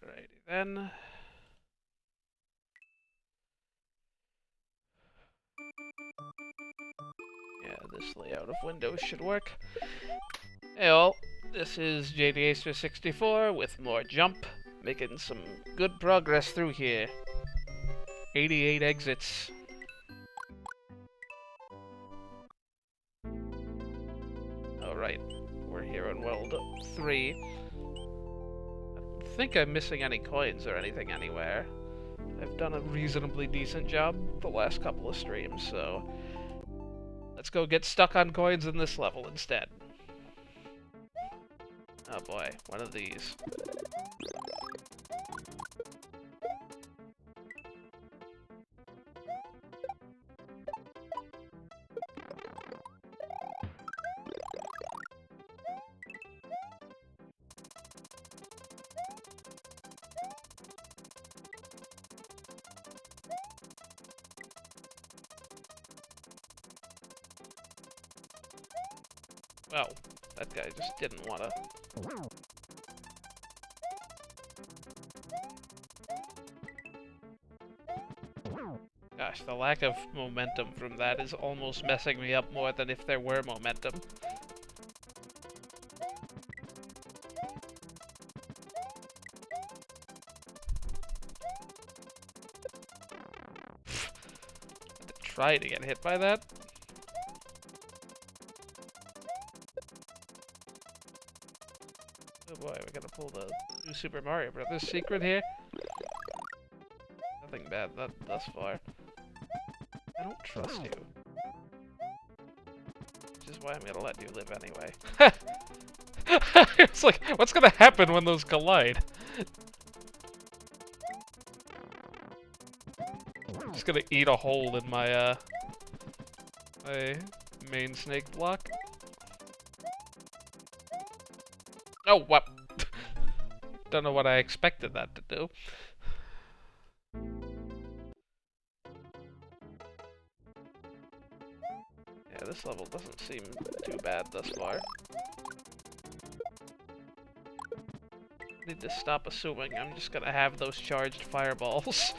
Alrighty then. Yeah, this layout of windows should work. Hey all, this is JDAcer64 with more Jump, making some good progress through here. 88 exits. Alright, we're here on World 3. I don't think I'm missing any coins or anything anywhere. I've done a reasonably decent job the last couple of streams, so let's go get stuck on coins in this level instead. Oh boy, one of these. Well, that guy just didn't want to. Gosh, the lack of momentum from that is almost messing me up more than if there were momentum. Try to get hit by that. Oh boy, we gotta pull the new Super Mario Brothers secret here. Nothing bad thus far. I don't trust you. Which is why I'm gonna let you live anyway. It's like, what's gonna happen when those collide? I'm just gonna eat a hole in my, my main snake block. Oh, what? Don't know what I expected that to do. Yeah, this level doesn't seem too bad thus far. Need to stop assuming I'm just gonna have those charged fireballs.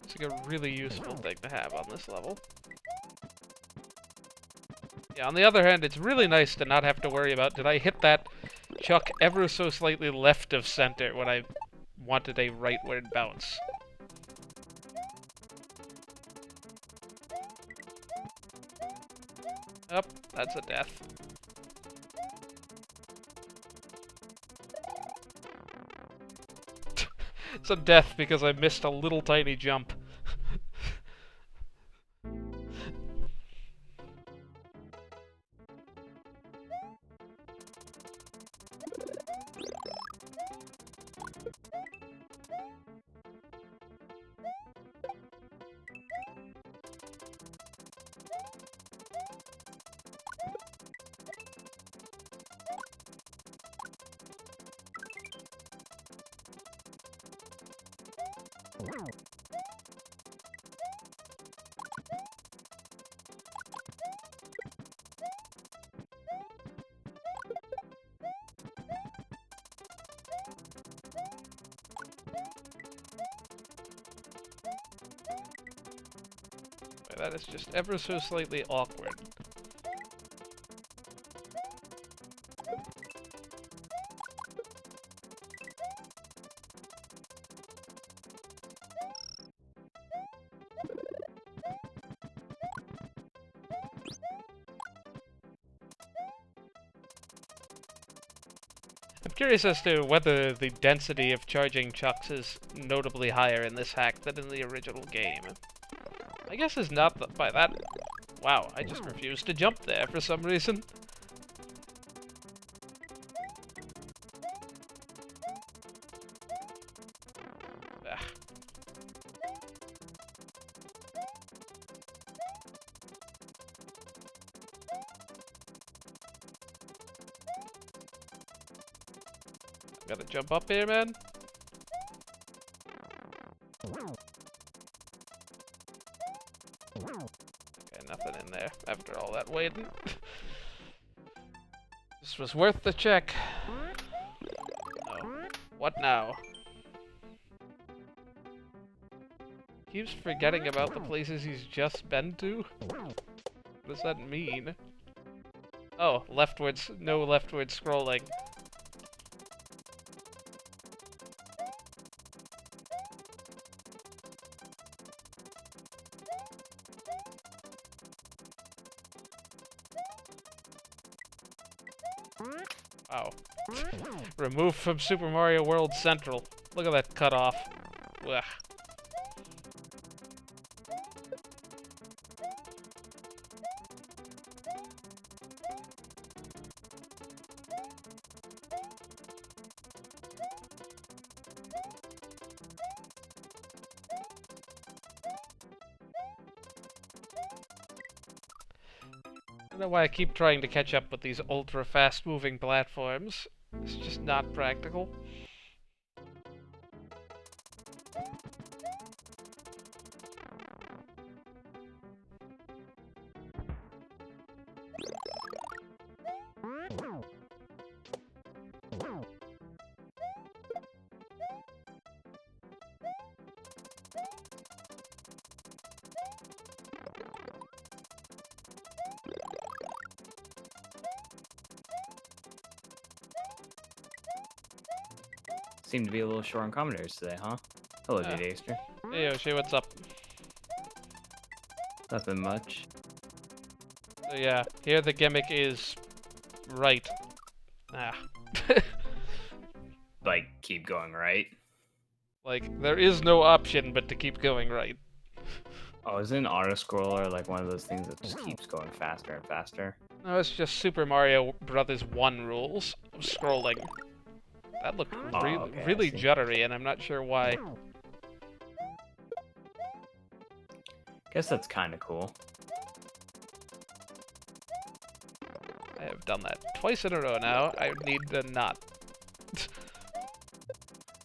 It's like a really useful thing to have on this level. Yeah, on the other hand, it's really nice to not have to worry about, did I hit that chuck ever so slightly left of center when I wanted a rightward bounce? Oh, that's a death. It's a death because I missed a little tiny jump. That is just ever so slightly awkward. I'm curious as to whether the density of charging chucks is notably higher in this hack than in the original game. I guess it's not by that... Wow, I just refused to jump there for some reason. Ugh. Gotta jump up here, man. Okay, nothing in in there after all that waiting. This was worth the check. Oh. What now? Keeps forgetting about the places he's just been to? What does that mean? Oh, leftwards, no leftward scrolling. Wow. Removed from Super Mario World Central. Look at that cutoff. Ugh. I don't know why I keep trying to catch up with these ultra-fast moving platforms. It's just not practical. Seem to be a little short on commentators today, huh? Hello, D-Daster. Hey Yoshi, what's up? Nothing much. So yeah, here the gimmick is right. Ah. Like, keep going right. Like, there is no option but to keep going right. Oh, isn't an auto-scroller like one of those things that just keeps going faster and faster? No, it's just Super Mario Brothers 1 rules of scrolling. That looked okay, really juddery, and I'm not sure why. Guess that's kind of cool. I have done that twice in a row now. I need to not.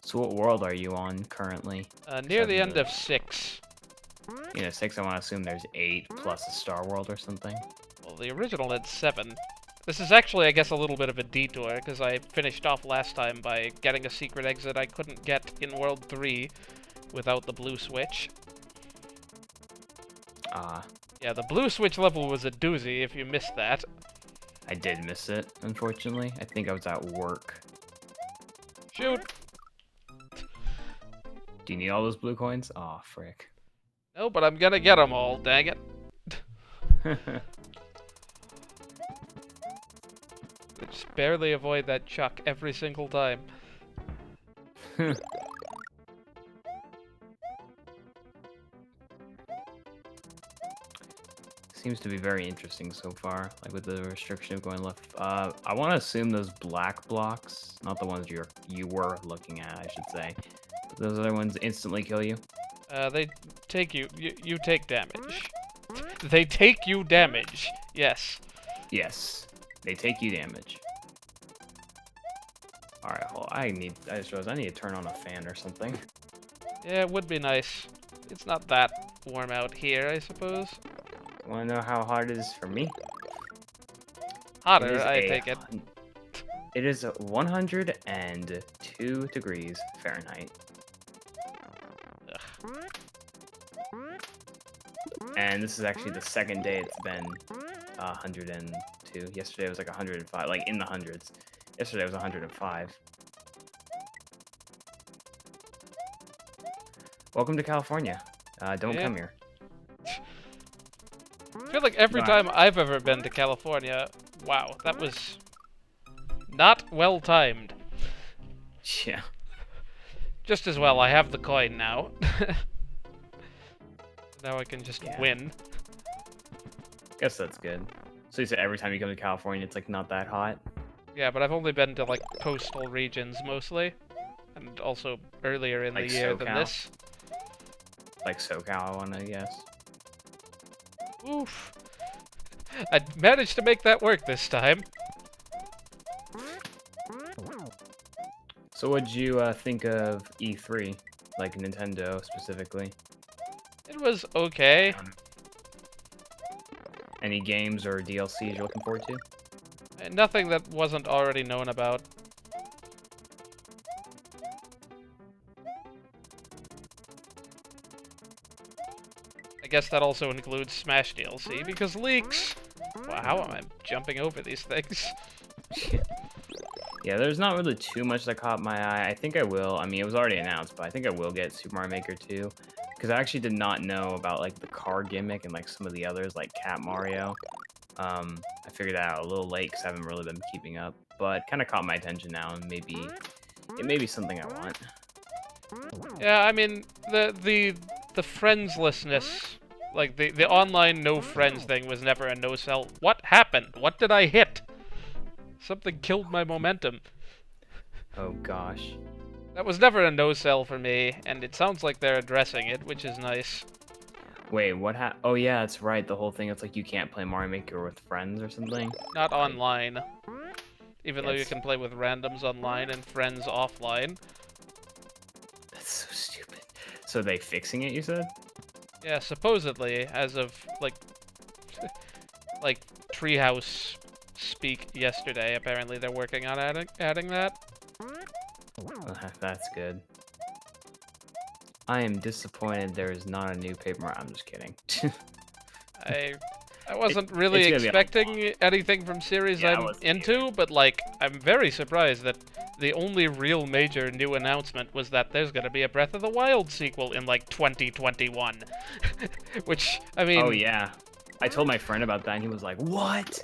So what world are you on currently? Near the end of 6. You know, 6, I want to assume there's 8 plus a Star World or something. Well, the original had 7. This is actually, I guess, a little bit of a detour, because I finished off last time by getting a secret exit I couldn't get in World 3 without the blue switch. Yeah, the blue switch level was a doozy if you missed that. I did miss it, unfortunately. I think I was at work. Shoot! Do you need all those blue coins? Aw, frick. No, but I'm gonna get them all, dang it. I just barely avoid that chuck every single time. Seems to be very interesting so far, like with the restriction of going left. I want to assume those black blocks, not the ones you were looking at, I should say. But those other ones instantly kill you. They take you take damage. They take you damage. Yes. Yes, they take you damage. All right, well, I just realized I need to turn on a fan or something. Yeah, it would be nice. It's not that warm out here, I suppose. Want to know how hot it is for me? Hotter, I take it. It is 102 degrees Fahrenheit. Ugh. And this is actually the second day it's been 102. Yesterday was like 105, like in the hundreds. Yesterday was 105. Welcome to California. Don't come here. I feel like every time I've ever been to California, wow, that was not well timed. Yeah. Just as well, I have the coin now. Now I can just win. Guess that's good. So you said every time you come to California, it's like not that hot? Yeah, but I've only been to like coastal regions mostly, and also earlier in the year than this. Like SoCal, I want to guess. Oof. I managed to make that work this time. So what'd you think of E3? Like Nintendo specifically? It was okay. Any games or DLCs you're looking forward to? Nothing that wasn't already known about. I guess that also includes Smash DLC, because leaks! Wow, how am I jumping over these things? Yeah, there's not really too much that caught my eye. I think I will. I mean, it was already announced, but I think I will get Super Mario Maker 2. Because I actually did not know about, like, the car gimmick and, like, some of the others, like Cat Mario. I figured that out a little late because I haven't really been keeping up. But kind of caught my attention now, and maybe it may be something I want. Yeah, I mean, the friendslessness, like, the online no friends thing was never a no-sell. What happened? What did I hit? Something killed my momentum. Oh, gosh. That was never a no-sell for me, and it sounds like they're addressing it, which is nice. Wait, what Oh, yeah, that's right. The whole thing, it's like you can't play Mario Maker with friends or something. Not online. Even Yeah, though you can play with randoms online and friends offline. That's so stupid. So they fixing it, you said? Yeah, supposedly, as of, like, like, Treehouse speak yesterday, apparently they're working on adding that. That's good. I am disappointed there is not a new Paper Mario. I'm just kidding. I wasn't really it's gonna be expecting anything from series Yeah, I I'm wasn't into, but, like, I'm very surprised that the only real major new announcement was that there's gonna be a Breath of the Wild sequel in, like, 2021. Which, I mean... Oh, yeah. I told my friend about that, and he was like, what?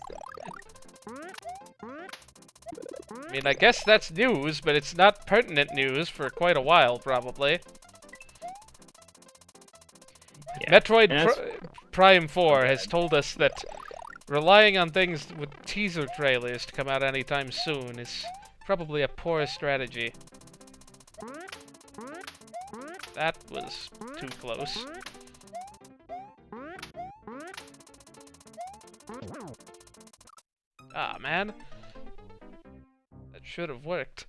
I mean, I guess that's news, but it's not pertinent news for quite a while, probably. Yeah. Metroid Prime 4 has told us that relying on things with teaser trailers to come out anytime soon is probably a poor strategy. That was too close. Ah, man. That should have worked.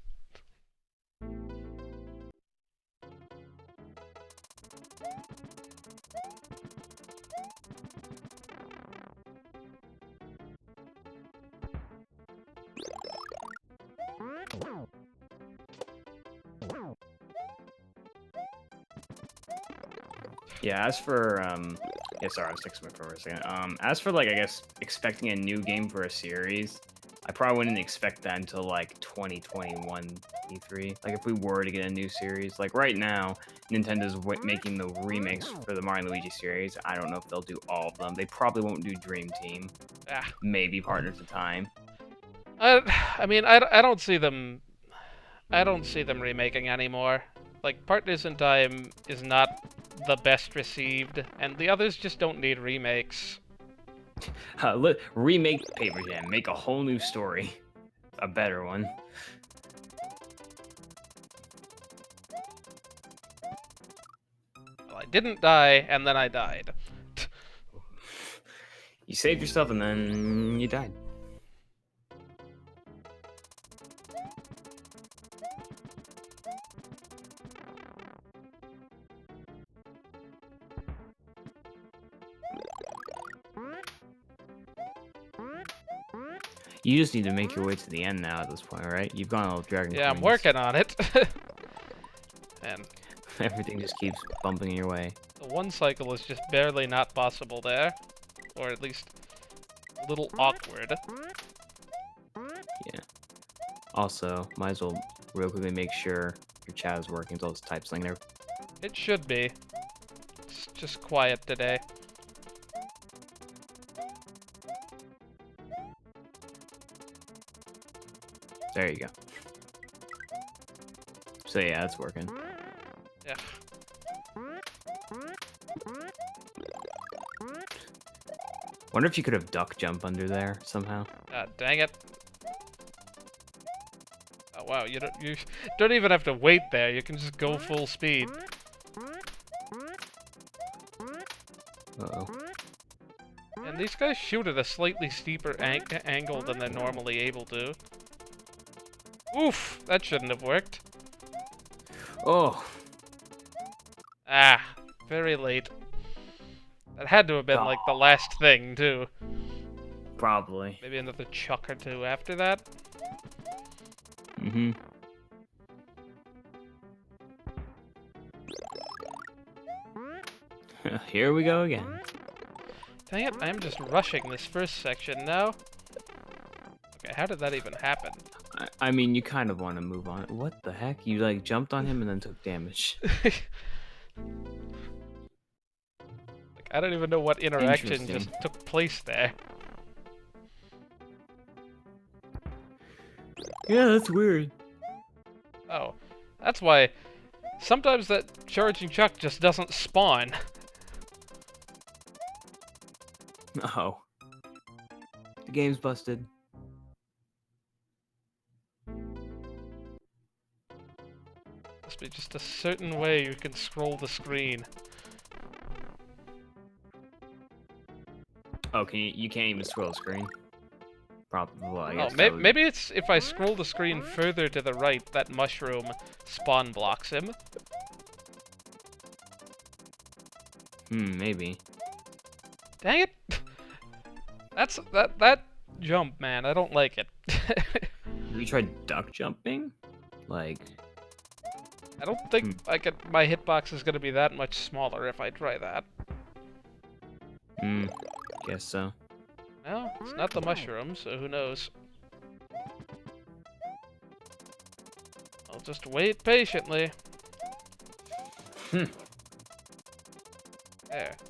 Yeah, as for, yeah, sorry, I was texting my phone for a second. As for, like, I guess, expecting a new game for a series, I probably wouldn't expect that until, like, 2021 E3. Like, if we were to get a new series, like, right now, Nintendo's making the remakes for the Mario and Luigi series. I don't know if they'll do all of them. They probably won't do Dream Team. Ah. Maybe Partners in Time. I mean, I don't see them... I don't see them remaking anymore. Like, Partners in Time is not the best received, and the others just don't need remakes. Remake Paper Jam. Make a whole new story. A better one. Well, I didn't die, and then I died. You saved yourself, and then you died. You just need to make your way to the end now at this point, right? You've gone all Dragon Yeah, I'm Coins. working on it. And everything just keeps bumping in your way. the one cycle is just barely not possible there. Or at least a little awkward. Yeah. Also, might as well real quickly make sure your chat is working. It's all this type slang there. It should be. It's just quiet today. There you go. So yeah, it's working. Yeah. Wonder if you could have duck jump under there somehow. Dang it. Oh wow, you don't even have to wait there. You can just go full speed. Uh-oh. And these guys shoot at a slightly steeper angle than they're normally able to. Oof, that shouldn't have worked. Oh. Ah, very late. That had to have been like the last thing, too. Probably. Maybe another chuck or two after that. Mm-hmm. Here we go again. Dang it, I'm just rushing this first section now. Okay, how did that even happen? I mean, you kind of want to move on. What the heck? You, like, jumped on him and then took damage. Like, I don't even know what interaction just Interesting. took place there. Yeah, that's weird. Oh, that's why sometimes that charging chuck just doesn't spawn. Oh. The game's busted. Must be just a certain way you can scroll the screen. Oh, you can't even scroll the screen? Probably, well, I Oh, guess that would... maybe it's if I scroll the screen further to the right, that mushroom spawn blocks him. maybe. Dang it! That jump, man. I don't like it. Have you tried duck jumping? Like... I don't think my hitbox is gonna be that much smaller if I try that. Guess so. No, it's not the mushroom, so who knows? I'll just wait patiently. There.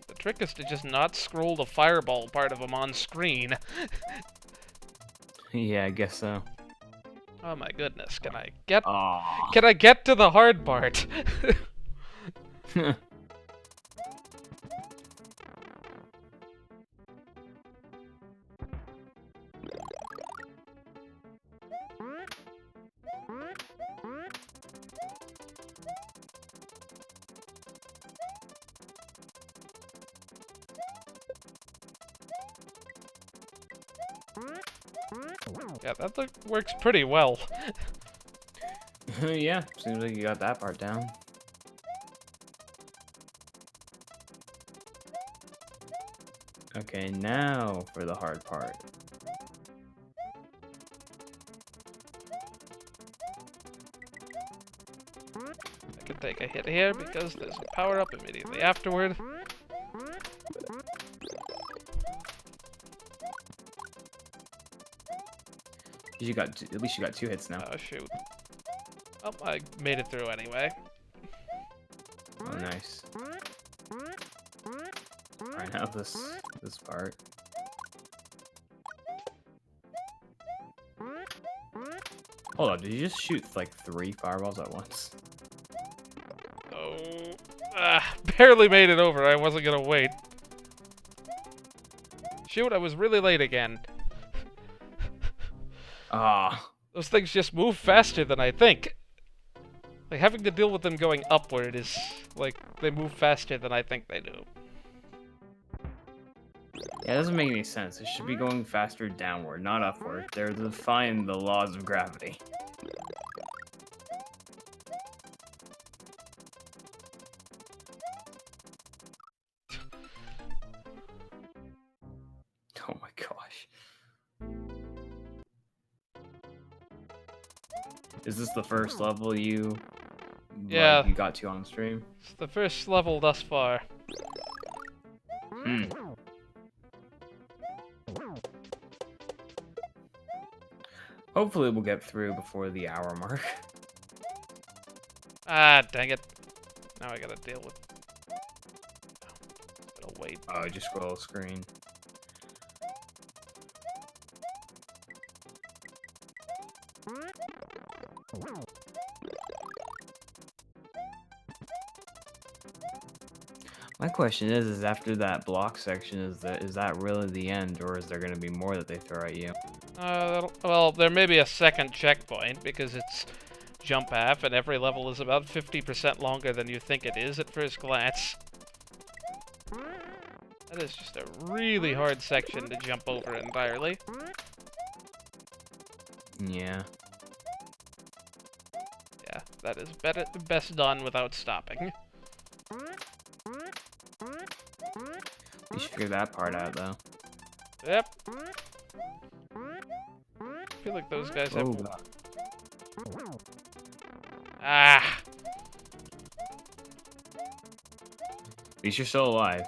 The trick is to just not scroll the fireball part of him on screen. Yeah, I guess so. Oh my goodness, can I get Aww. can I get to the hard part? Yeah, that works pretty well. Yeah, seems like you got that part down. Okay, now for the hard part. I can take a hit here because there's a power-up immediately afterward. At least you got 2 hits now. Oh shoot. Oh, I made it through anyway. Oh, nice. Alright, now this part. Hold on, did you just shoot like 3 fireballs at once? Oh, barely made it over. I wasn't gonna wait. Shoot, I was really late again. Ah. Those things just move faster than I think. Like, having to deal with them going upward is, like, they move faster than I think they do. Yeah, it doesn't make any sense. It should be going faster downward, not upward. They're defying the laws of gravity. Oh my gosh. Is this the first level you got to on stream? It's the first level thus far. Hopefully we'll get through before the hour mark. Ah, dang it. Now I gotta deal with... Gotta wait. Oh, just scroll screen. My question is after that block section, is that really the end, or is there going to be more that they throw at you? Well, there may be a second checkpoint, because it's jump half, and every level is about 50% longer than you think it is at first glance. That is just a really hard section to jump over entirely. Yeah. Yeah, that is best done without stopping. You should figure that part out, though. Yep. I feel like those guys have... Oh god. Ah! At least you're still alive.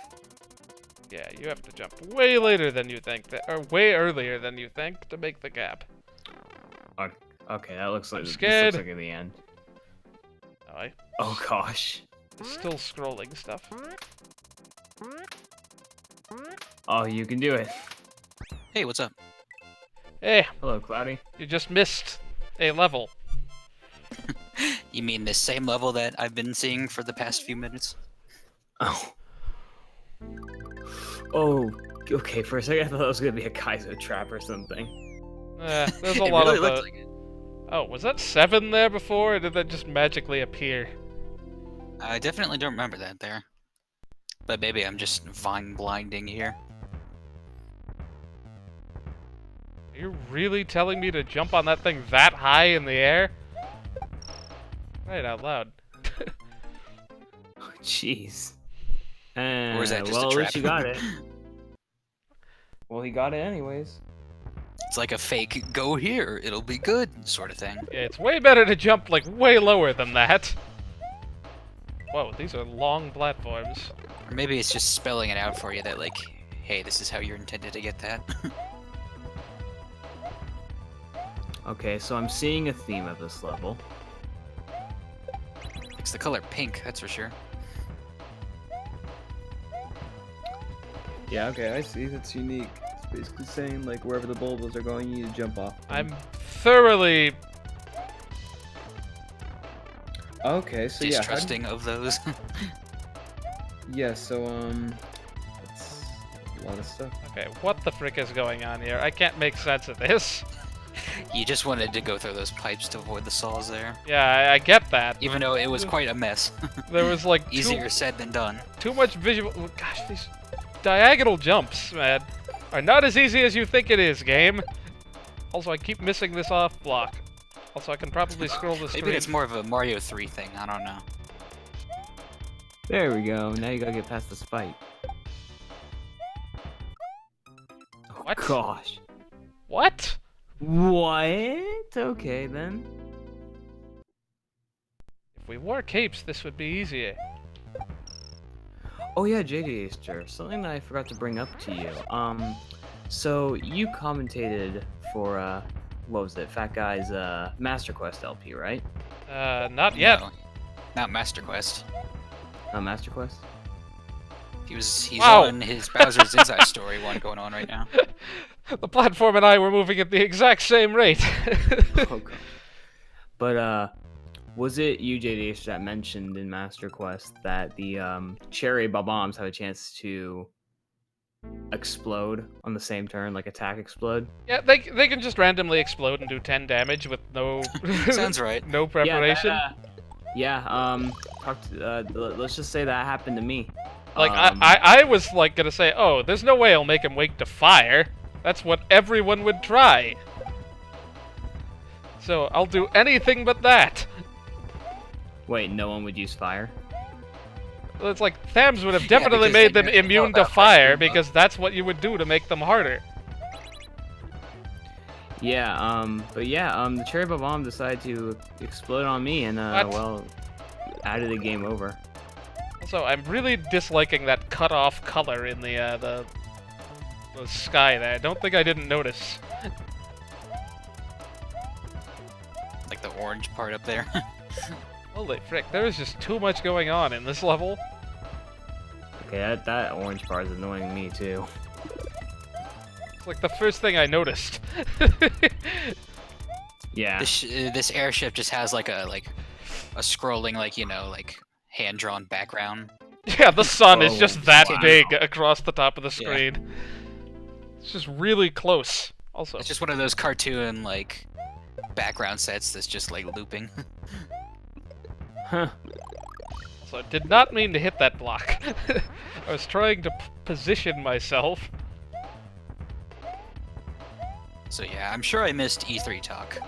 Yeah, you have to jump way later than you think, or way earlier than you think to make the gap. Okay, that looks like I'm this scared. looks like the end. Oh, Oh gosh. it's still scrolling stuff. Oh, you can do it. Hey, what's up? Hey, Hello, Cloudy. you just missed a level. You mean the same level that I've been seeing for the past few minutes? Oh. Oh, okay. For a second, I thought it was gonna be a Kaizo trap or something. There's a It lot really of looked like it. Oh, was that 7 there before, or did that just magically appear? I definitely don't remember that there. But maybe I'm just vine blinding here. Are you really telling me to jump on that thing that high in the air? Right out loud. Oh, jeez. Or is that just well, a at trap? least you got it. Well, he got it anyways. It's like a fake "go here, it'll be good" sort of thing. Yeah, it's way better to jump, like, way lower than that. Whoa, these are long platforms. Or maybe it's just spelling it out for you that, like, hey, this is how you're intended to get that. Okay, so I'm seeing a theme of this level. It's the color pink, that's for sure. Yeah, okay, I see. That's unique. It's basically saying, like, wherever the bulbos are going, you need to jump off. I'm thoroughly... Okay, so yeah. Distrusting of those. Yeah, so, that's a lot of stuff. Okay, what the frick is going on here? I can't make sense of this. You just wanted to go through those pipes to avoid the saws there. Yeah, I get that. Even though it was quite a mess. There was, like, Easier said than done. too much visual... Gosh, these diagonal jumps, man, are not as easy as you think it is, game. Also, I keep missing this off block. Also, I can probably scroll the screen. Maybe it's more of a Mario 3 thing, I don't know. There we go. Now you gotta get past this fight. Oh, What? gosh. What? What? Okay, then. If we wore capes, this would be easier. Oh yeah, JJ Easter, something that I forgot to bring up to you. So you commentated for what was it? Fat Guy's Master Quest LP, right? Not yet. No, not Master Quest. Master Quest. He's Wow. on his Bowser's Inside Story one going on right now. The platform and I were moving at the exact same rate. Oh god. But was it you, JD, that mentioned in Master Quest that the cherry bombs have a chance to explode on the same turn, like attack explode? Yeah, they can just randomly explode and do 10 damage with no Sounds right. no preparation. Let's just say that happened to me. Like I was like gonna say, oh, there's no way I'll make him wake to fire. That's what everyone would try. So I'll do anything but that. Wait, no one would use fire? Well, it's like Thams would have definitely because made then them you're immune to about fire pressing because that's what you would do to make them harder. Yeah, but yeah, the cherry bomb decided to explode on me and What? well, added the game over. Also, I'm really disliking that cut-off color in the sky there. I don't think I didn't notice. Like the orange part up there. Holy frick, there is just too much going on in this level. Okay, that orange part is annoying me too. It's like the first thing I noticed. Yeah. This airship just has like a scrolling, like, you know, like hand-drawn background. Yeah, the sun is Oh, just that wow. big across the top of the Yeah. screen. It's just really close. Also, It's just one of those cartoon, like, background sets that's just, like, looping. Huh. I did not mean to hit that block. I was trying to position myself. So yeah, I'm sure I missed E3 talk.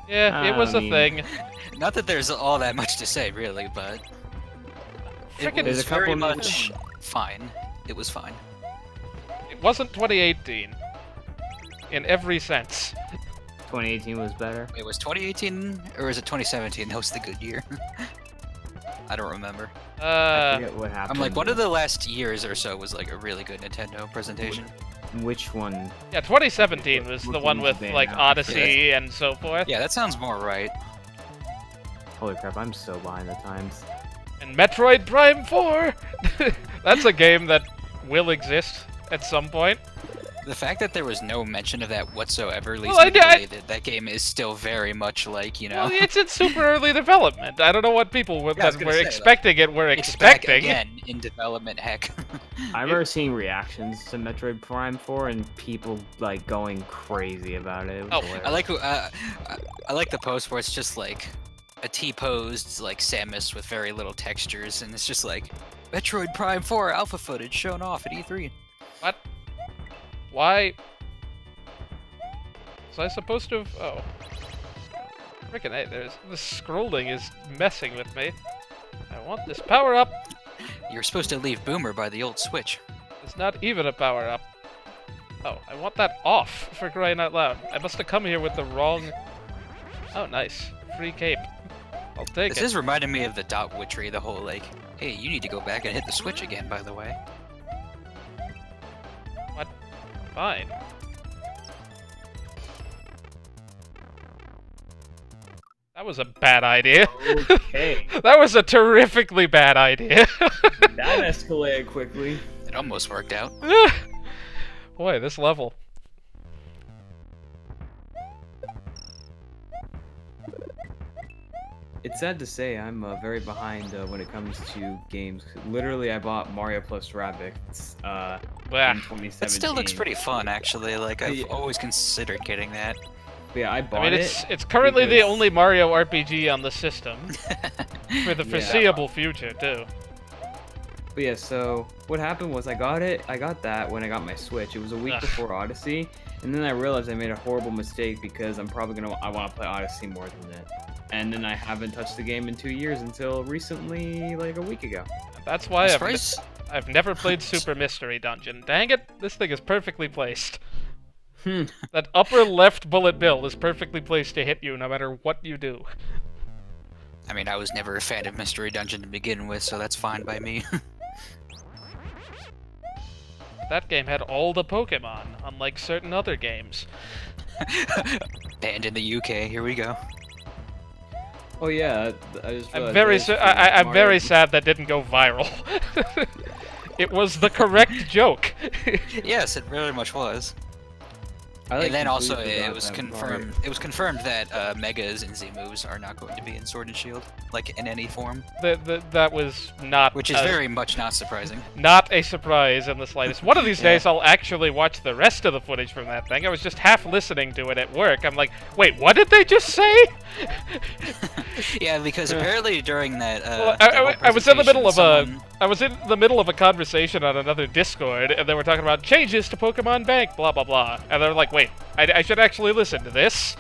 Yeah, it was I a mean- thing. Not that there's all that much to say, really, but it Frickin' was There's a couple very new much fine. It was fine. It wasn't 2018. in every sense. 2018 was better. It was 2018 or was it 2017? That was the good year. I don't remember. I forget what happened. I'm like, one of the last years or so was like a really good Nintendo presentation. Which one? Yeah, 2017 was the one with like Odyssey and so forth. Yeah, that sounds more right. Holy crap, I'm so behind the times. And Metroid Prime 4! That's a game that will exist at some point. The fact that there was no mention of that whatsoever leads Well, me to believe that that game is still very much like, you know... Well, it's in super early development. I don't know what people were, Yeah, I was that gonna were say, expecting it were It's back expecting. again in development, heck. I remember seeing reactions to Metroid Prime 4 and people like going crazy about it. It was hilarious. I like the post where it's just like a T-posed like Samus with very little textures, and it's just like Metroid Prime 4 alpha footage shown off at E3. What? Why? Was I supposed to have... Oh. Frickin' hey, the scrolling is messing with me. I want this power-up. You're supposed to leave Boomer by the old Switch. It's not even a power-up. Oh, I want that off, for crying out loud. I must have come here with the wrong... Oh, nice. Free cape. I'll take This it. is reminding me of the Dot Witchery, the whole like, hey, you need to go back and hit the Switch again, by the way. What? Fine. That was a bad idea. Okay. That was a terrifically bad idea. That escalated quickly. It almost worked out. Boy, this level. It's sad to say I'm very behind when it comes to games. Literally, I bought Mario plus Rabbids Blah. in 2017. That still looks pretty fun, actually. Like, I've Yeah. always considered getting that. But yeah, I bought I mean, it. it's currently the because- only Mario RPG on the system for the Yeah. foreseeable future too. But yeah, so what happened was I got that when I got my Switch. It was a week Ugh. before Odyssey, and then I realized I made a horrible mistake because I want to play Odyssey more than that. And then I haven't touched the game in 2 years until recently, like a week ago. That's why I'm I've surprised- I've never played Super Mystery Dungeon. Dang it, this thing is perfectly placed. That upper left bullet bill is perfectly placed to hit you no matter what you do. I mean, I was never a fan of Mystery Dungeon to begin with, so that's fine by me. That game had all the Pokemon, unlike certain other games. Banned in the UK, here we go. Oh yeah, I just I'm realized very this I'm Mario- very sad that didn't go viral. It was the correct joke. Yes, it very much was. I, like, And then also, completely it forgot was that confirmed. It was confirmed that Megas and Z moves are not going to be in Sword and Shield, like in any form, That was not which is very much not surprising. not a surprise in the slightest. One of these Yeah. days I'll actually watch the rest of the footage from that thing. I was just half listening to it at work. I'm like, wait, what did they just say? Yeah, because apparently during that, Well, that whole I was in the middle of presentation, I was in the middle of a conversation on another Discord, and they were talking about changes to Pokemon Bank, blah blah blah. And they're like, wait, I should actually listen to this.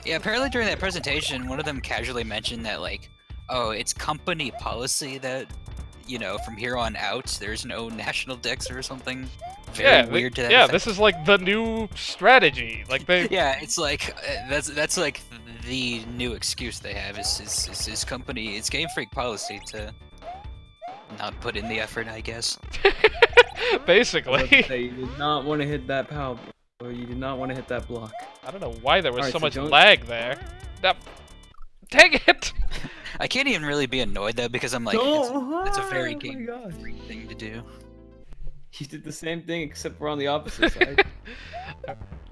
Yeah, apparently during that presentation, one of them casually mentioned that, like, oh, it's company policy that, you know, from here on out, there's no national dex or something very weird to that yeah, effect. this is like the new strategy. Like they, Yeah, it's like, that's like the new excuse they have is company, it's Game Freak policy to not put in the effort, I guess. I was about to basically. say, you did not want to hit that power, or you did not want to hit that block. I don't know why there was Alright, so so much don't- lag there. That, dang it! I can't even really be annoyed though because I'm like, it's a very Oh my Game gosh. Freak thing to do. You did the same thing, except we're on the opposite side.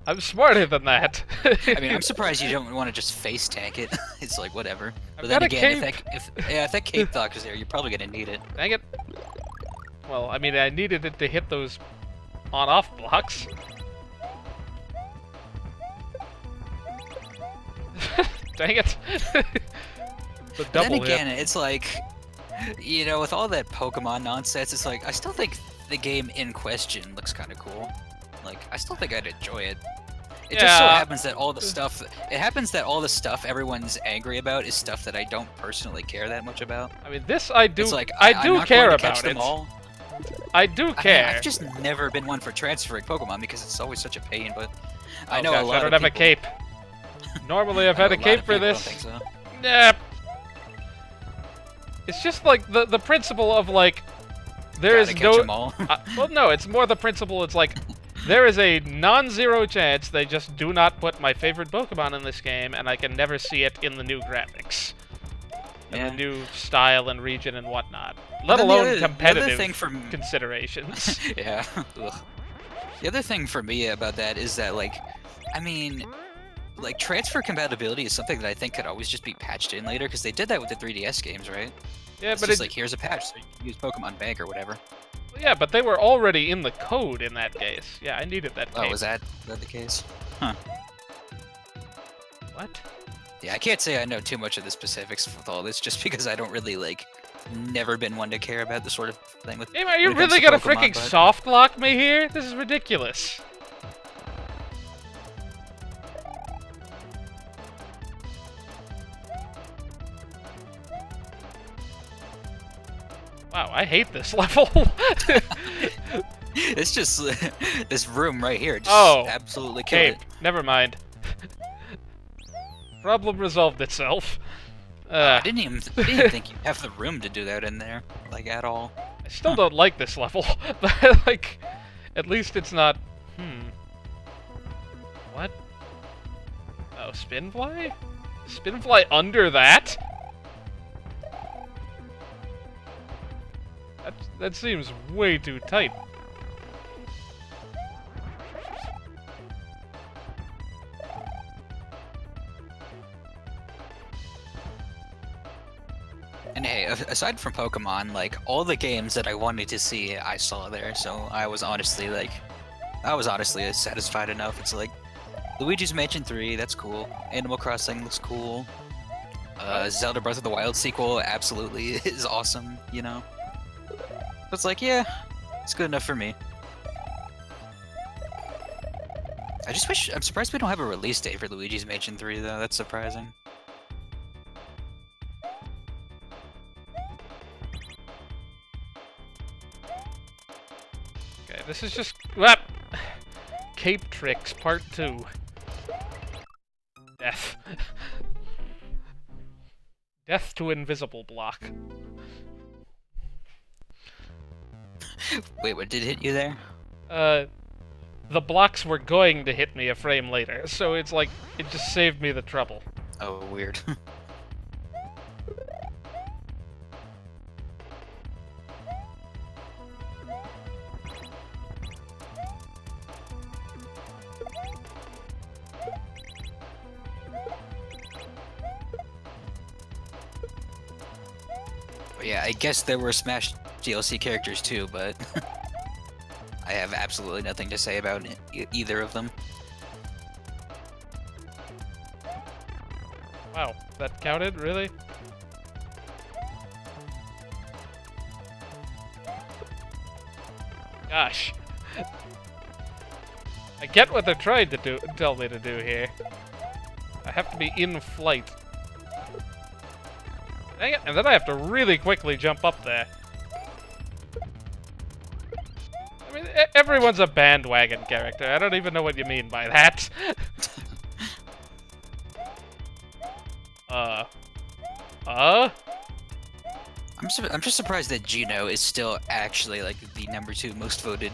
I'm smarter than that. I mean, I'm surprised you don't want to just face tank it. It's like whatever. But got then a again, cape. if that cape dock is there, you're probably gonna need it. Dang it. Well, I mean, I needed it to hit those on-off blocks. Dang it. The But double then again, hit. it's like, you know, with all that Pokemon nonsense, it's like I still think the game in question looks kind of cool. Like, I still think I'd enjoy it. It just so Yeah. happens that all the stuff, everyone's angry about is stuff that I don't personally care that much about. I mean, this I do. It's like I I'm do not care going to catch about them it. all. I do care. I've just never been one for transferring Pokemon because it's always such a pain, but I Oh know gosh, a lot I don't of have people... a cape. Normally I've I know had a lot cape of for people don't this. think so. Nah. It's just like the principle of like there is Gotta catch no 'em all. well no, it's more the principle it's like there is a non-zero chance they just do not put my favorite Pokemon in this game and I can never see it in the new graphics. And Yeah. the new style and region and whatnot. But Let then the alone other competitive thing from- considerations. Yeah. Ugh. The other thing for me about that is that, like, I mean, like, transfer compatibility is something that I think could always just be patched in later, because they did that with the 3DS games, right? Yeah, It's but just it, like, here's a patch, so you can use Pokemon Bank or whatever. yeah, but they were already in the code in that case. Yeah, I needed that Oh, cape. was that the case? Huh. What? Yeah, I can't say I know too much of the specifics with all this, just because I don't really, like, never been one to care about the sort of thing with... Hey, are you when it comes really to gonna Pokemon, freaking but- soft lock me here? This is ridiculous. Wow, I hate this level. It's just this room right here just Oh, absolutely killed Cape, never mind. Problem resolved itself. it. I didn't even think you have the room to do that in there, like, at all. I still don't like this level, but like, at least it's not. What? Oh, Spinfly? Spinfly under that? That seems way too tight. And hey, aside from Pokemon, like, all the games that I wanted to see, I saw there, so I was honestly satisfied enough. It's like, Luigi's Mansion 3, that's cool. Animal Crossing looks cool. Zelda Breath of the Wild sequel absolutely is awesome, you know? So it's like, yeah, it's good enough for me. I'm surprised we don't have a release date for Luigi's Mansion 3, though. That's surprising. Okay, this is just. Whap! Cape Tricks Part 2. Death. Death to invisible block. Wait, what did hit you there? The blocks were going to hit me a frame later, so it's like, it just saved me the trouble. Oh, weird. But yeah, I guess there were Smash DLC characters too, but I have absolutely nothing to say about either of them. Wow, that counted? Really? Gosh. I get what they're trying to tell me to do here. I have to be in flight. Dang it, and then I have to really quickly jump up there. I mean, everyone's a bandwagon character. I don't even know what you mean by that. I'm just surprised that Geno is still actually like the #2 most voted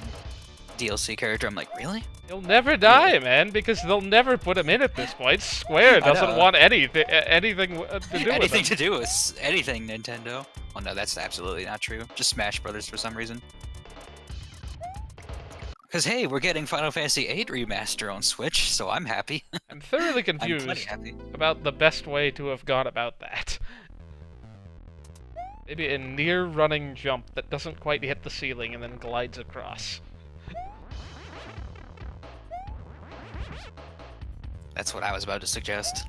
DLC character. I'm like, really? He'll never die, man, because they'll never put him in at this point. Square I doesn't know. want anything to do Anything with to do with anything Nintendo? Oh no, that's absolutely not true. Just Smash Brothers for some reason. Because hey, we're getting Final Fantasy VIII Remaster on Switch, so I'm happy. I'm thoroughly I'm plenty confused happy. about the best way to have gone about that. Maybe a near-running jump that doesn't quite hit the ceiling and then glides across. That's what I was about to suggest.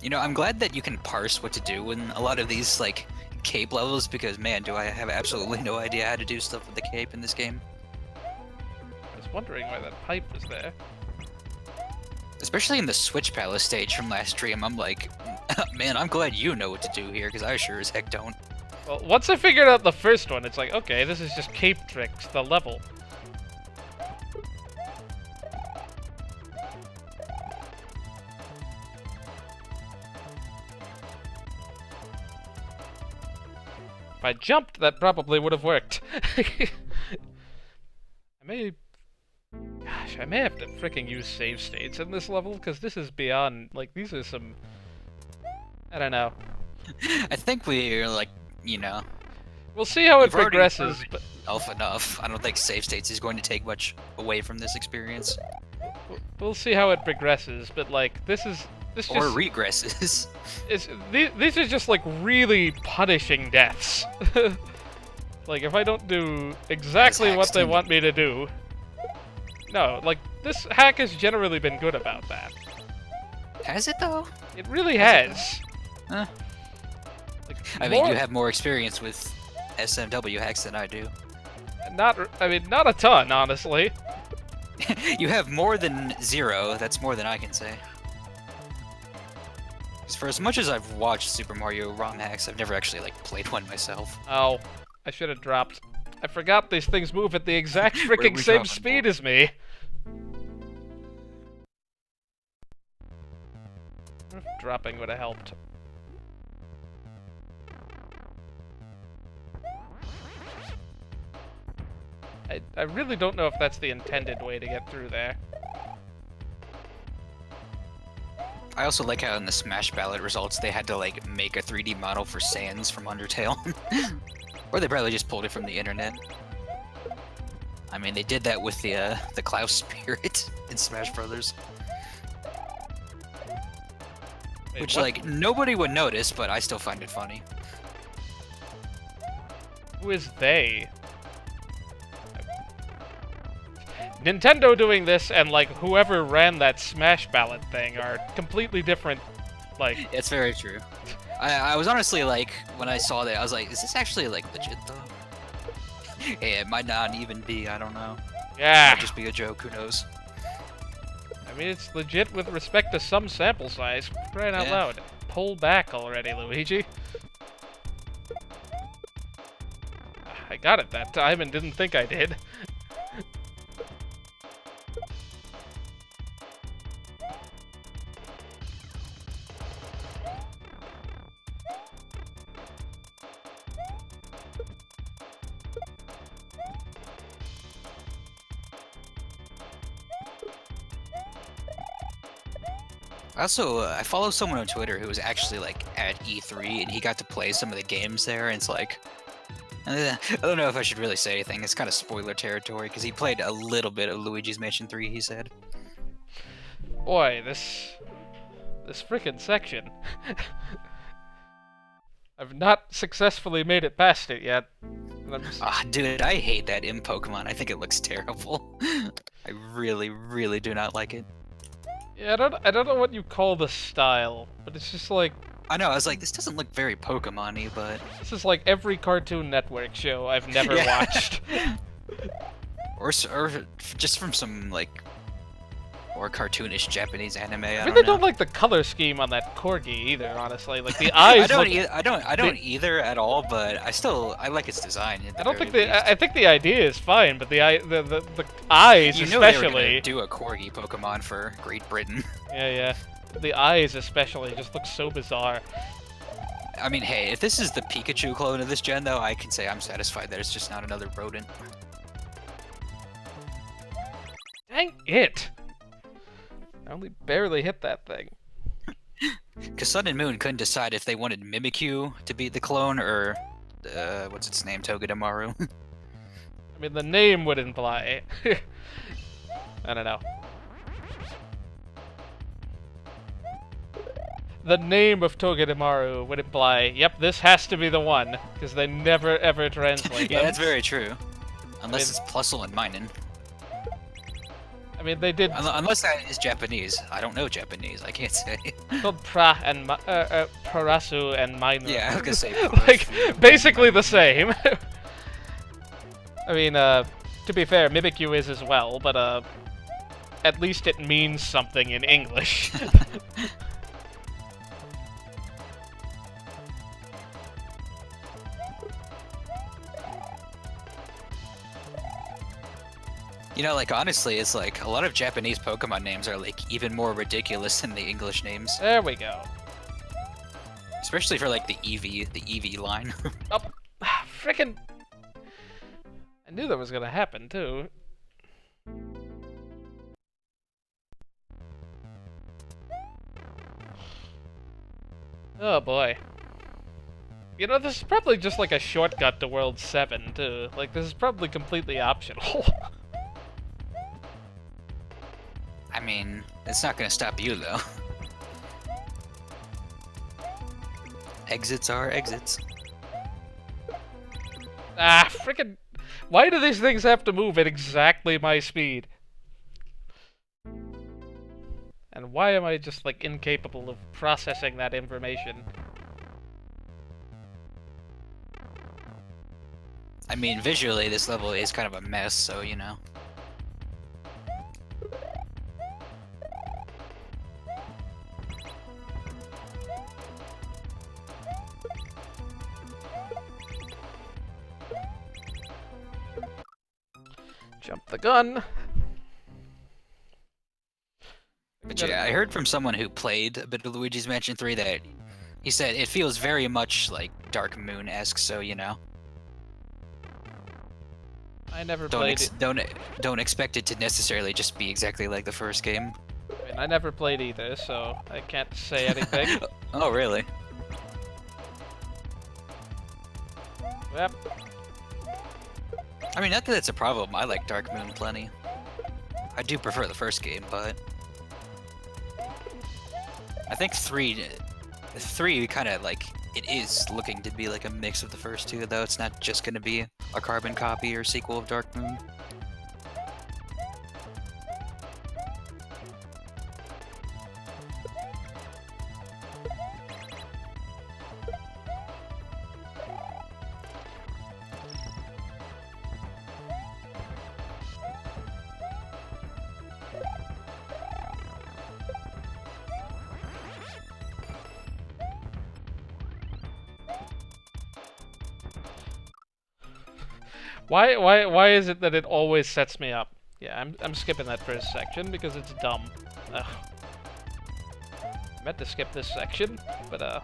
You know, I'm glad that you can parse what to do in a lot of these, like, cape levels, because, man, do I have absolutely no idea how to do stuff with the cape in this game. I was wondering why that pipe was there. Especially in the Switch Palace stage from last stream, I'm like, man, I'm glad you know what to do here, because I sure as heck don't. Well, once I figured out the first one, it's like, okay, this is just cape tricks, the level. If I jumped, that probably would have worked. Gosh, I may have to fricking use save states in this level, because this is beyond, like, these are some... I don't know. I think we're like, you know, We'll see how it You've already progresses, but... enough. I don't think save states is going to take much away from this experience. We'll see how it progresses, but, like, this is... This Or just... regresses. These are just, like, really punishing deaths. Like, if I don't do exactly what they want me to do... No, like, this hack has generally been good about that. Has it, though? It really has. Huh. Like, I mean, you have more experience with SMW hacks than I do. not a ton, honestly. You have more than 0, that's more than I can say. 'Cause for as much as I've watched Super Mario ROM hacks, I've never actually, like, played one myself. Oh, I should have dropped. I forgot these things move at the exact Where freaking we same dropping speed ball? as me. Dropping would have helped. I really don't know if that's the intended way to get through there. I also like how in the Smash Ballot results they had to like make a 3D model for Sans from Undertale. Or they probably just pulled it from the internet. I mean, they did that with the Klaus spirit in Smash Brothers. Wait, Which, what? like, nobody would notice, but I still find it funny. Who is they? Nintendo doing this and, like, whoever ran that Smash Ballot thing are completely different, like... It's very true. I was honestly, like, when I saw that, I was like, is this actually, like, legit, though? Hey, it might not even be, I don't know. It Yeah! might just be a joke, who knows? I mean, it's legit with respect to some sample size. Crying out Yeah. loud. Pull back already, Luigi. I got it that time and didn't think I did. Also, I follow someone on Twitter who was actually like at E3 and he got to play some of the games there, and it's like, I don't know if I should really say anything. It's kind of spoiler territory because he played a little bit of Luigi's Mansion 3. He said, Boy, this frickin' section. I've not successfully made it past it yet. And I'm just... "Ah, dude, I hate that imp Pokemon. I think it looks terrible. I really, really do not like it." Yeah, I don't know what you call the style, but it's just like... I know. I was like, this doesn't look very Pokemon-y, but This is like every Cartoon Network show I've never Yeah. watched. or just from some like more cartoonish Japanese anime. I I don't really know. don't like the color scheme on that corgi either, honestly. Like the eyes look... I don't either at all, but I like its design. At I don't very think least. I think the idea is fine, but the eyes You know they were especially... gonna do a corgi Pokemon for Great Britain. Yeah. The eyes especially just look so bizarre. I mean, hey, if this is the Pikachu clone of this gen, though, I can say I'm satisfied that it's just not another rodent. Dang it! I only barely hit that thing. Because Sun and Moon couldn't decide if they wanted Mimikyu to be the clone or, what's its name, Togedemaru. I mean, the name would imply... I don't know. The name of Togedemaru would imply, yep, this has to be the one, because they never ever translate Yeah, them. that's very true. Unless mean- it's Plusle and Minen. I mean, they did Unless that is Japanese. I don't know Japanese, I can't say. called Pra and Parasu and Mine. Yeah, I was gonna say Like, basically the same. I mean, to be fair, Mimikyu is as well, but at least it means something in English. You know, like, honestly, it's like a lot of Japanese Pokemon names are like even more ridiculous than the English names. There we go. Especially for like the EV line. Oh, frickin'. I knew that was gonna happen too. Oh boy. You know, this is probably just like a shortcut to World 7 too. Like, this is probably completely optional. I mean, it's not gonna stop you though. Exits are exits. Ah, frickin'. Why do these things have to move at exactly my speed? And why am I just, like, incapable of processing that information? I mean, visually, this level is kind of a mess, so you know. Jump the gun. But yeah, I heard from someone who played a bit of Luigi's Mansion 3 that he said it feels very much like Dark Moon-esque, so you know. I never played it. Don't expect it to necessarily just be exactly like the first game. I mean, I never played either, so I can't say anything. Oh, really? Yep. I mean, not that it's a problem. I like Dark Moon plenty. I do prefer the first game, but I think 3 kind of like it is looking to be like a mix of the first two, though. It's not just going to be a carbon copy or sequel of Dark Moon. Why is it that it always sets me up? Yeah, I'm skipping that first section because it's dumb. Ugh. I meant to skip this section, but yeah,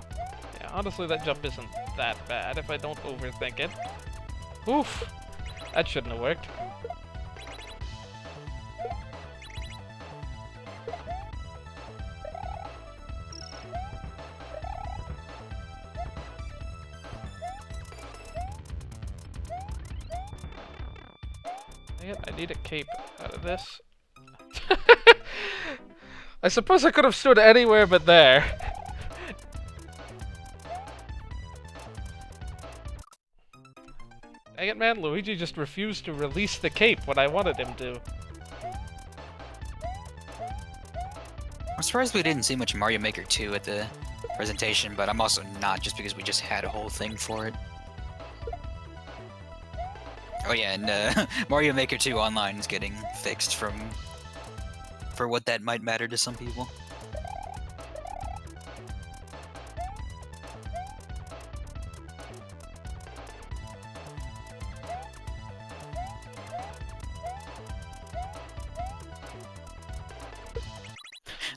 honestly that jump isn't that bad if I don't overthink it. Oof! That shouldn't have worked. Dang it, I need a cape out of this. I suppose I could have stood anywhere but there. Dang it, man, Luigi just refused to release the cape when I wanted him to. I'm surprised we didn't see much Mario Maker 2 at the presentation, but I'm also not, just because we just had a whole thing for it. Oh yeah, and Mario Maker 2 Online is getting fixed for what that might matter to some people.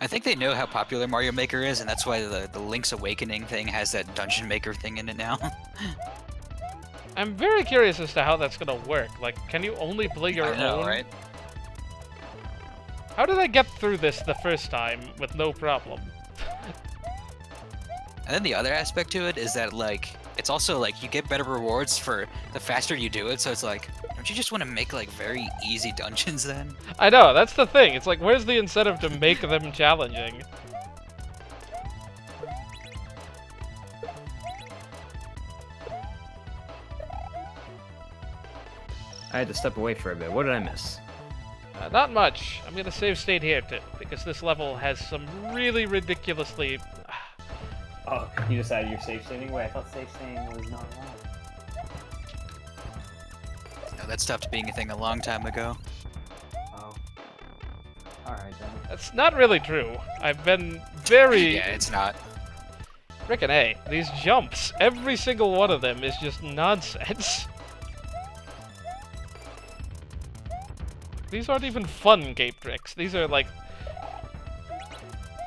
I think they know how popular Mario Maker is, and that's why the Link's Awakening thing has that Dungeon Maker thing in it now. I'm very curious as to how that's gonna work. Like, can you only play your I know, own? right? How did I get through this the first time with no problem? And then the other aspect to it is that, like, it's also, like, you get better rewards for the faster you do it, so it's like, don't you just want to make, like, very easy dungeons then? I know, that's the thing. It's like, where's the incentive to make them challenging? I had to step away for a bit. What did I miss? Not much. I'm gonna save state here, too, because this level has some really ridiculously... Oh, you decided you're safe standing? Wait, I thought safe standing was not allowed. No, that stopped being a thing a long time ago. Oh. Alright then. That's not really true. I've been very... Yeah, it's not. Frickin' A. These jumps, every single one of them is just nonsense. these aren't even fun cape tricks. These are like...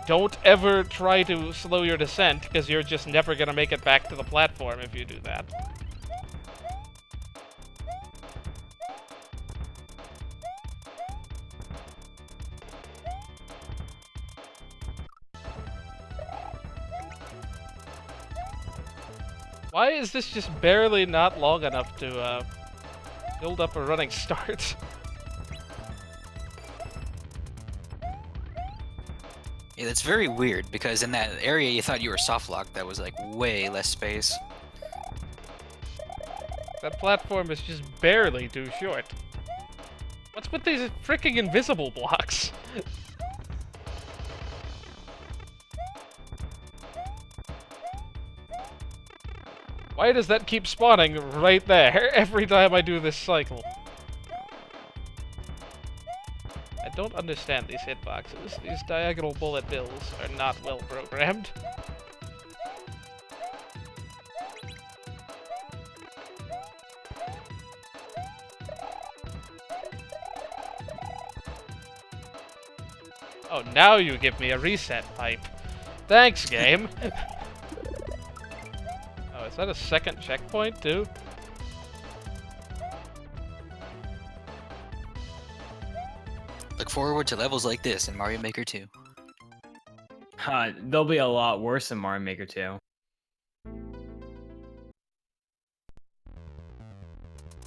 Don't ever try to slow your descent, because you're just never gonna make it back to the platform if you do that. Why is this just barely not long enough to build up a running start? Yeah, that's very weird, because in that area you thought you were soft locked, that was like way less space. That platform is just barely too short. What's with these freaking invisible blocks? Why does that keep spawning right there every time I do this cycle? I don't understand these hitboxes. These diagonal bullet bills are not well programmed. Oh, now you give me a reset pipe. Thanks, game. Oh, is that a second checkpoint, too? Look forward to levels like this in Mario Maker 2. They'll be a lot worse in Mario Maker 2.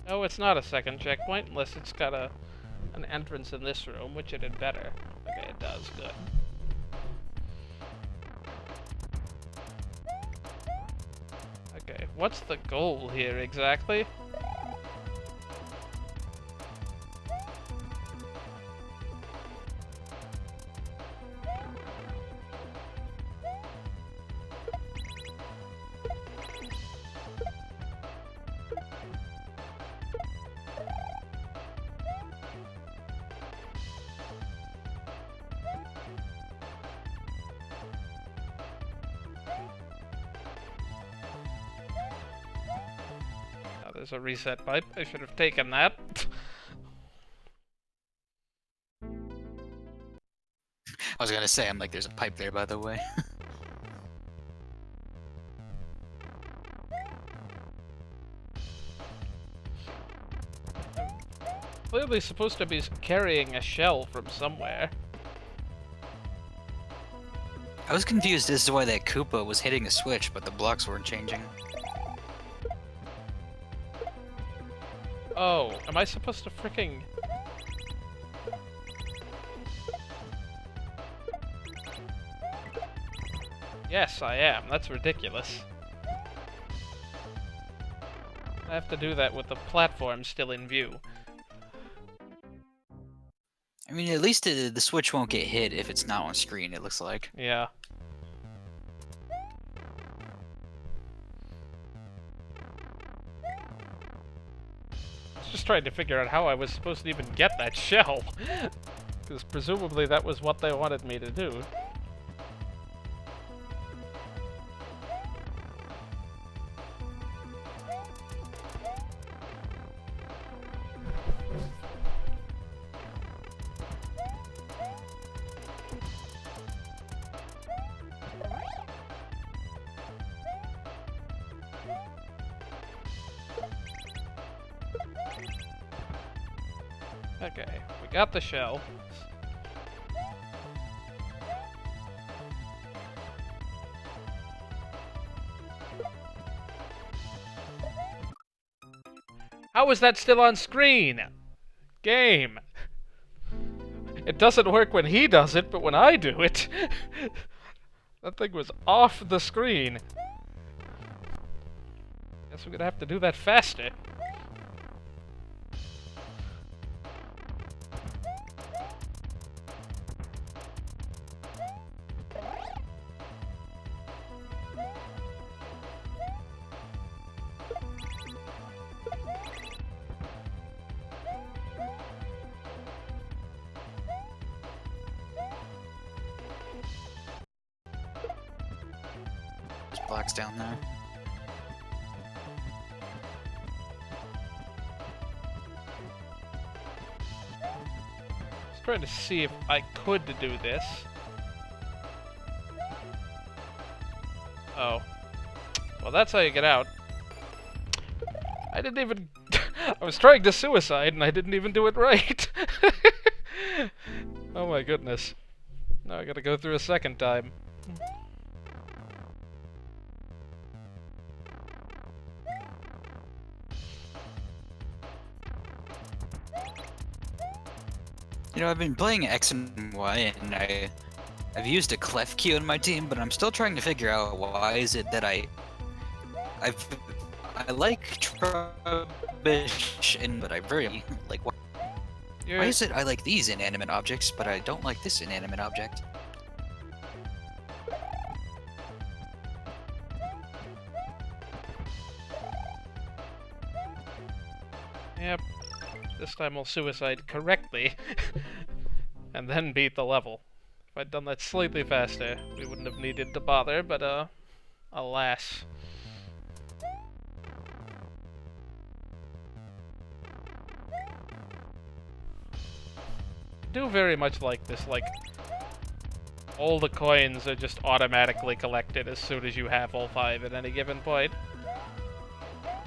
Oh, it's not a second checkpoint, unless it's got an entrance in this room, which it had better. Okay, it does. Good. Okay, what's the goal here exactly? There's a reset pipe. I should have taken that. I was gonna say, I'm like, there's a pipe there, by the way. Clearly supposed to be carrying a shell from somewhere. I was confused as to why that Koopa was hitting a switch, but the blocks weren't changing. Oh, am I supposed to fricking... Yes, I am. That's ridiculous. I have to do that with the platform still in view. I mean, at least the switch won't get hit if it's not on screen, it looks like. Yeah. Just trying to figure out how I was supposed to even get that shell. Because presumably that was what they wanted me to do. Okay, we got the shell. How is that still on screen? Game. It doesn't work when he does it, but when I do it... that thing was off the screen. Guess we're gonna have to do that faster. There's blocks down there. was trying to see if I could do this. Oh. Well, that's how you get out. I didn't even... I was trying to suicide and I didn't even do it right. Oh my goodness. Now I gotta go through a second time. You know, I've been playing X and Y, and I've used a clef queue in my team, but I'm still trying to figure out why is it that I like Trubbish, but I very like. Why is it I like these inanimate objects, but I don't like this inanimate object? Yep. This time we'll suicide correctly. And then beat the level. If I'd done that slightly faster, we wouldn't have needed to bother, but alas. I do very much like this, like, all the coins are just automatically collected as soon as you have all 5 at any given point.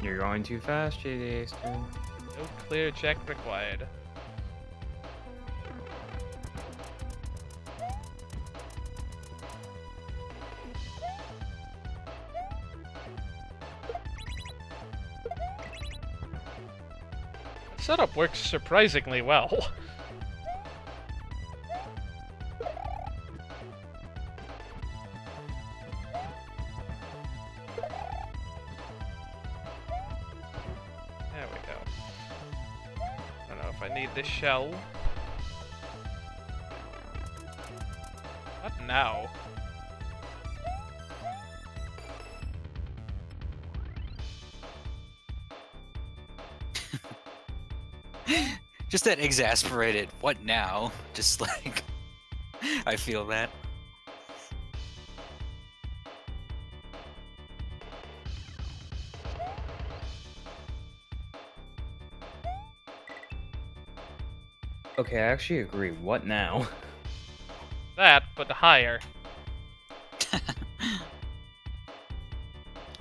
You're going too fast, JD. No clear check required. Setup works surprisingly well. There we go. I don't know if I need this shell. What now? Just that exasperated, what now? Just like, I feel that. Okay, I actually agree. What now? That, but higher.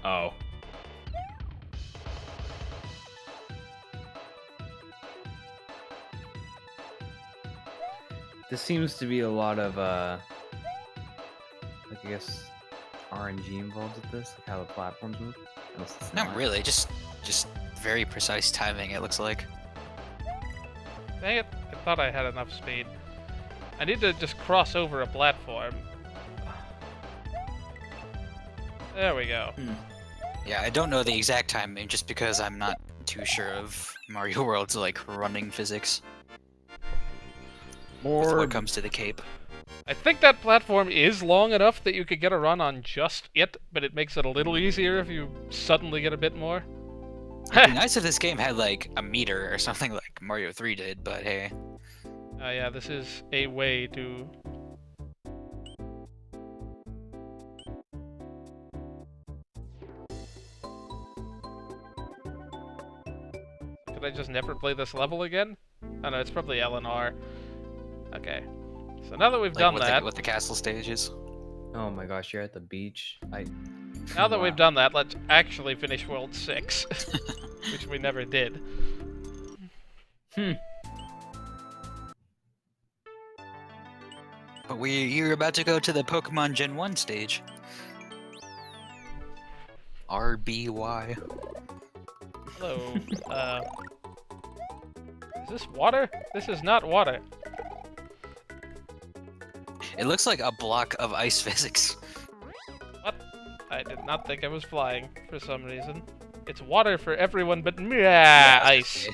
Oh. This seems to be a lot of, like, I guess, RNG involved with this, like how the platforms move. Unless it's Not really, just very precise timing, it looks like. Dang it, I thought I had enough speed. I need to just cross over a platform. There we go. Yeah, I don't know the exact timing just because I'm not too sure of Mario World's like running physics. With what comes to the cape. I think that platform is long enough that you could get a run on just it, but it makes it a little easier if you suddenly get a bit more. It'd be nice if this game had like a meter or something like Mario 3 did, but hey. Yeah, this is a way to... Could I just never play this level again? Oh no, it's probably L and R. Okay. So now that we've done that... With the castle stages. Oh my gosh, you're at the beach. Now that Wow. we've done that, let's actually finish World 6. Which we never did. But you're about to go to the Pokemon Gen 1 stage. RBY. Hello. Is this water? This is not water. It looks like a block of ice physics. What? I did not think I was flying for some reason. It's water for everyone but me. Ice.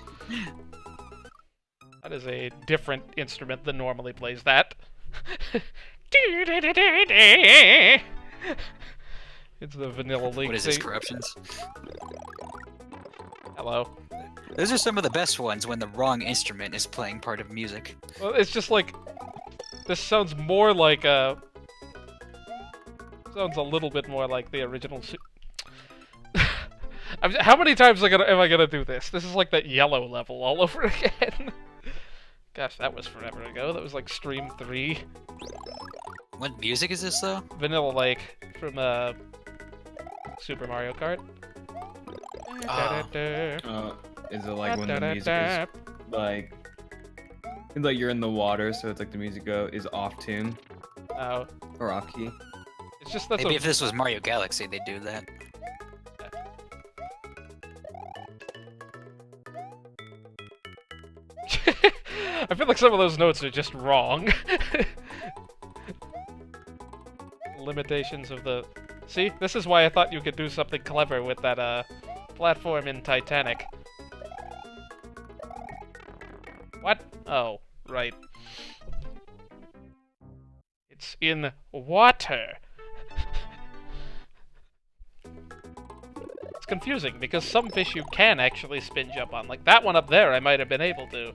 That is a different instrument than normally plays that. It's the Vanilla Link. What is this, Corruptions? Hello. Those are some of the best ones when the wrong instrument is playing part of music. Well, it's just like... This sounds more like a... Sounds a little bit more like the original... How many times am I gonna do this? This is like that yellow level all over again. Gosh, that was forever ago. That was like Stream 3. What music is this though? Vanilla Lake from Super Mario Kart. Oh. Is it like when the music is like you're in the water, so it's like the music is off tune No. or off key? It's just that's Maybe a... if this was Mario Galaxy, they'd do that. I feel like some of those notes are just wrong. Limitations of the... See? This is why I thought you could do something clever with that, platform in Titanic. What? Oh, right. It's in water. It's confusing, because some fish you can actually spin jump on. Like that one up there, I might have been able to.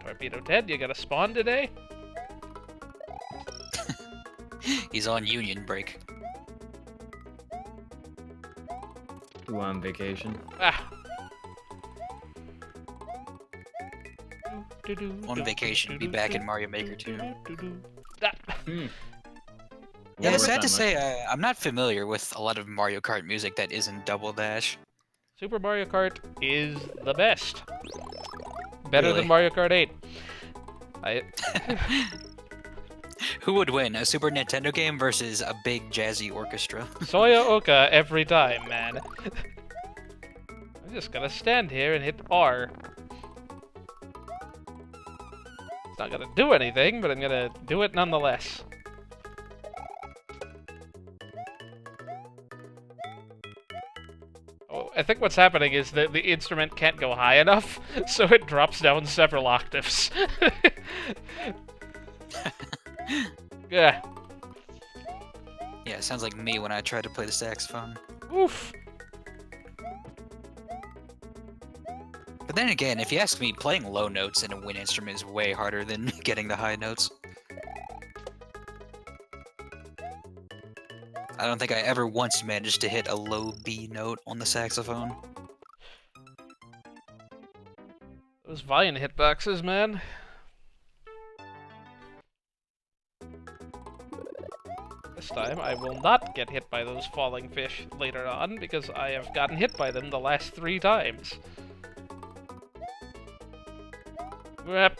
Torpedo Ted, you got a spawn today? He's on union break. Who on vacation? Ah. On vacation, be back in Mario Maker 2. Ah. Yeah, it's sad to say, I'm not familiar with a lot of Mario Kart music that isn't Double Dash. Super Mario Kart is the best. Better Really? than Mario Kart 8. Who would win, a Super Nintendo game versus a big jazzy orchestra? Soya Oka every time, man. I'm just gonna stand here and hit R. It's not gonna do anything, but I'm gonna do it nonetheless. Oh, I think what's happening is that the instrument can't go high enough, so it drops down several octaves. Yeah. Yeah, it sounds like me when I try to play the saxophone. Oof. But then again, if you ask me, playing low notes in a wind instrument is way harder than getting the high notes. I don't think I ever once managed to hit a low B note on the saxophone. Those Vine hitboxes, man. This time, I will not get hit by those falling fish later on, because I have gotten hit by them the last 3 times. Yep.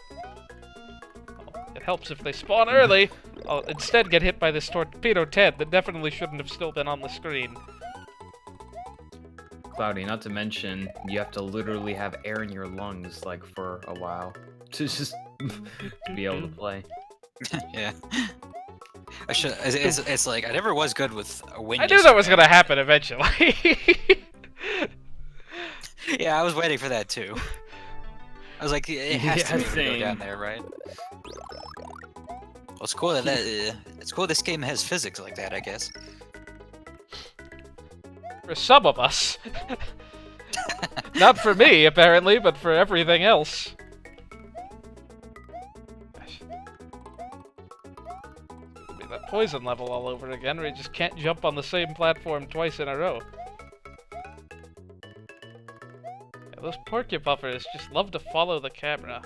It helps if they spawn early. I'll instead get hit by this Torpedo Ted that definitely shouldn't have still been on the screen. Cloudy, not to mention, you have to literally have air in your lungs, like, for a while. To just be able to play. Yeah. It's like, I never was good with a wind I knew that was instrument. gonna happen eventually. Yeah, I was waiting for that too. I was like, it has to be able to go down same. there, right? Well, it's cool that it's cool this game has physics like that, I guess. For some of us. Not for me, apparently, but for everything else. Gosh. It'll be that poison level all over again, where you just can't jump on the same platform twice in a row. Yeah, those porcupuffers just love to follow the camera.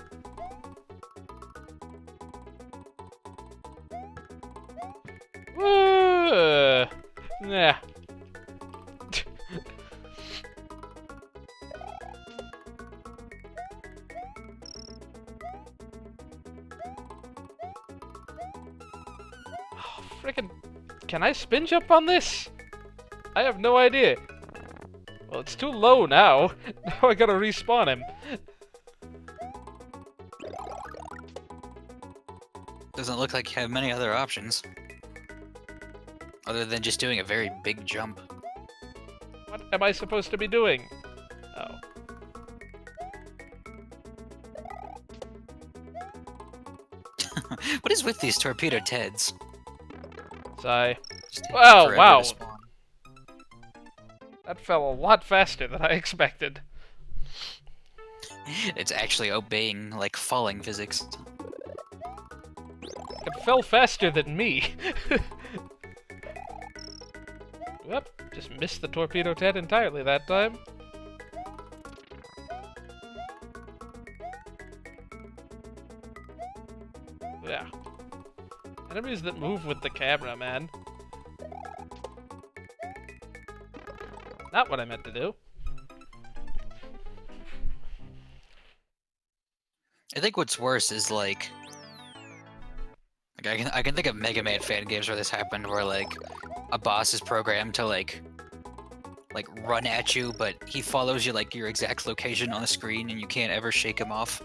Woo! Yeah. Oh, frickin'... Can I spin jump on this? I have no idea. Well, it's too low now. Now I gotta respawn him. Doesn't look like you have many other options. Other than just doing a very big jump. What am I supposed to be doing? Oh. What is with these Torpedo Teds? Sigh. Just take Wow, forever wow. to spawn. That fell a lot faster than I expected. It's actually obeying, like, falling physics. It fell faster than me. Whoop, just missed the Torpedo Ted entirely that time. Yeah. Enemies that move with the camera, man. Not what I meant to do. I think what's worse is like I can think of Mega Man fan games where this happened, where like a boss is programmed to like run at you, but he follows you like your exact location on the screen, and you can't ever shake him off.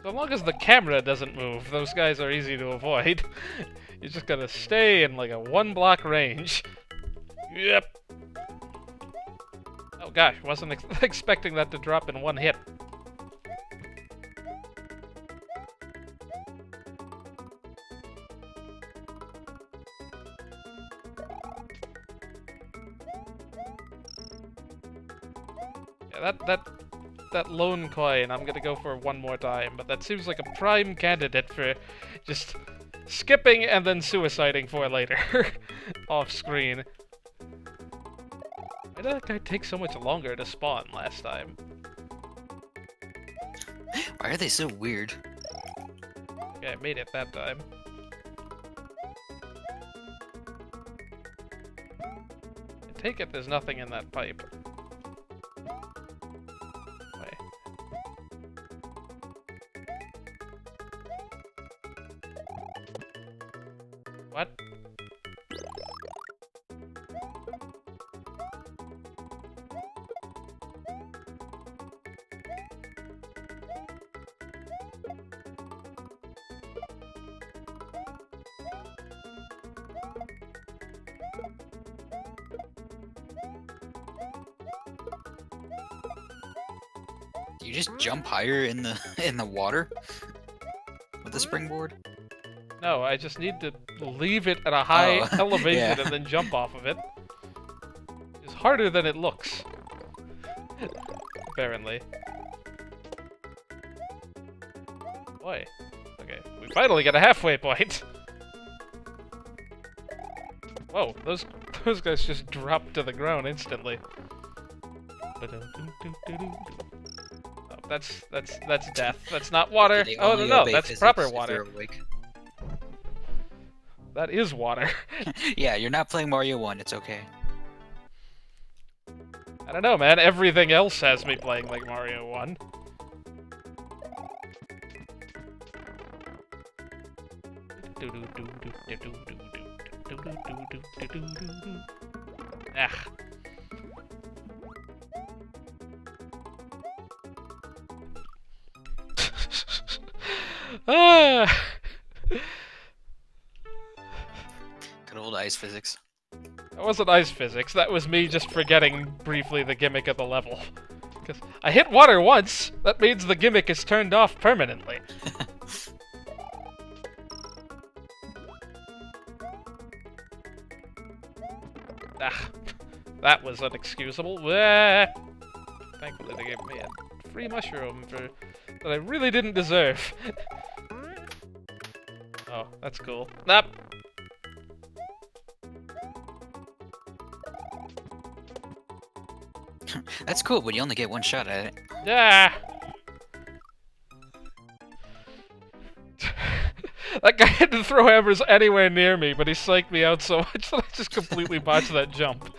So long as the camera doesn't move, those guys are easy to avoid. You just gotta stay in like a 1-block range. Yep. Oh gosh, wasn't expecting that to drop in one hit. Yeah, that lone coin, I'm gonna go for one more time, but that seems like a prime candidate for just skipping and then suiciding for later. Off screen. Why did that guy take so much longer to spawn last time? Why are they so weird? Okay, I made it that time. I take it there's nothing in that pipe. What? Do you just jump higher in the water with the springboard? No, I just need to leave it at a high elevation yeah. and then jump off of it. It's harder than it looks. Apparently. Boy. Okay, we finally got a halfway point. Whoa, those guys just dropped to the ground instantly. Oh, that's death. That's not water. They Oh only no, obey that's physics proper if water. they're awake. That is water. Yeah, you're not playing Mario 1, it's okay. I don't know, man. Everything else has me playing like Mario 1. Ah. Ah. Good old ice physics. That wasn't ice physics, that was me just forgetting briefly the gimmick of the level. Because I hit water once, that means the gimmick is turned off permanently. Ah, that was unexcusable. Ah. Thankfully they gave me a free mushroom that I really didn't deserve. Oh, that's cool. Nope. That's cool, but you only get one shot at it. Yeah. That guy had to throw hammers anywhere near me, but he psyched me out so much that I just completely botched that jump.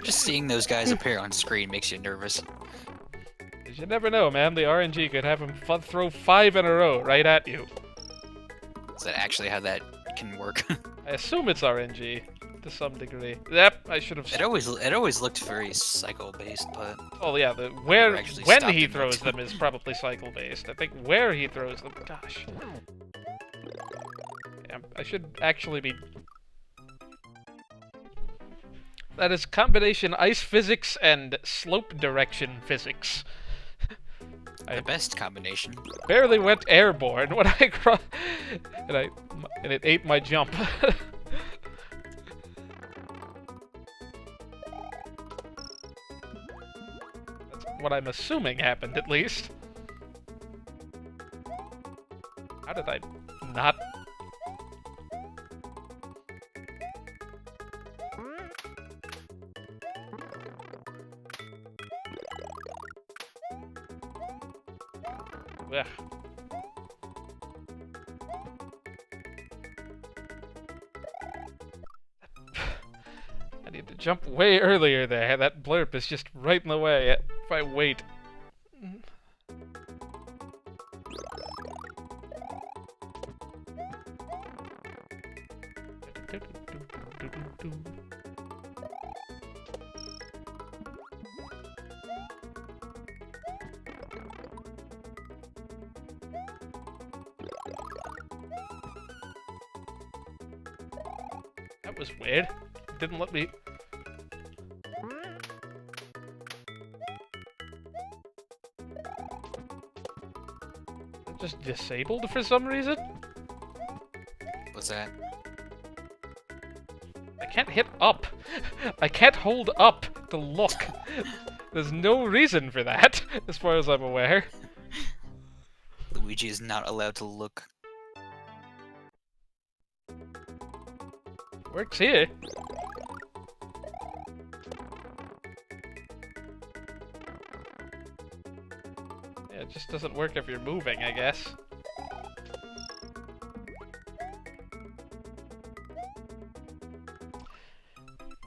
Just seeing those guys appear on screen makes you nervous. 'Cause you never know, man. The RNG could have him throw 5 in a row right at you. Is that actually how that can work? I assume it's RNG to some degree. Yep, I should have. It always looked very cycle based, but Oh yeah, never actually when stopped he him throws from- them is probably cycle based. I think where he throws them, gosh. Yeah, I should actually be. That is combination ice physics and slope direction physics. the best combination. Barely went airborne when I crossed, and it ate my jump. That's what I'm assuming happened, at least. How did I not? Ugh. I need to jump way earlier there. That blurb is just right in the way. If I wait. That was weird. It didn't let me... It just disabled for some reason? What's that? I can't hit up. I can't hold up to look. There's no reason for that, as far as I'm aware. Luigi is not allowed to look. Works here. Yeah, it just doesn't work if you're moving, I guess.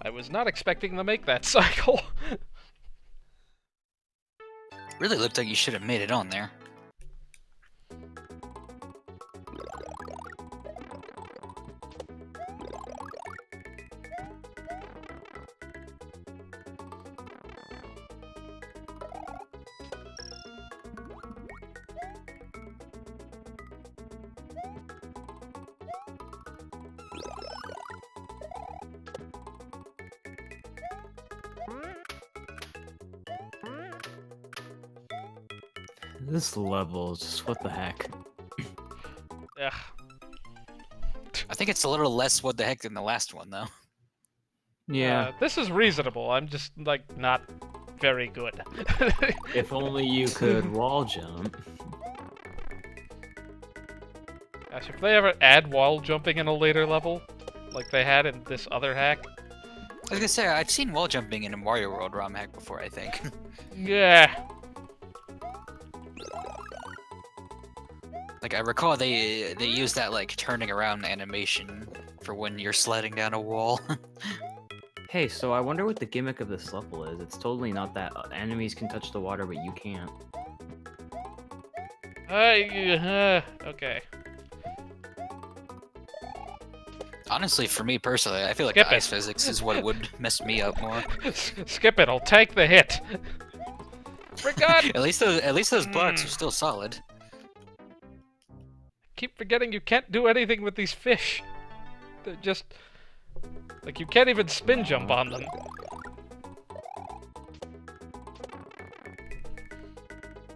I was not expecting to make that cycle. Really looked like you should have made it on there. This level is just what the heck. Ugh. I think it's a little less what the heck than the last one, though. Yeah. This is reasonable. I'm just, like, not very good. If only you could wall jump. Gosh, if they ever add wall jumping in a later level, like they had in this other hack. I was gonna say, I've seen wall jumping in a Mario World ROM hack before, I think. Yeah. Like, I recall they used that, like, turning around animation for when you're sliding down a wall. Hey, so I wonder what the gimmick of this level is. It's totally not that enemies can touch the water, but you can't. Okay. Honestly, for me personally, I feel like Skip the it. ice physics is what would mess me up more. Skip it. I'll take the hit. Forgot. At least those blocks are still solid. Keep forgetting you can't do anything with these fish. They're just... Like, you can't even spin jump on them.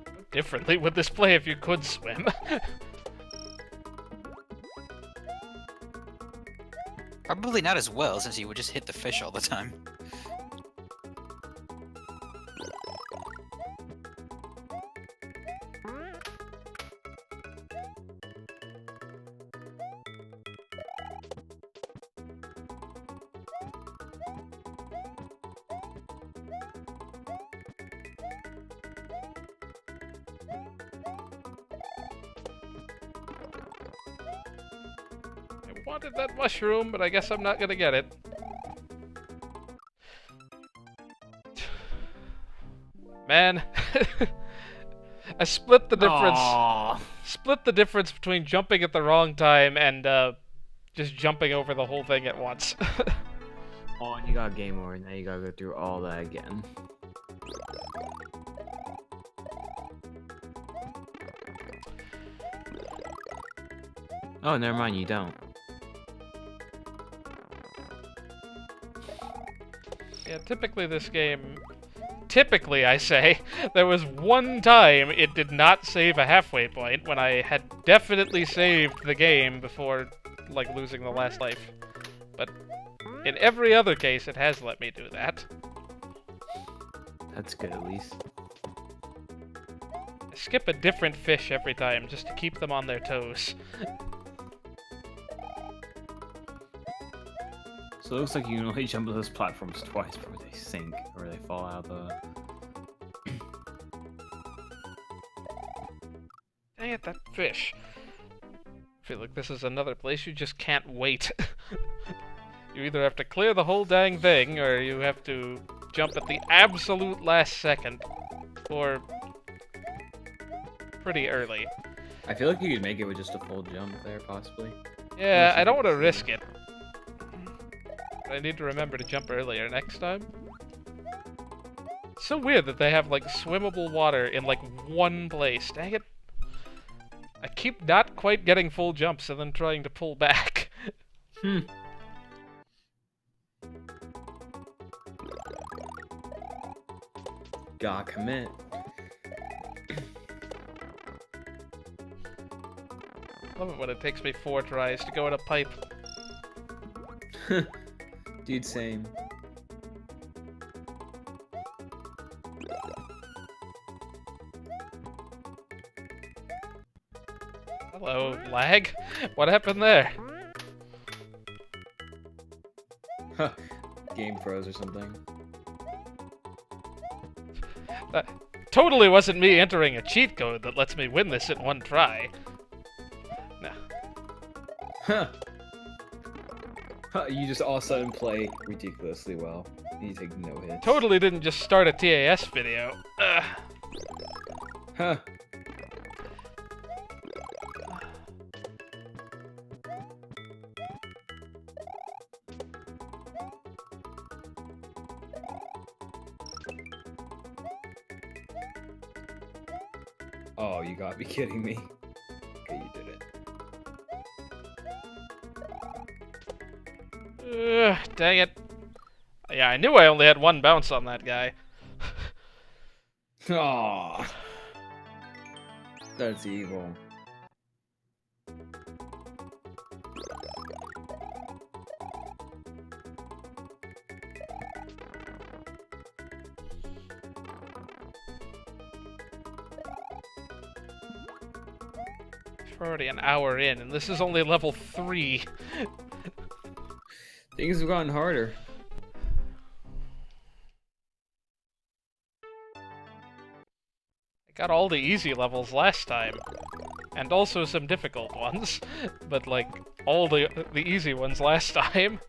How differently would this play if you could swim? Probably not as well, since you would just hit the fish all the time. I wanted that mushroom, but I guess I'm not gonna get it. Man. I split the difference. Aww. Split the difference between jumping at the wrong time and just jumping over the whole thing at once. Oh, and you got game over. Now you gotta go through all that again. Oh, never mind. You don't. Yeah, typically this game... Typically, I say, there was one time it did not save a halfway point when I had definitely saved the game before, like, losing the last life. But in every other case, it has let me do that. That's good, at least. I skip a different fish every time just to keep them on their toes. So it looks like you can only jump to those platforms twice before they sink, or they fall out of the... Dang it, that fish. I feel like this is another place you just can't wait. You either have to clear the whole dang thing, or you have to jump at the absolute last second. Or pretty early. I feel like you could make it with just a full jump there, possibly. Yeah, I don't want to risk it. I need to remember to jump earlier next time. It's so weird that they have, like, swimmable water in, like, one place. Dang it. I keep not quite getting full jumps and then trying to pull back. Gotta commit. Love it when it takes me 4 tries to go in a pipe. Dude, same. Hello, lag? What happened there? Game froze or something. That totally wasn't me entering a cheat code that lets me win this in one try. No. Huh. You just all of a sudden play ridiculously well. You take no hits. Totally didn't just start a TAS video. Ugh. Huh. Oh, you gotta be kidding me. Okay, you did it. Dang it. Yeah, I knew I only had 1 bounce on that guy. Aww. That's evil. We're already an hour in, and this is only level 3. Things have gotten harder. I got all the easy levels last time, and also some difficult ones, but like all the easy ones last time.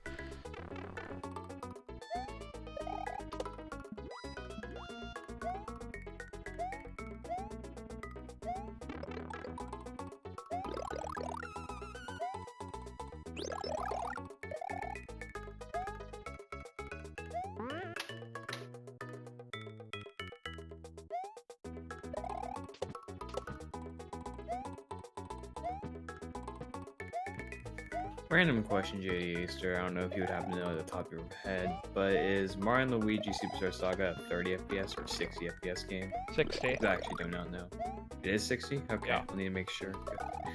Random question, JD Easter. I don't know if you would happen to know at the top of your head, but is Mario and Luigi Superstar Saga a 30 FPS or 60 FPS game? 60. I actually do not know. It is 60? Okay, Yeah. I need to make sure.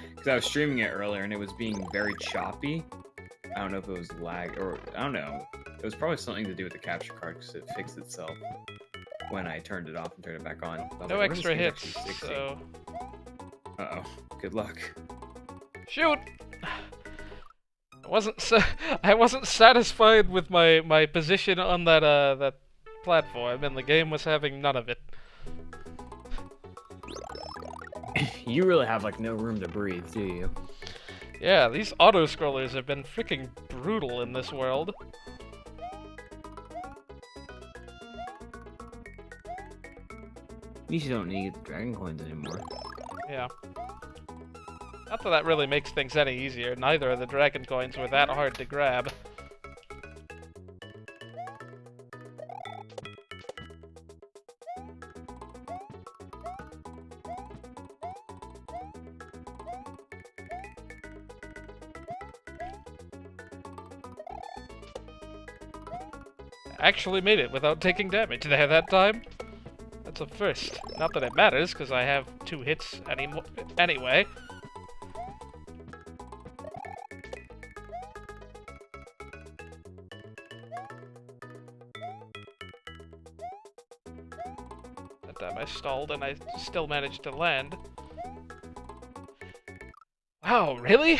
Because I was streaming it earlier and it was being very choppy. I don't know if it was lag or I don't know. It was probably something to do with the capture card because it fixed itself when I turned it off and turned it back on. I was No like, extra "What is hits, this actually 60?" so... Uh-oh. Good luck. Shoot! I wasn't satisfied with my position on that that platform, and the game was having none of it. You really have like no room to breathe, do you? Yeah, these auto-scrollers have been freaking brutal in this world. At least you don't need the dragon coins anymore. Yeah. Not that that really makes things any easier. Neither of the dragon coins were that hard to grab. Actually made it without taking damage there that time. That's a first. Not that it matters, because I have 2 hits anyway. That time I stalled and I still managed to land. Wow, really?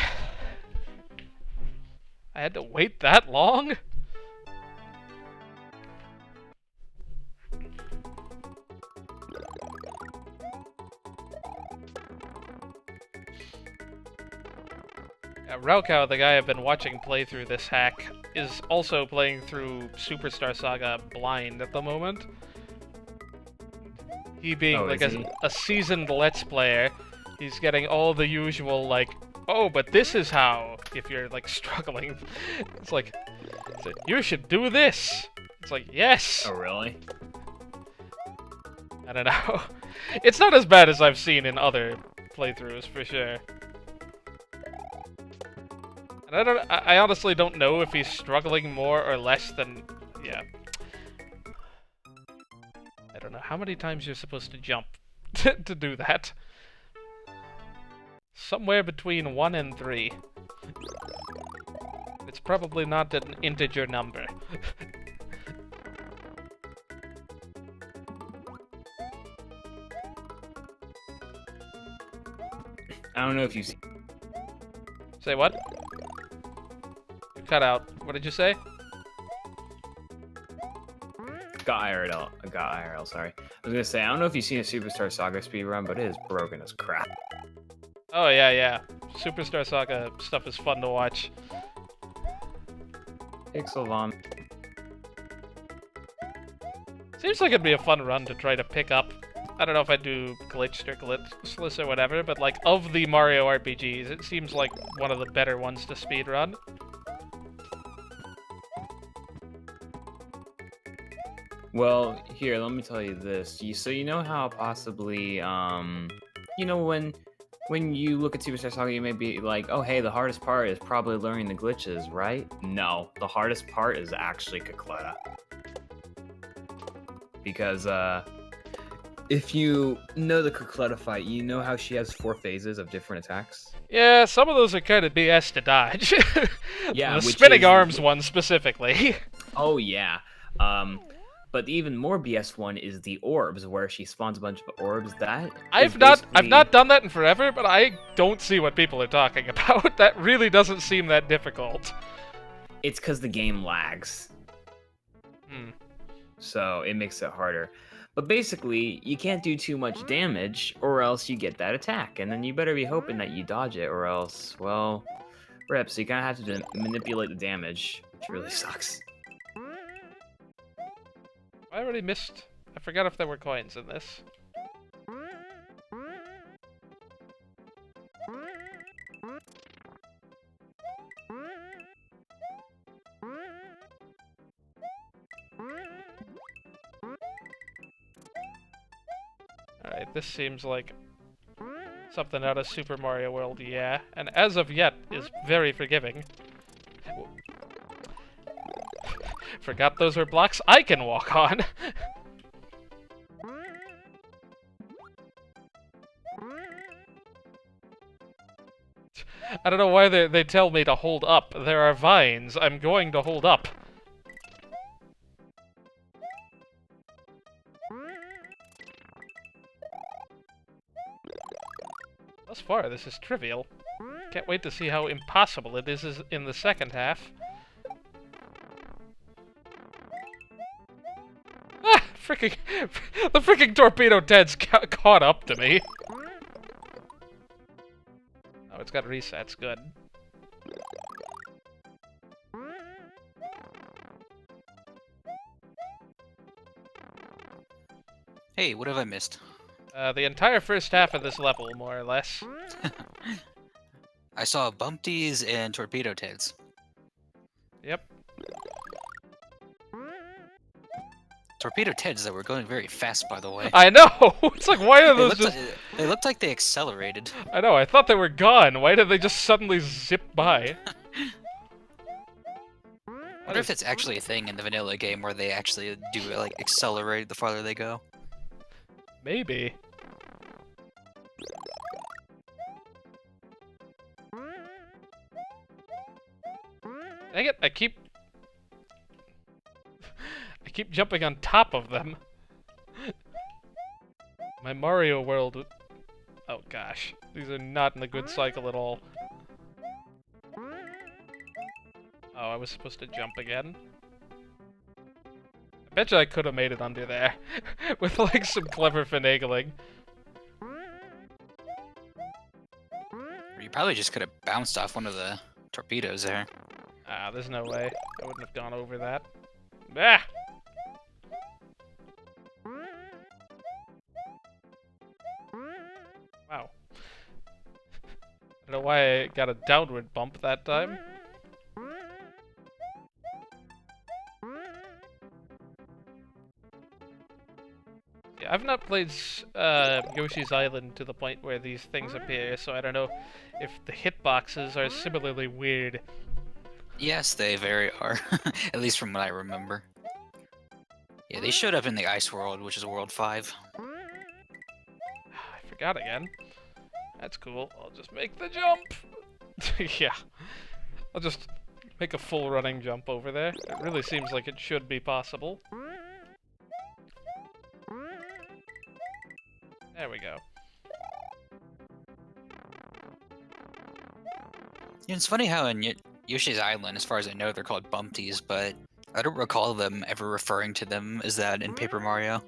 I had to wait that long? Raukau, the guy I've been watching play through this hack, is also playing through Superstar Saga blind at the moment. He being Oh, like is he? a seasoned Let's Player, he's getting all the usual like, oh, but this is how, if you're like struggling. It's like, you should do this. It's like, yes. Oh, really? I don't know. It's not as bad as I've seen in other playthroughs, for sure. And I honestly don't know if he's struggling more or less than, yeah. I don't know how many times you're supposed to jump to do that. Somewhere between 1 and 3. It's probably not an integer number. I don't know if you see. Say what? You cut out. What did you say? Got IRL, sorry. I was gonna say, I don't know if you've seen a Superstar Saga speedrun, but it is broken as crap. Oh, yeah. Superstar Saga stuff is fun to watch. Pixelvon. Seems like it'd be a fun run to try to pick up. I don't know if I'd do glitched or glitchless or whatever, but like, of the Mario RPGs, it seems like one of the better ones to speedrun. Well, here, let me tell you this. So you know how possibly, you know when you look at Superstar Saga, you may be like, oh, hey, the hardest part is probably learning the glitches, right? No, the hardest part is actually Cocletta. Because, if you know the Cocletta fight, you know how she has 4 phases of different attacks? Yeah, some of those are kind of BS to dodge. Yeah, the which spinning is- arms one specifically. Oh, yeah. But the even more BS one is the orbs, where she spawns a bunch of orbs. That I've is not basically- done that in forever, but I don't see what people are talking about. That really doesn't seem that difficult. It's because the game lags, Hmm. so it makes it harder. But basically, you can't do too much damage, or else you get that attack, and then you better be hoping that you dodge it, or else, well, rip. So you kind of have to manipulate the damage, which really sucks. I already missed. I forgot if there were coins in this. Alright, this seems like something out of Super Mario World, yeah. And as of yet, is very forgiving. Forgot those were blocks I can walk on. I don't know why they tell me to hold up. There are vines. I'm going to hold up. Thus far, this is trivial. Can't wait to see how impossible it is in the second half. Ah! Freaking... the freaking torpedo Ted's caught up to me. Oh, it's got resets. Good. Hey, what have I missed? The entire first half of this level, more or less. I saw Bumpties and Torpedo Teds. Yep. Torpedo Teds that were going very fast, by the way. I know! It's like, why are They those looked, just... they looked like they accelerated. I know, I thought they were gone. Why did they just suddenly zip by? I wonder if that's actually a thing in the vanilla game where they actually do like accelerate the farther they go. Maybe. Dang it, I keep jumping on top of them. My Mario World... Oh gosh, these are not in a good cycle at all. Oh, I was supposed to jump again? I bet you I could have made it under there. With like some clever finagling. Or you probably just could have bounced off one of the torpedoes there. Ah, there's no way. I wouldn't have gone over that. Ah! Wow. I don't know why I got a downward bump that time. Yeah, I've not played Yoshi's Island to the point where these things appear, so I don't know if the hitboxes are similarly weird. Yes, they very are. At least from what I remember. Yeah, they showed up in the Ice World, which is World 5. I forgot again. That's cool. I'll just make the jump! Yeah. I'll just make a full running jump over there. It really seems like it should be possible. There we go. Yeah, it's funny how in Yoshi's Island, as far as I know, they're called bumpties, but I don't recall them ever referring to them as that in Paper Mario.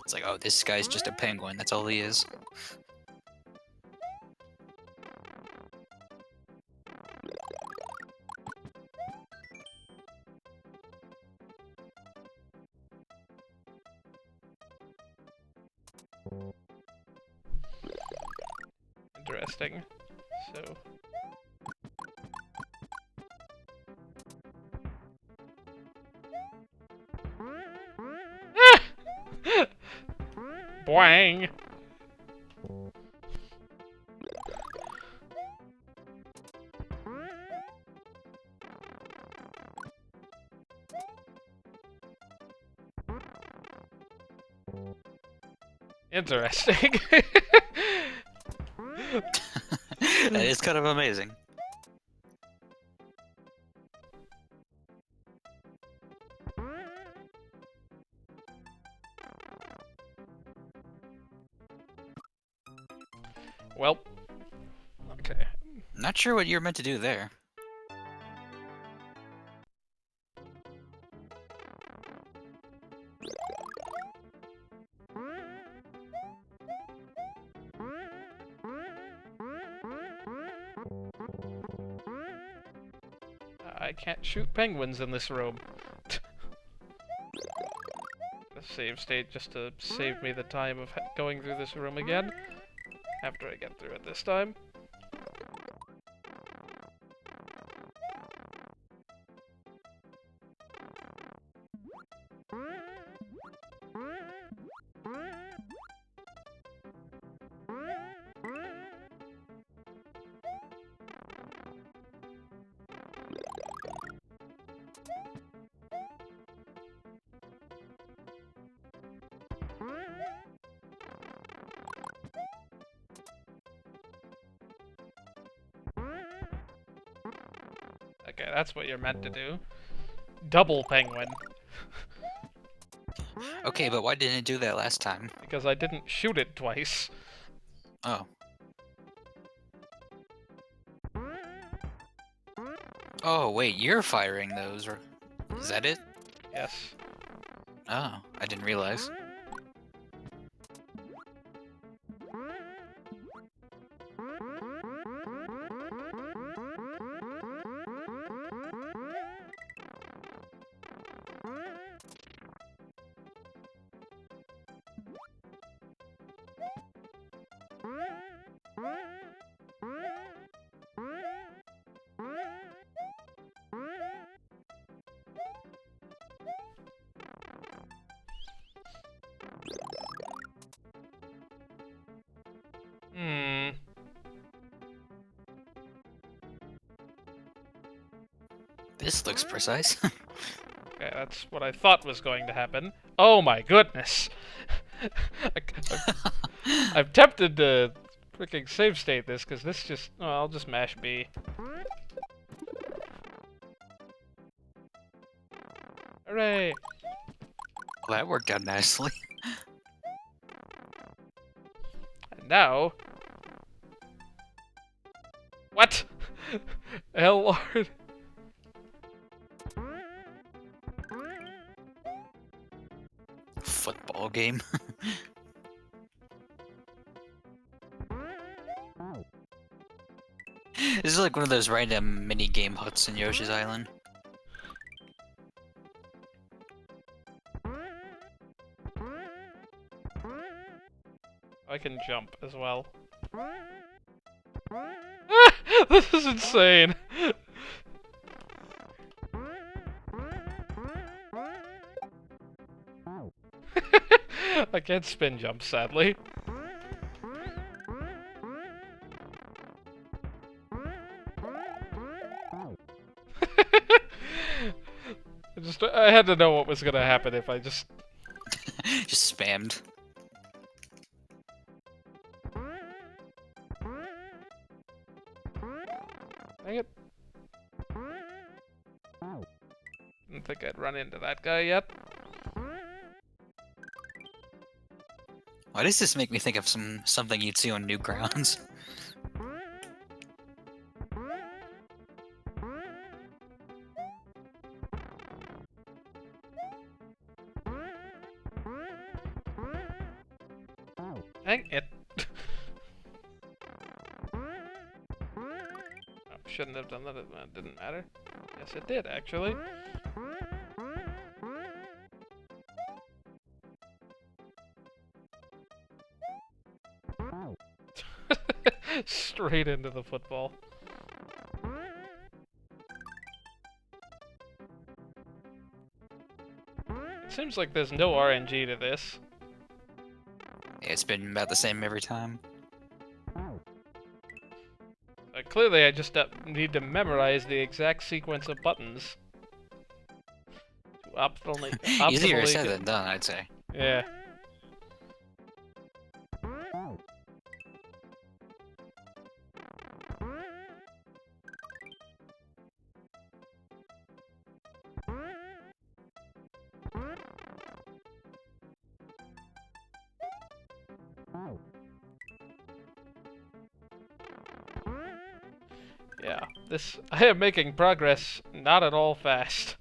It's like, oh, this guy's just a penguin, that's all he is. Interesting. So... Boing! Interesting. That is kind of amazing. Well. Okay. Not sure what you're meant to do there. I can't shoot penguins in this room. The save state just to save me the time of going through this room again. After I get through it this time. Okay, that's what you're meant to do. Double penguin. Okay, but why didn't it do that last time? Because I didn't shoot it twice. Oh. Oh, wait, you're firing those, or... Is that it? Yes. Oh, I didn't realize. This looks precise. Okay, that's what I thought was going to happen. Oh my goodness! I'm tempted to freaking save state this, because this just... Oh, I'll just mash B. Hooray! Well, that worked out nicely. And now... What? Hell Lord. Football game. is like one of those random mini game huts in Yoshi's Island. I can jump as well. This is insane. I can't spin jump, sadly. I had to know what was gonna happen if I just... Just spammed. Dang it. Didn't think I'd run into that guy yet. Why does this make me think of something you'd see on Newgrounds? Dang it. Oh, shouldn't have done that. It didn't matter. Yes, it did, actually. Straight into the football. It seems like there's no RNG to this. It's been about the same every time. Clearly, I just need to memorize the exact sequence of buttons. To optimally Easier said than done, I'd say. Yeah. Yeah, I am making progress not at all fast.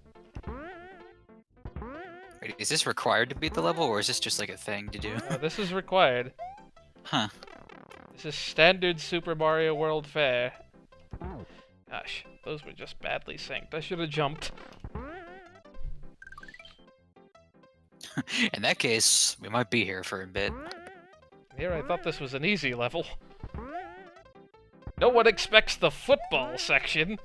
Wait, is this required to beat the level, or is this just like a thing to do? This is required. Huh. This is standard Super Mario World fare. Gosh, those were just badly synced. I should have jumped. In that case, we might be here for a bit. Here, I thought this was an easy level. No one expects the football section.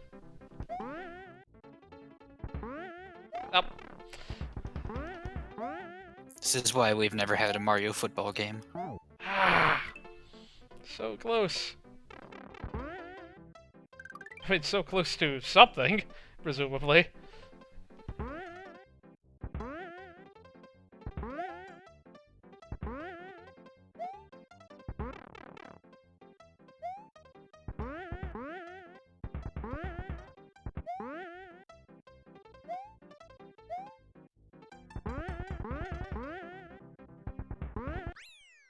Up. This is why we've never had a Mario football game. Ah, so close. I mean, so close to something, presumably.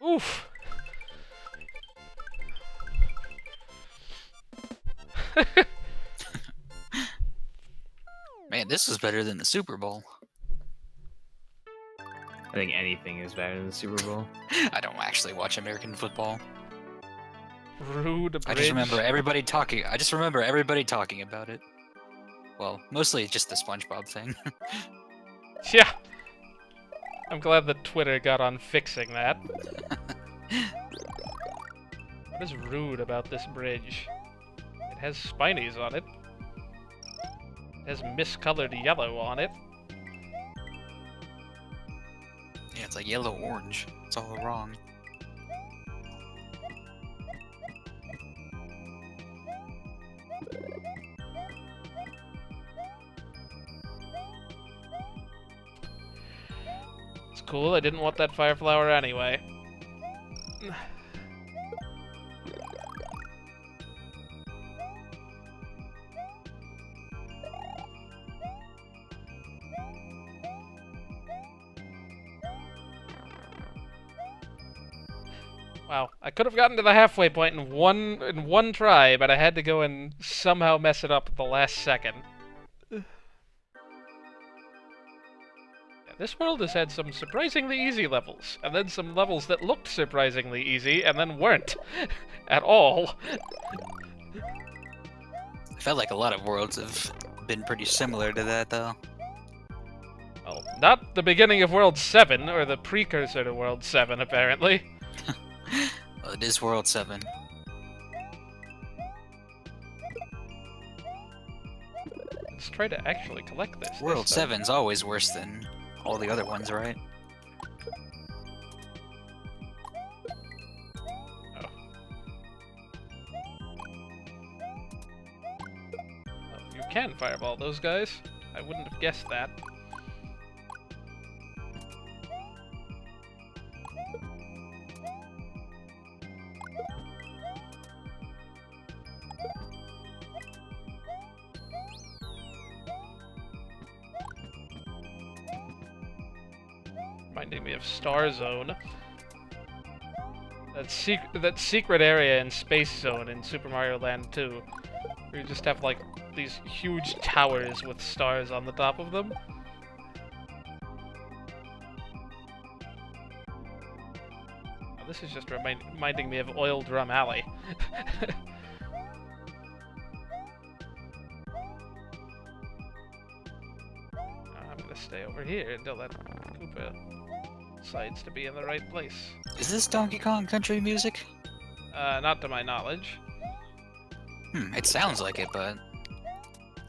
Oof. Man, this is better than the Super Bowl. I think anything is better than the Super Bowl. I don't actually watch American football. Rude bridge. I just remember everybody talking. I just remember everybody talking about it. Well, mostly just the SpongeBob thing. Yeah. I'm glad that Twitter got on fixing that. What is rude about this bridge? It has spinies on it. It has miscolored yellow on it. Yeah, it's like yellow-orange. It's all wrong. It's cool, I didn't want that fire flower anyway. Wow, I could have gotten to the halfway point in one try, but I had to go and somehow mess it up at the last second. Yeah, this world has had some surprisingly easy levels, and then some levels that looked surprisingly easy, and then weren't at all. I felt like a lot of worlds have been pretty similar to that, though. Well, not the beginning of World 7, or the precursor to World 7, apparently. Well, it is World 7. Let's try to actually collect this. World this time. 7's always worse than all the other ones, right? Oh, you can fireball those guys. I wouldn't have guessed that. Reminding me of Star Zone. That secret area in Space Zone in Super Mario Land 2, where you just have like these huge towers with stars on the top of them. Oh, this is just reminding me of Oil Drum Alley. I'm gonna stay over here until that Koopa decides to be in the right place. Is this Donkey Kong Country music? Not to my knowledge. It sounds like it, but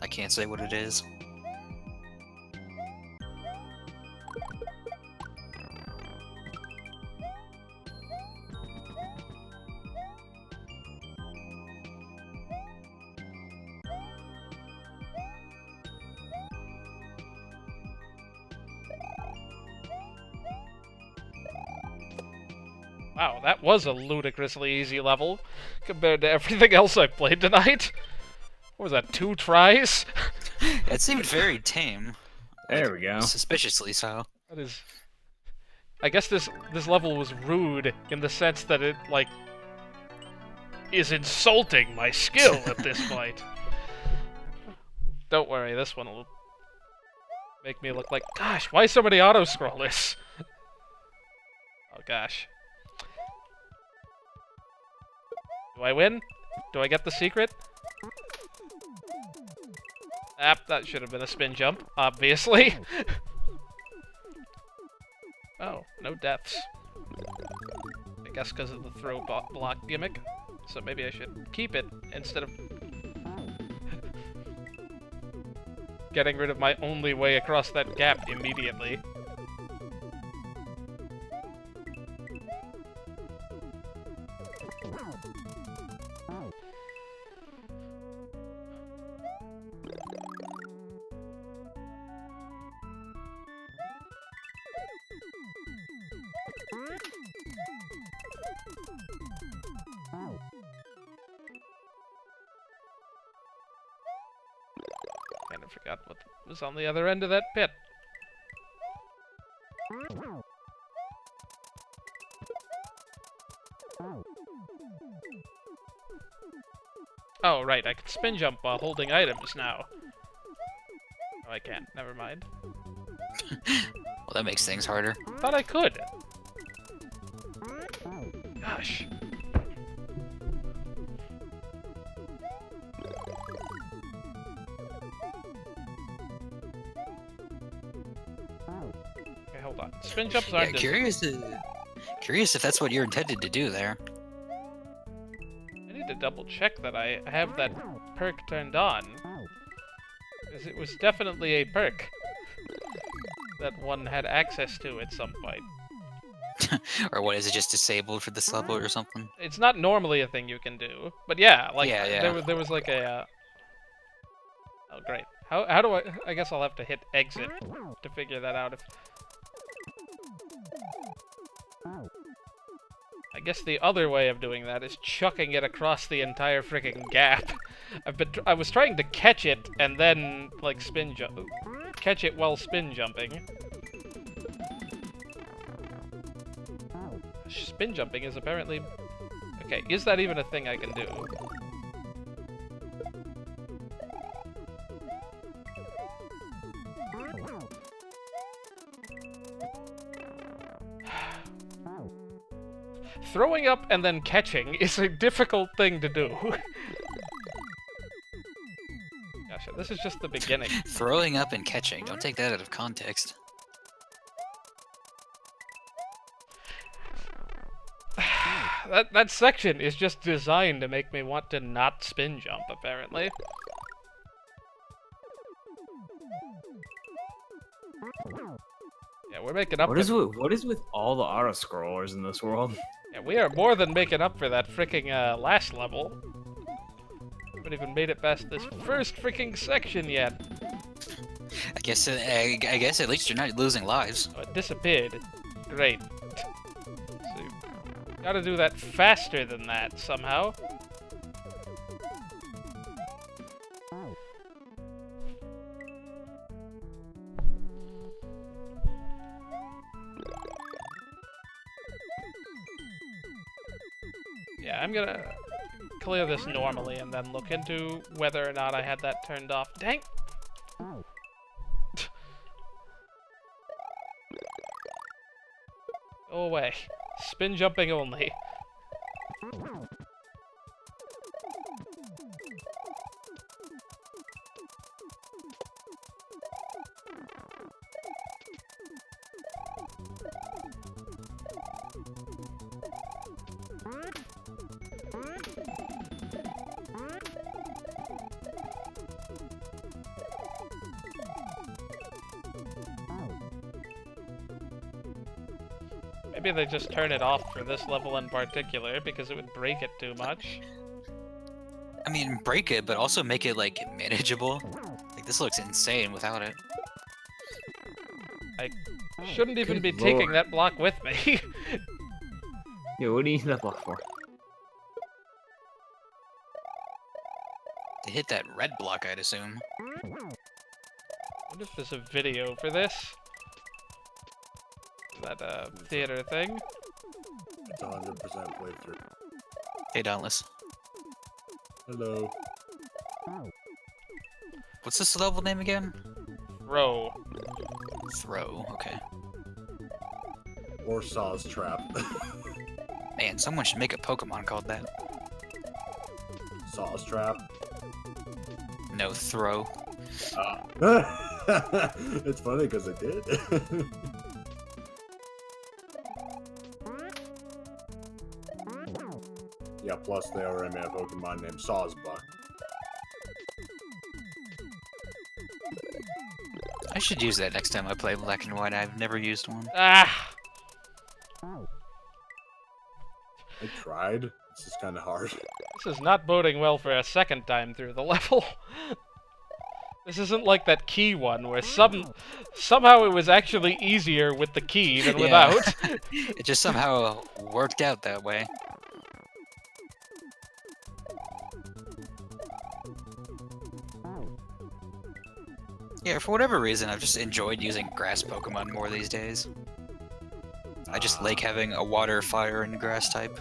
I can't say what it is. Wow, that was a ludicrously easy level compared to everything else I've played tonight. What was that, 2 tries? It seemed very tame. There we go. Suspiciously so. That is... I guess this level was rude in the sense that it, like, is insulting my skill at this point. Don't worry, this one will make me look like, gosh, why so many auto-scrollers? Oh gosh. Do I win? Do I get the secret? That should have been a spin jump, obviously. Oh, no deaths. I guess because of the throw block gimmick. So maybe I should keep it instead of getting rid of my only way across that gap immediately. Kind of forgot what was on the other end of that pit. Oh, right, I can spin jump while holding items now. Oh, I can't. Never mind. Well, that makes things harder. Thought I could. Gosh. Okay, hold on. Spin jumps aren't as... Curious if that's what you're intended to do there. I need to double check that I have that perk turned on. Because it was definitely a perk that one had access to at some point. Or what, is it just disabled for this level or something? It's not normally a thing you can do, but yeah, like Yeah. there was like a. Oh great! How do I? I guess I'll have to hit exit to figure that out. I guess the other way of doing that is chucking it across the entire freaking gap. I was trying to catch it and then like spin jump, catch it while spin jumping. Spin jumping is apparently... Okay, is that even a thing I can do? Throwing up and then catching is a difficult thing to do. Gosh, this is just the beginning. Throwing up and catching. Don't take that out of context. That section is just designed to make me want to not spin jump, apparently. Yeah, we're making up What is with all the auto scrollers in this world? Yeah, we are more than making up for that freaking last level. Haven't even made it past this first freaking section yet. I guess at least you're not losing lives. Oh, it disappeared. Great. So, gotta do that faster than that somehow. Yeah, I'm gonna clear this normally and then look into whether or not I had that turned off. Dang! Go away. Spin jumping only. Maybe they just turn it off for this level in particular, because it would break it too much. I mean, break it, but also make it, like, manageable. Like, this looks insane without it. I shouldn't even be Good taking lord. that block with me. Yeah, what do you need that block for? To hit that red block, I'd assume. I wonder if there's a video for this. That, theater thing. It's 100% playthrough. Hey, Dauntless. Hello. What's this level name again? Row. Throw, okay. Or Saw's Trap. Man, someone should make a Pokemon called that. Saw's Trap. No, throw. It's funny because I did. Yeah, plus they already made a Pokemon named Sawsbuck. I should use that next time I play Black and White. I've never used one. Ah! I tried. It's just kind of hard. This is not boding well for a second time through the level. This isn't like that key one where somehow it was actually easier with the key than Yeah. without. It just somehow worked out that way. Yeah, for whatever reason, I've just enjoyed using grass Pokemon more these days. I just like having a water, fire, and grass type.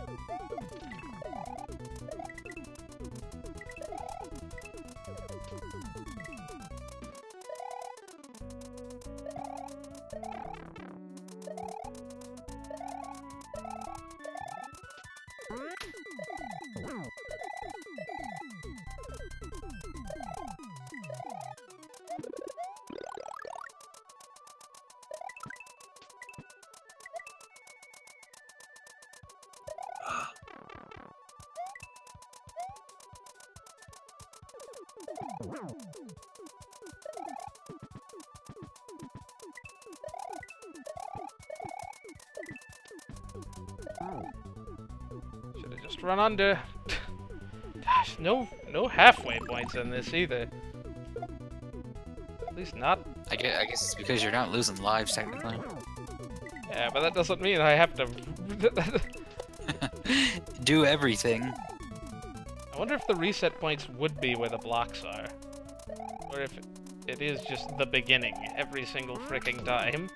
Should have just run under. Gosh, no halfway points in this either. At least not. I guess it's because you're not losing lives, technically. Yeah, but that doesn't mean I have to. Do everything. I wonder if the reset points would be where the blocks are. Or if it is just the beginning every single freaking time.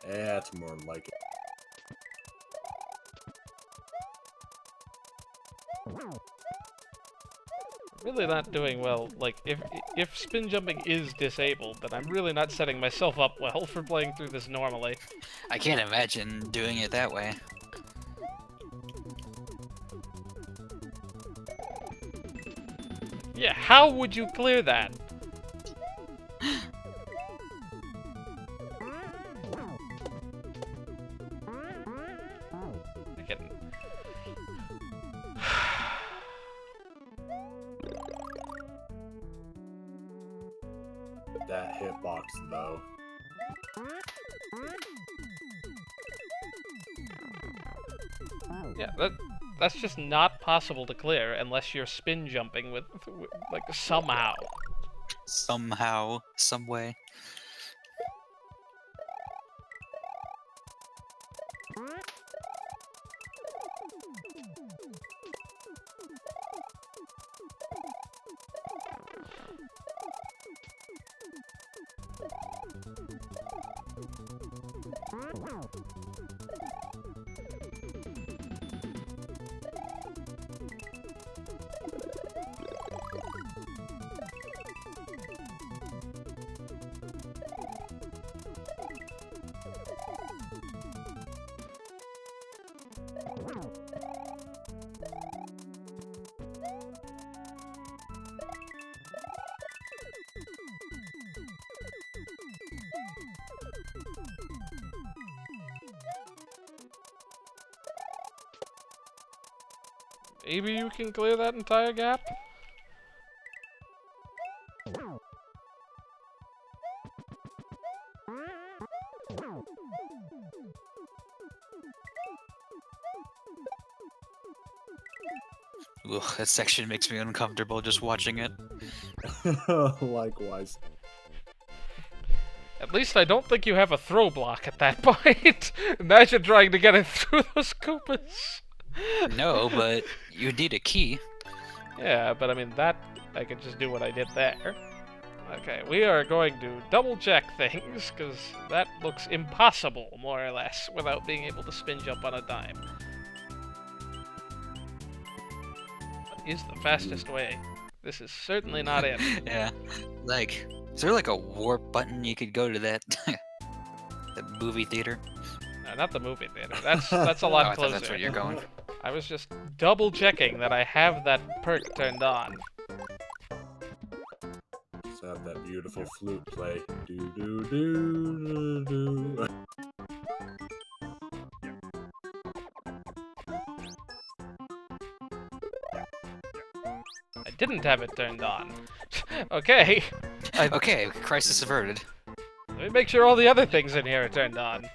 Yeah, it's more like it. Really not doing well. Like, if spin jumping is disabled, then I'm really not setting myself up well for playing through this normally. I can't imagine doing it that way. Yeah, how would you clear that? I can... That hitbox, though. Yeah, that's just not possible to clear unless you're spin jumping with like, somehow. Somehow, some way. Maybe you can clear that entire gap? Ugh, that section makes me uncomfortable just watching it. Likewise. At least I don't think you have a throw block at that point. Imagine trying to get it through those Koopas. No, but you need a key. Yeah, but I mean, that, I could just do what I did there. Okay, we are going to double check things, because that looks impossible, more or less, without being able to spin jump on a dime. What is the fastest way? This is certainly not it. Yeah. Like, is there like a warp button you could go to that the movie theater? No, not the movie theater. That's a lot Oh, I thought closer. that's where you're going. I was just double checking that I have that perk turned on. Just have that beautiful flute play. Do do do do do. I didn't have it turned on. Okay, Okay, crisis averted. let me make sure all the other things in here are turned on.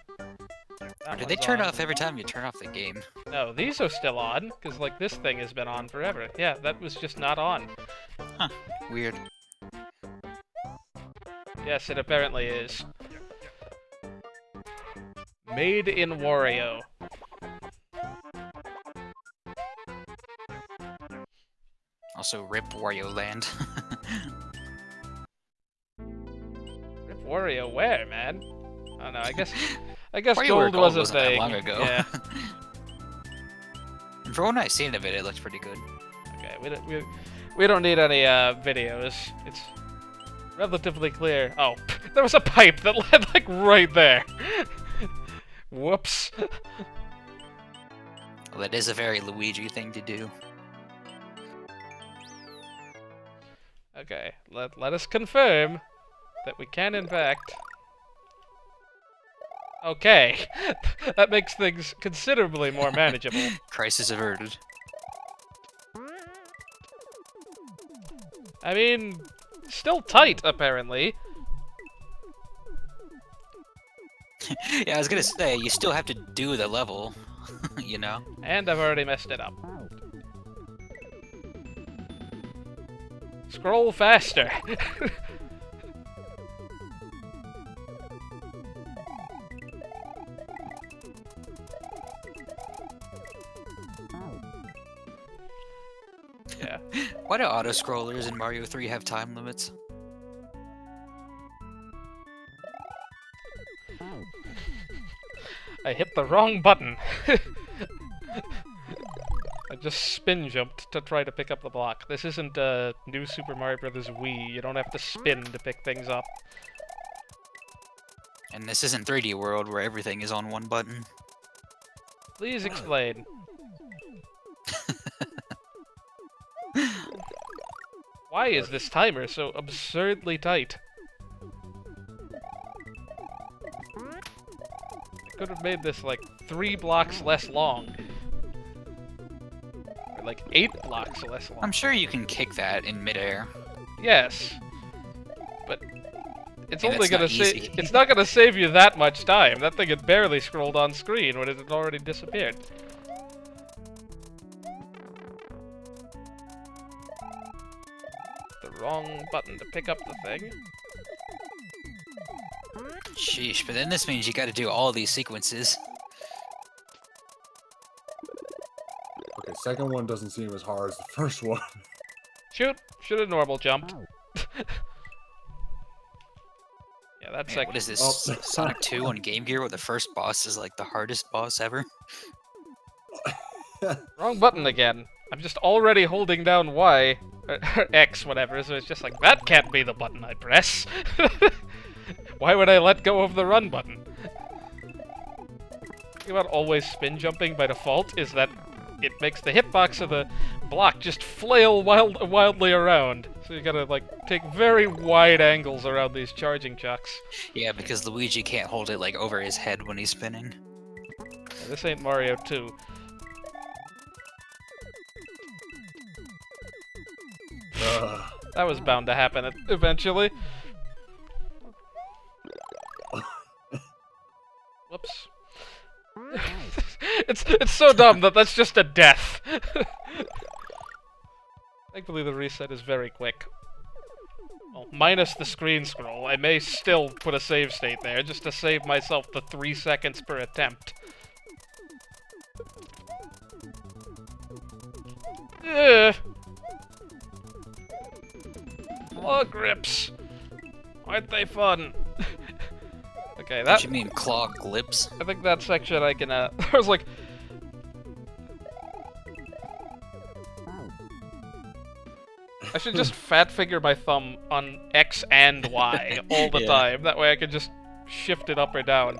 That Did they one's turn on. off every time you turn off the game? No, these are still on, because, like, this thing has been on forever. Yeah, that was just not on. Weird. Yes, it apparently is. Made in Wario. Also, rip Wario Land. Rip Wario where, man? Oh no, I guess WarioWare gold was a wasn't that thing. long ago. Yeah. And for what I've seen of it, it looks pretty good. Okay, we don't need any videos. It's relatively clear. Oh, there was a pipe that led like right there. Whoops. Well, that is a very Luigi thing to do. Okay, let us confirm that we can in fact. Okay, that makes things considerably more manageable. Crisis averted. I mean, still tight apparently. Yeah, I was gonna say, you still have to do the level, you know? And I've already messed it up. Scroll faster. Yeah. Why do auto-scrollers in Mario 3 have time limits? I hit the wrong button. I just spin jumped to try to pick up the block. This isn't New Super Mario Bros. Wii. You don't have to spin to pick things up. And this isn't 3D World where everything is on one button. Please explain. Why is this timer so absurdly tight? I could have made this like 3 blocks less long. Or like 8 blocks less long. I'm sure you can kick that in midair. Yes. But it's Hey, only that's gonna not save. easy. It's not gonna save you that much time. That thing had barely scrolled on screen when it had already disappeared. The wrong button to pick up the thing. Sheesh, but then this means you gotta do all these sequences. Okay, second one doesn't seem as hard as the first one. Shoot! Should have normal jumped. Yeah, that's Man, like. what is this? Oh. Sonic 2 on Game Gear where the first boss is like the hardest boss ever? Wrong button again. I'm just already holding down Y, or X, whatever, so it's just like, that can't be the button I press. Why would I let go of the run button? The thing about always spin jumping by default is that it makes the hitbox of the block just flail wildly around. So you gotta, like, take very wide angles around these charging chucks. Yeah, because Luigi can't hold it like over his head when he's spinning. Yeah, this ain't Mario 2. That was bound to happen eventually. Whoops. it's so dumb that that's just a death. Thankfully the reset is very quick. Well, minus the screen scroll, I may still put a save state there just to save myself the 3 seconds per attempt. Ugh. Claw grips. Aren't they fun? Okay, What that. you mean, claw glips? I think that section I can. I was like. I should just fat finger my thumb on X and Y all the Yeah. time. That way I can just shift it up or down.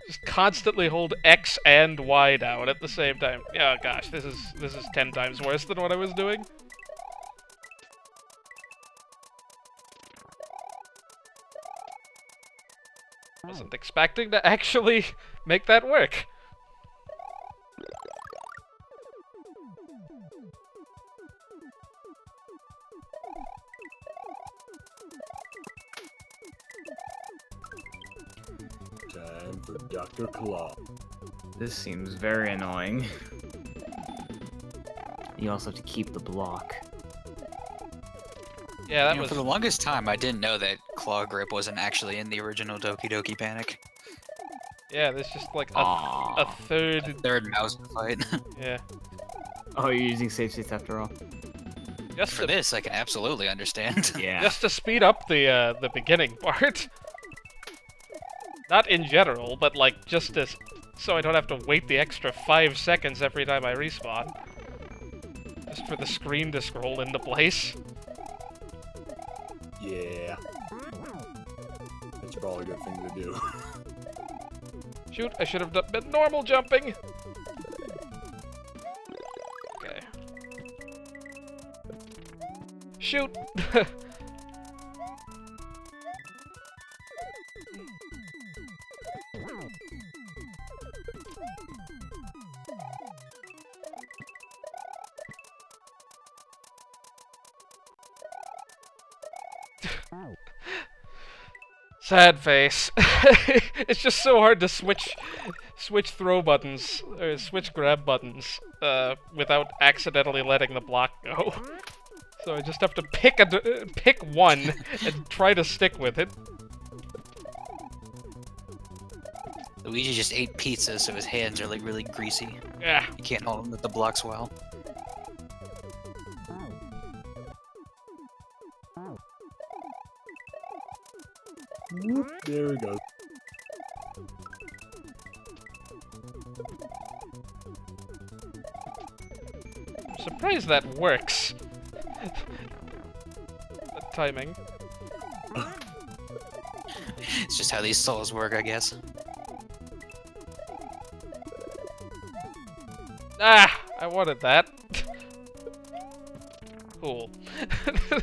Just constantly hold X and Y down at the same time. Oh gosh, this is 10 times worse than what I was doing. Wasn't expecting to actually make that work. Time for Dr. Claw. This seems very annoying. You also have to keep the block. Yeah, that You know, was. for the longest time, I didn't know that claw grip wasn't actually in the original Doki Doki Panic. Yeah, there's just like a Aww. third. Third mouse fight. Yeah. Oh, you're using save states after all? Just For to, this, I can absolutely understand. Yeah. just to speed up the beginning part. Not in general, but like just as so I don't have to wait the extra 5 seconds every time I respawn. Just for the screen to scroll into place. Yeah. That's probably a good thing to do. Shoot, I should have been normal jumping. Okay. Shoot. Sad face. It's just so hard to switch throw buttons or switch grab buttons without accidentally letting the block go. So I just have to pick one and try to stick with it. Luigi just ate pizza, so his hands are like really greasy. Yeah. You can't hold them with the blocks well. Whoop, there we go. surprised that works. That timing. It's just how these souls work, I guess. Ah! I wanted that. Cool.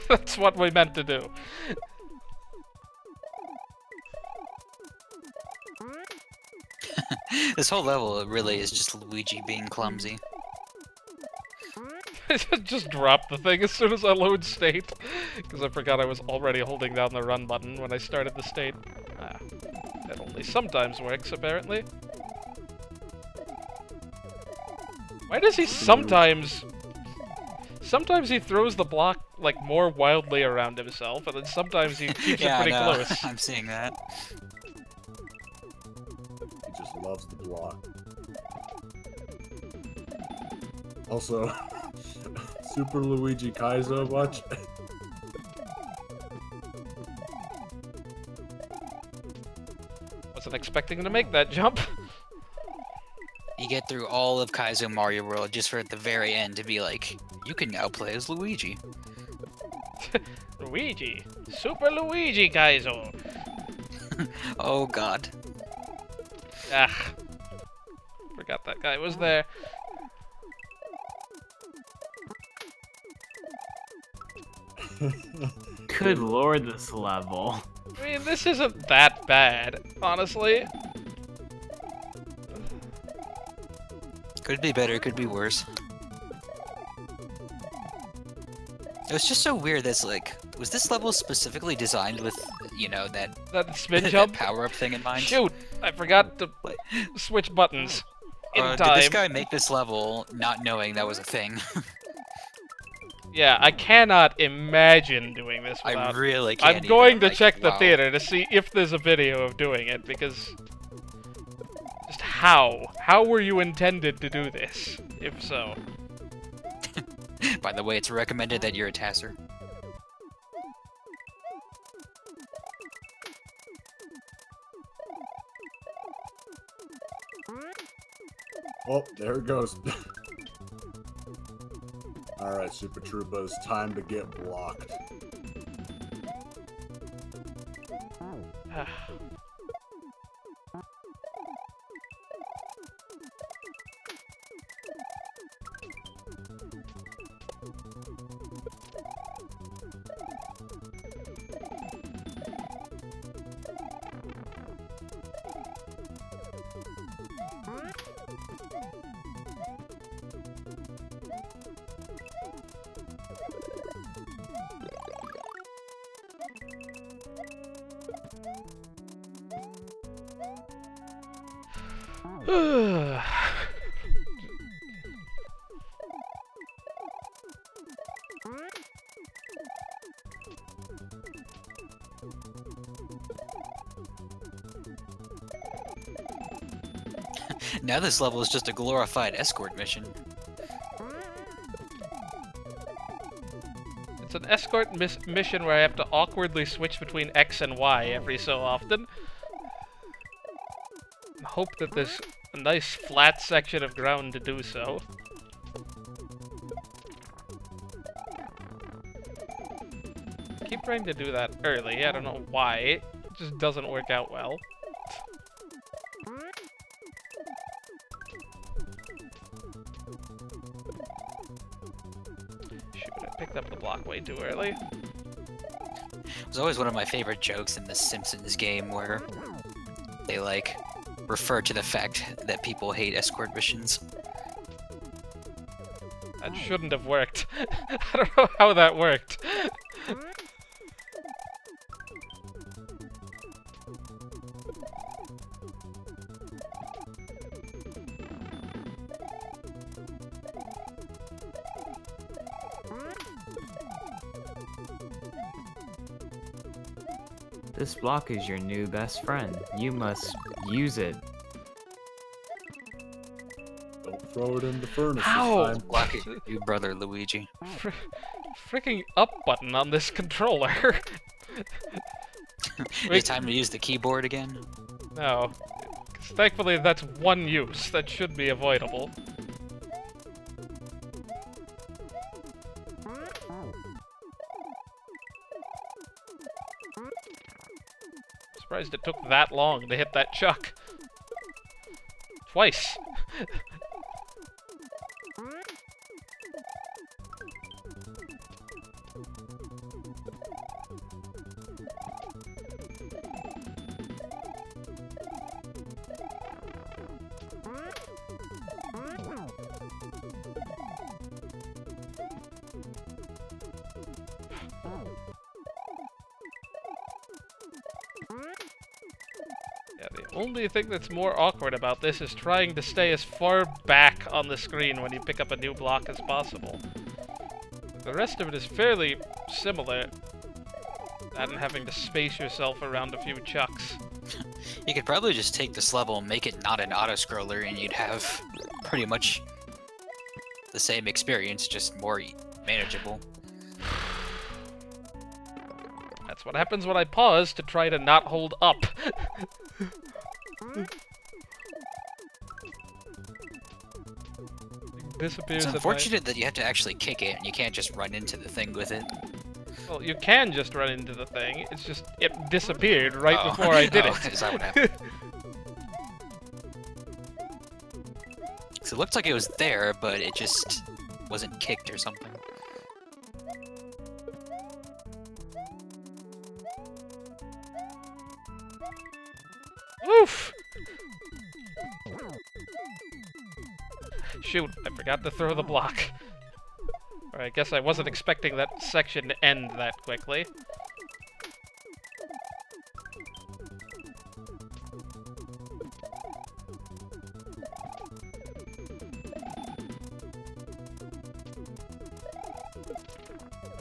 That's what we meant to do. This whole level really is just Luigi being clumsy. Just drop the thing as soon as I load state. Because I forgot I was already holding down the run button when I started the state. Ah, that only sometimes works, apparently. Why does he sometimes... Sometimes he throws the block, like, more wildly around himself, and then sometimes he keeps it pretty close. I'm seeing that. He just loves the block. Also, Super Luigi Kaizo watch. Wasn't expecting to make that jump. You get through all of Kaizo Mario World just for at the very end to be like, you can now play as Luigi. Luigi! Super Luigi Kaizo! Oh god. Ah. Forgot that guy was there. Good lord, this level. I mean, this isn't that bad, honestly. Could be better, could be worse. It was just so weird that's like, was this level specifically designed with, you know, that, That spin that jump? power-up thing in mind? Shoot! I forgot to switch buttons in Did time. this guy make this level not knowing that was a thing? Yeah, I cannot imagine doing this I without... really can't I'm going to like, check the wow. theater to see if there's a video of doing it, because... Just how? How were you intended to do this, if so? By the way, it's recommended that you're a tasser. Oh, there it goes. Alright, Super Troopas, time to get blocked. Now this level is just a glorified escort mission. It's an escort mission where I have to awkwardly switch between X and Y every so often. And hope that there's a nice flat section of ground to do so. I keep trying to do that early, I don't know why. It just doesn't work out well. Picked up the block way too early. It was always one of my favorite jokes in the Simpsons game where they, like, refer to the fact that people hate escort missions. That shouldn't have worked. I don't know how that worked. This block is your new best friend. You must use it. Don't throw it in the furnace How? this time. Block it, you brother Luigi. Freaking up button on this controller. Is Wait. it time to use the keyboard again? No. 'Cause thankfully that's one use that should be avoidable. Surprised it took that long to hit that chuck. Twice. Yeah, the only thing that's more awkward about this is trying to stay as far back on the screen when you pick up a new block as possible. The rest of it is fairly similar, that and having to space yourself around a few chucks. You could probably just take this level and make it not an auto-scroller, and you'd have pretty much the same experience, just more manageable. That's what happens when I pause to try to not hold up. Disappears. It's unfortunate that you have to actually kick it, and you can't just run into the thing with it. Well, you can just run into the thing. It's just it disappeared right before I did it. Is that what happened? So it looked like it was there, but it just wasn't kicked or something. Oof! Shoot, I forgot to throw the block. Or I guess I wasn't expecting that section to end that quickly.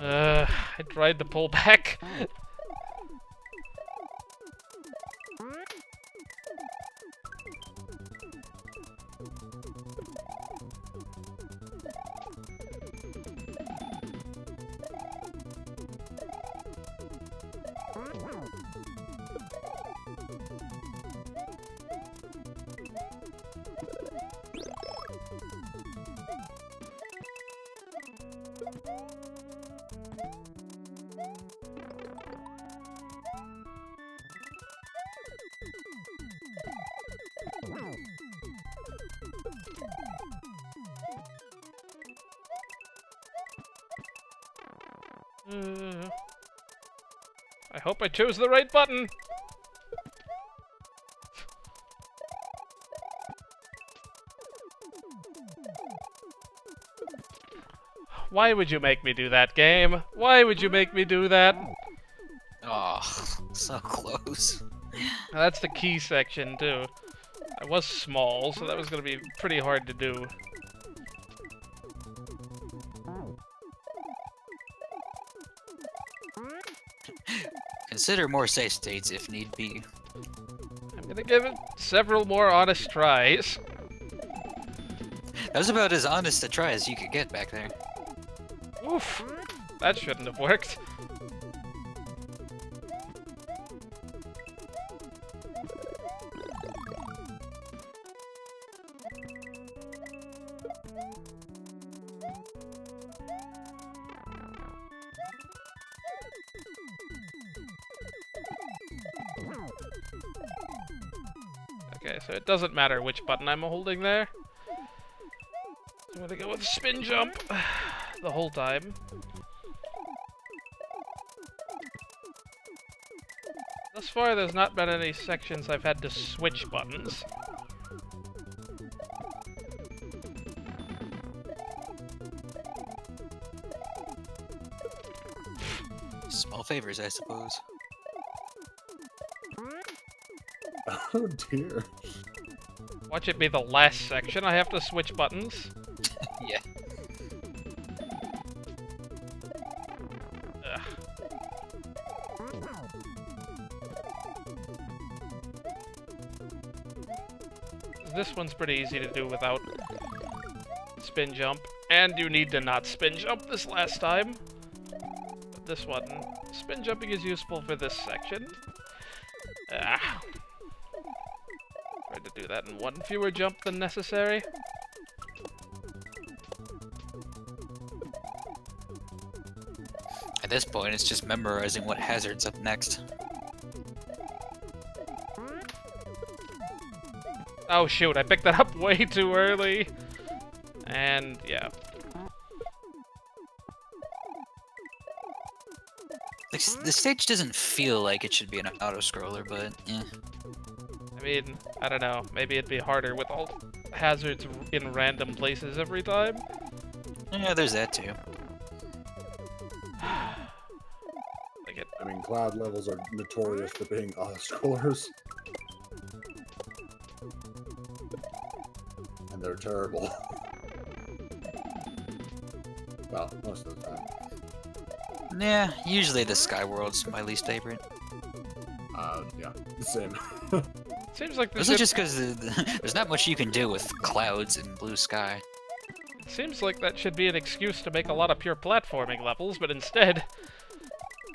I tried to pull back. I hope I chose the right button. Why would you make me do that, game? Why would you make me do that? Oh, so close. That's the key section, too. I was small, so that was going to be pretty hard to do. Consider more safe states if need be. I'm going to give it several more honest tries. That was about as honest a try as you could get back there. Oof. That shouldn't have worked. Okay, so it doesn't matter which button I'm holding there. I'm gonna go with spin jump the whole time. Thus far, there's not been any sections I've had to switch buttons. Small favors, I suppose. Oh dear. Watch it be the last section I have to switch buttons. Yeah. Ugh. This one's pretty easy to do without spin jump, and you need to not spin jump this last time. But this one, spin jumping is useful for this section. Ah. Tried to do that in one fewer jump than necessary. At this point, it's just memorizing what hazard's up next. Oh shoot, I picked that up way too early. And yeah. The stage doesn't feel like it should be an auto-scroller, but yeah. I mean, I don't know. Maybe it'd be harder with all hazards in random places every time. Yeah, there's that too. Like it. I mean, cloud levels are notorious for being auto-scrollers. And they're terrible. Well, most of the time. Yeah, usually the Skyworld's my least favorite. Yeah, same. Seems like Mostly just because there's not much you can do with clouds and blue sky. Seems like that should be an excuse to make a lot of pure platforming levels, but instead,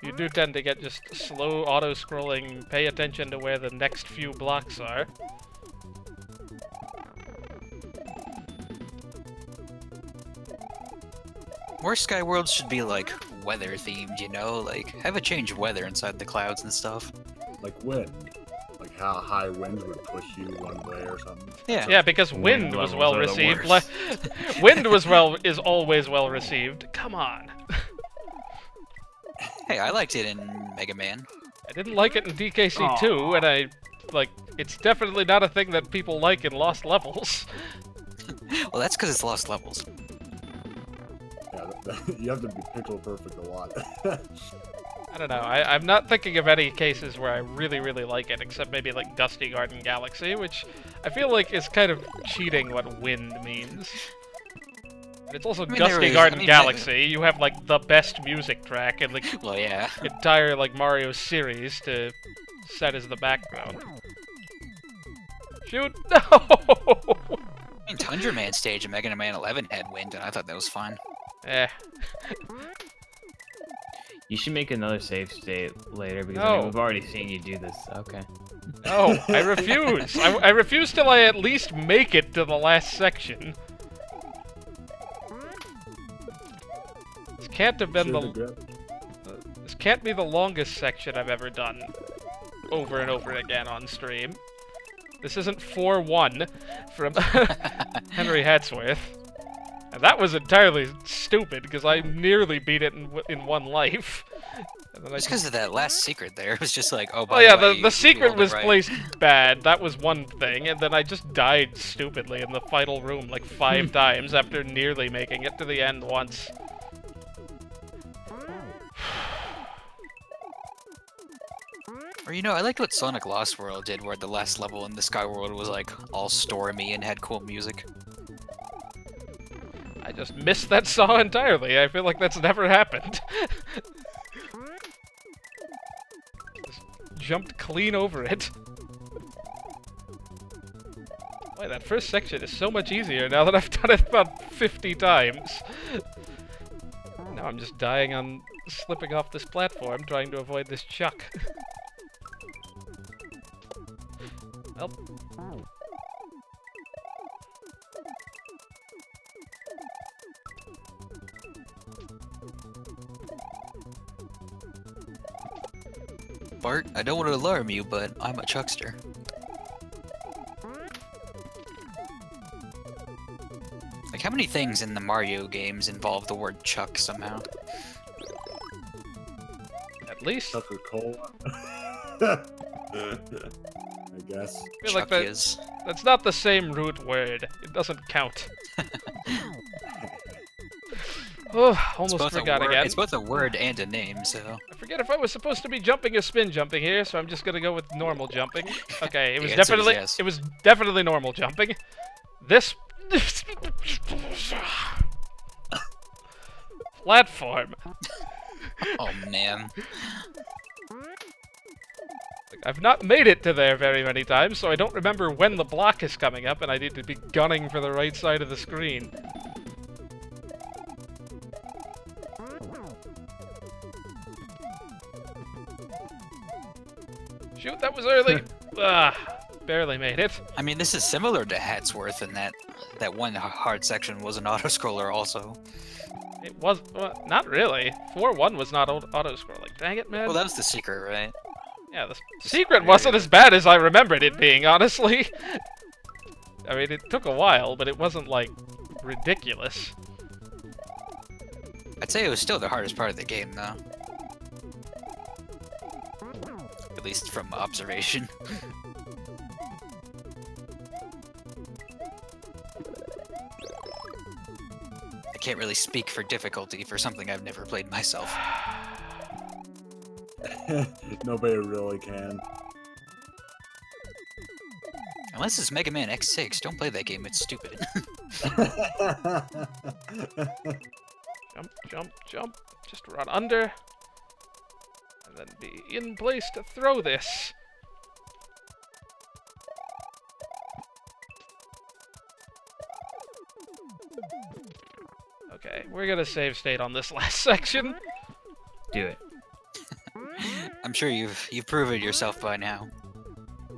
you do tend to get just slow auto-scrolling, pay attention to where the next few blocks are. More Skyworlds should be like weather themed, you know? Like, have a change of weather inside the clouds and stuff. Like wind. Like how high winds would push you one way or something. Yeah. Yeah, because Wind wind was levels well are the received. worst. Wind is always well received. Come on. Hey, I liked it in Mega Man. I didn't like it in DKC 2, and it's definitely not a thing that people like in Lost Levels. Well, that's because it's Lost Levels. Yeah, you have to be pixel perfect a lot. I don't know. I'm not thinking of any cases where I really, really like it, except maybe like Dusty Garden Galaxy, which I feel like is kind of cheating what wind means. And it's also Dusty Garden Galaxy. You have like the best music track in the Well, yeah. entire like Mario series to set as the background. Shoot! No! I mean, Tundra Man stage in Mega Man 11 had wind, and I thought that was fun. Eh. You should make another save state later because I No. mean, we've already seen you do this. Okay. No, I refuse. I refuse till I at least make it to the last section. This can't have been This can't be the longest section I've ever done over and over again on stream. This isn't 4-1 from Henry Hatsworth. And that was entirely stupid, because I nearly beat it in one life. And then Just because of that last secret there, it was just like, oh, Oh by yeah, the way, the you secret rolled it was right. placed bad, that was one thing, and then I just died stupidly in the final room like 5 times after nearly making it to the end once. Or, you know, I liked what Sonic Lost World did, where the last level in the Sky World was like all stormy and had cool music. I just missed that saw entirely. I feel like that's never happened. Just jumped clean over it. Boy, that first section is so much easier now that I've done it about 50 times. Now I'm just dying on slipping off this platform, trying to avoid this chuck. Well. Bart, I don't want to alarm you, but I'm a chuckster. Like, how many things in the Mario games involve the word chuck somehow? At least I Coca-Cola. I guess. feel like Chuck that, is. that's not the same root word. It doesn't count. Oh, almost forgot again. It's both a word and a name, so. I forget if I was supposed to be jumping or spin jumping here, so I'm just gonna go with normal jumping. Okay, it was The answer is definitely yes. it was definitely normal jumping. This platform. Oh man. I've not made it to there very many times, so I don't remember when the block is coming up, and I need to be gunning for the right side of the screen. Shoot, that was early. Barely made it. I mean, this is similar to Hatsworth in that one hard section was an auto-scroller also. It was not really. 4-1 was not auto-scrolling. Dang it, man. Well, that was the secret, right? Yeah, the secret wasn't as bad as I remembered it being, honestly. I mean, it took a while, but it wasn't, like, ridiculous. I'd say it was still the hardest part of the game, though. At least from observation. I can't really speak for difficulty for something I've never played myself. Nobody really can. Unless it's Mega Man X6, don't play that game, it's stupid. Jump, jump, jump. Just run under. And then be in place to throw this. Okay, we're gonna save state on this last section. Do it. I'm sure you've proven yourself by now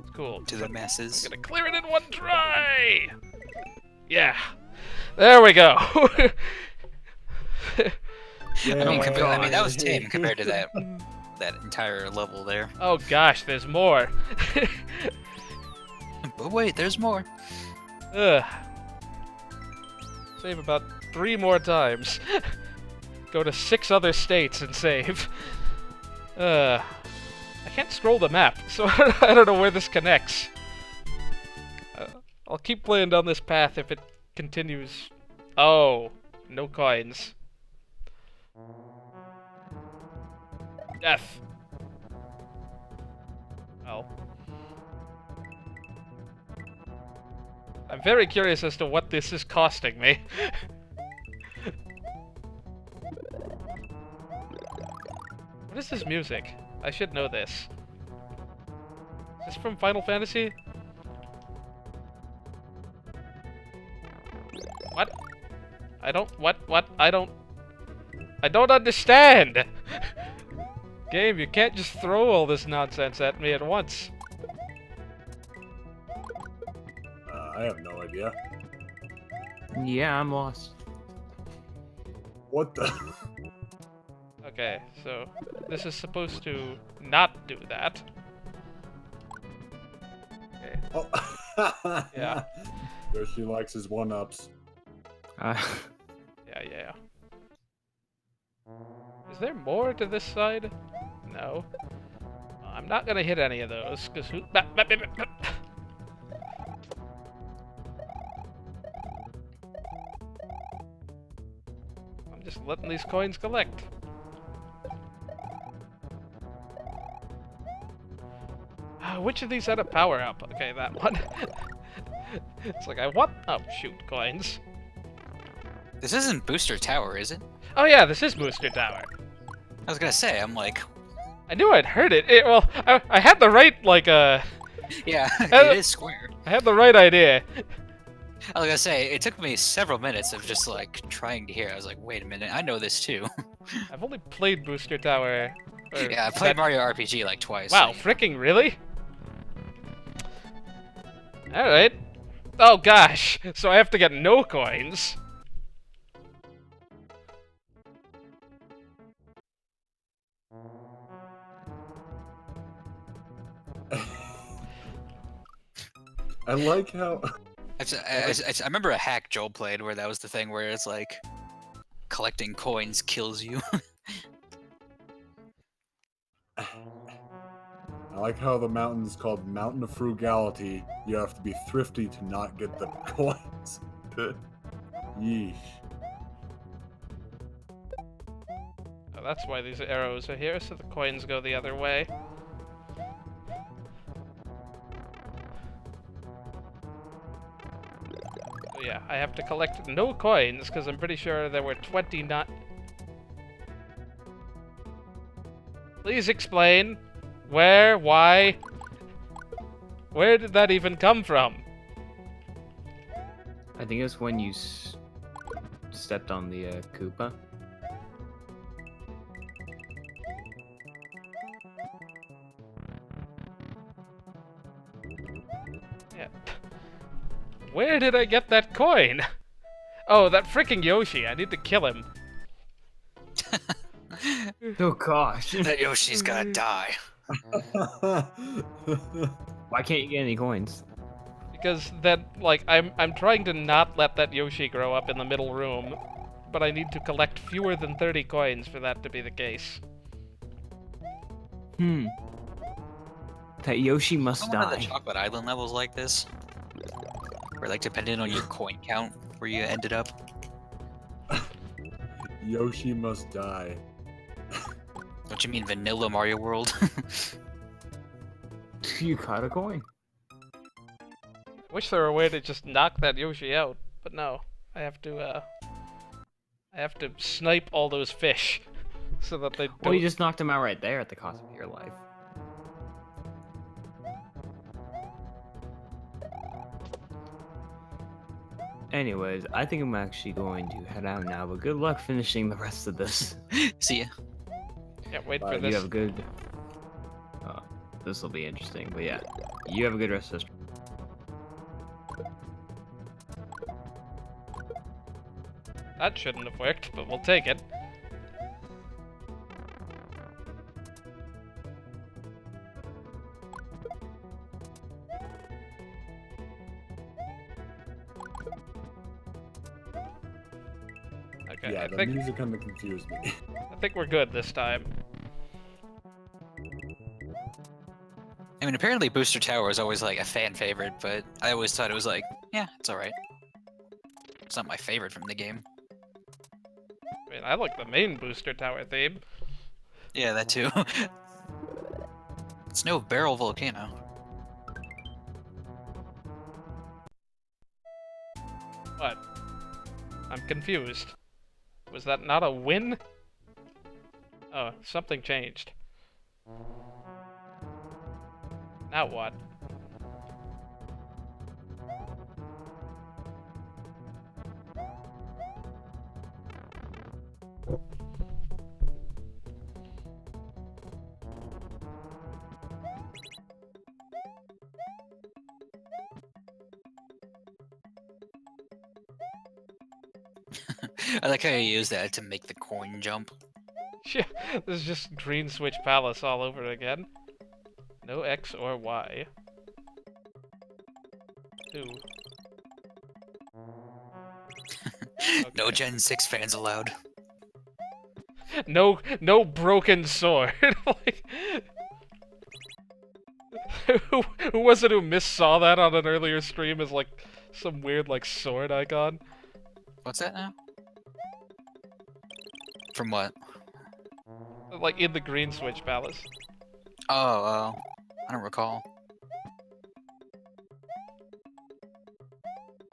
It's cool. to the masses. I'm gonna clear it in one try! Yeah. There we go. Yeah, I mean, that was tame compared to that entire level there. Oh gosh, there's more. But wait, there's more. Ugh. Save about 3 more times. Go to 6 other states and save. I can't scroll the map, so I don't know where this connects. I'll keep playing down this path if it continues. Oh, no coins. Death. Well. I'm very curious as to what this is costing me. What is this music? I should know this. Is this from Final Fantasy? What? I don't... What? I don't understand! Game, you can't just throw all this nonsense at me at once. I have no idea. Yeah, I'm lost. What the? Okay, so this is supposed to not do that. Okay. Oh. Yeah. Yoshi likes his one-ups. Yeah. Is there more to this side? No. I'm not gonna hit any of those, because who... I'm just letting these coins collect. Which of these had a power-up? Okay, that one. It's like, I want... Oh, shoot, coins. This isn't Booster Tower, is it? Oh yeah, this is Booster Tower. I was gonna say, I'm like... I knew I'd heard it. Well, I had the right, like, Yeah, it is square. I had the right idea. I was gonna say, it took me several minutes of just, like, trying to hear. I was like, wait a minute, I know this too. I've only played Booster Tower. Yeah, I played Mario RPG, like, twice. Wow, fricking really? Alright. Oh gosh, so I have to get no coins. I like how... I remember a hack Joel played where that was the thing where it's like, collecting coins kills you. I like how the mountain's called Mountain of Frugality. You have to be thrifty to not get the coins. Yeesh. Oh, that's why these arrows are here, so the coins go the other way. So yeah, I have to collect no coins, because I'm pretty sure there were 29... Please explain. Where? Why? Where did that even come from? I think it's when you stepped on the Koopa. Yeah. Where did I get that coin? Oh, that freaking Yoshi. I need to kill him. Oh gosh. That Yoshi's gonna die. Why can't you get any coins? Because then, like, I'm trying to not let that Yoshi grow up in the middle room, but I need to collect fewer than 30 coins for that to be the case. That Yoshi must One of the die. Chocolate Island levels like this, where like depending on your coin count, where you ended up. Yoshi must die. Don't you mean Vanilla Mario World? You caught a coin. Wish there were a way to just knock that Yoshi out, but no. I have to snipe all those fish, so that they don't... Well, you just knocked him out right there at the cost of your life. Anyways, I think I'm actually going to head out now, but good luck finishing the rest of this. See ya. Yeah, wait Bye. for You this. have a good... this will be interesting, but yeah. You have a good rest of this. That shouldn't have worked, but we'll take it. Okay, Yeah, I the think music kind of confused me. we're good this time. I mean, apparently Booster Tower is always like a fan favorite, but I always thought it was like, yeah, it's alright. It's not my favorite from the game. I mean, I like the main Booster Tower theme. Yeah, that too. It's no barrel volcano. What? I'm confused. Was that not a win? Oh, something changed. Now what? I like how you use that to make the coin jump. Yeah, this is just Green Switch Palace all over again. No X or Y. Ooh. No Okay. Gen 6 fans allowed. No broken sword. Like, who was it who missaw that on an earlier stream as like some weird like sword icon? What's that now? From what? Like in the Green Switch Palace. Oh, I don't recall.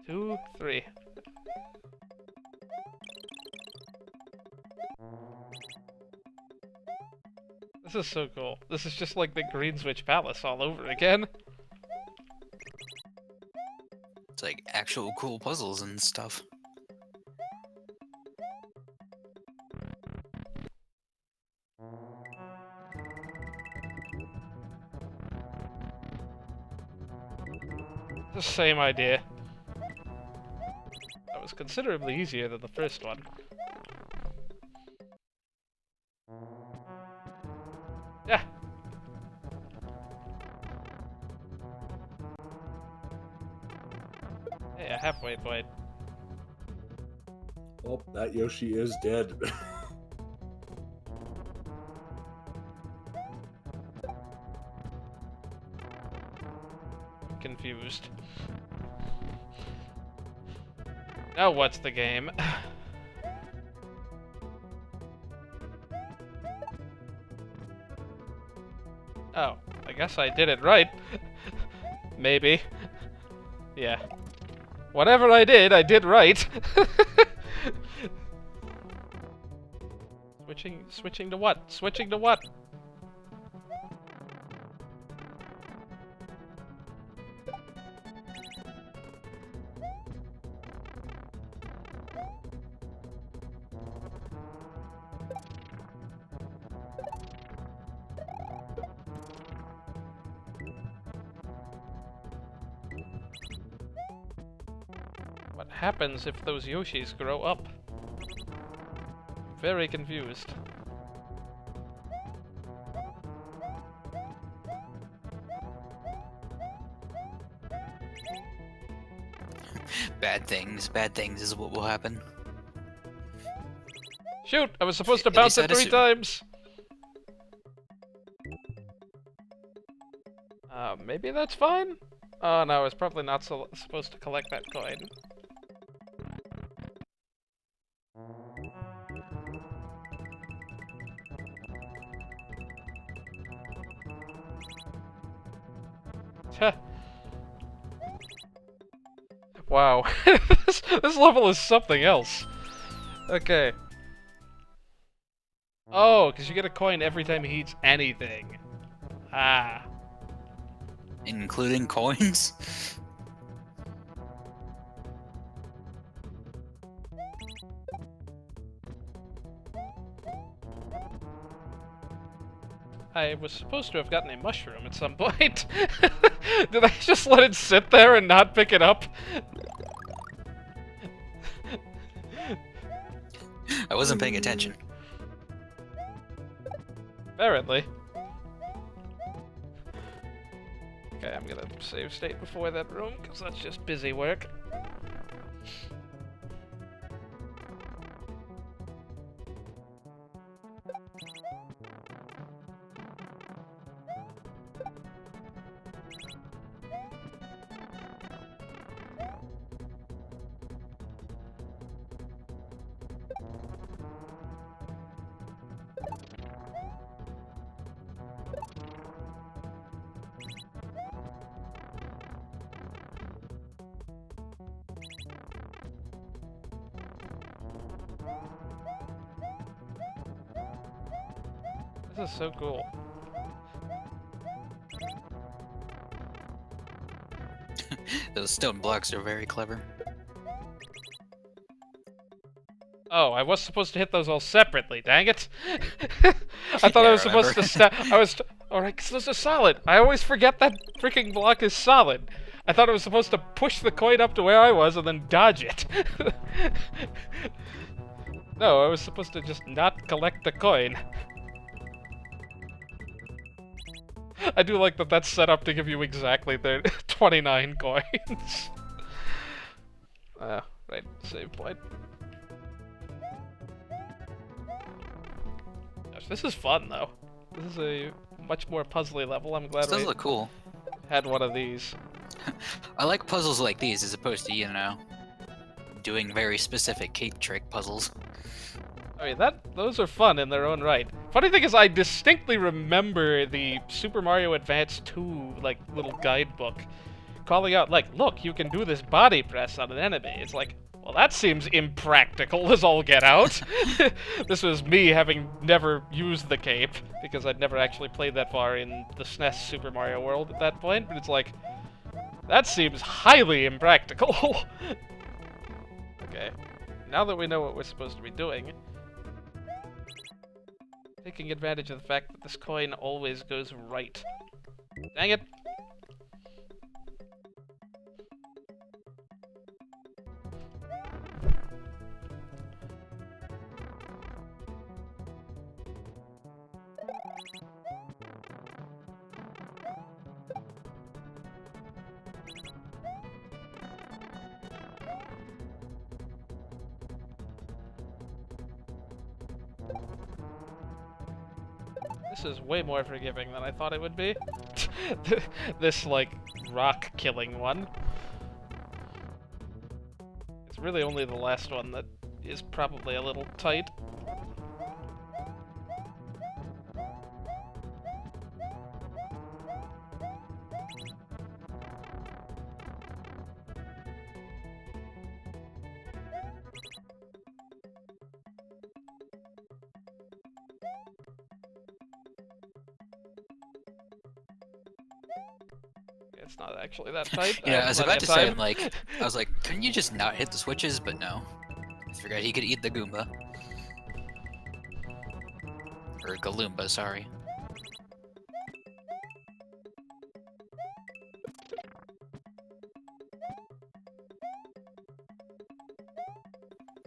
2, 3. This is so cool. This is just like the Green Switch Palace all over again. It's like actual cool puzzles and stuff. The same idea. That was considerably easier than the first one. Yeah. Hey, a halfway point. Oh, that Yoshi is dead. Confused. Now what's the game? Oh, I guess I did it right. Maybe. Yeah. Whatever I did right. Switching to what? Switching to what? What happens if those Yoshis grow up? Very confused. Bad things is what will happen. Shoot! I was supposed to At bounce least it I'd 3 assume. times! Maybe that's fine? Oh no, I was probably not supposed to collect that coin. Heh. Wow. this level is something else. Okay. Oh, because you get a coin every time he eats anything. Ah. Including coins? I was supposed to have gotten a mushroom at some point. Did I just let it sit there and not pick it up? I wasn't paying attention. Apparently. Okay, I'm gonna save state before that room, because that's just busy work. This is so cool. Those stone blocks are very clever. Oh, I was supposed to hit those all separately, dang it! I thought Yeah, I was supposed to remember? Alright, because those are solid! I always forget that freaking block is solid! I thought I was supposed to push the coin up to where I was and then dodge it! No, I was supposed to just not collect the coin. I do like that that's set up to give you exactly the 29 coins. Right, save point. Gosh, this is fun, though. This is a much more puzzly level. I'm glad This does we look cool. had one of these. I like puzzles like these as opposed to, you know, doing very specific cape trick puzzles. I mean, those are fun in their own right. Funny thing is, I distinctly remember the Super Mario Advance 2, like, little guidebook calling out, like, look, you can do this body press on an enemy. It's like, well, that seems impractical as all get out. This was me having never used the cape, because I'd never actually played that far in the SNES Super Mario World at that point, but it's like, that seems highly impractical. Okay, now that we know what we're supposed to be doing, taking advantage of the fact that this coin always goes right. Dang it! This is way more forgiving than I thought it would be. This, like, rock-killing one. It's really only the last one that is probably a little tight. It's not actually that tight. You know, I was about to say, say, I'm like, I was like, couldn't you just not hit the switches? But no. I forgot he could eat the Goomba. Or Galoomba, sorry.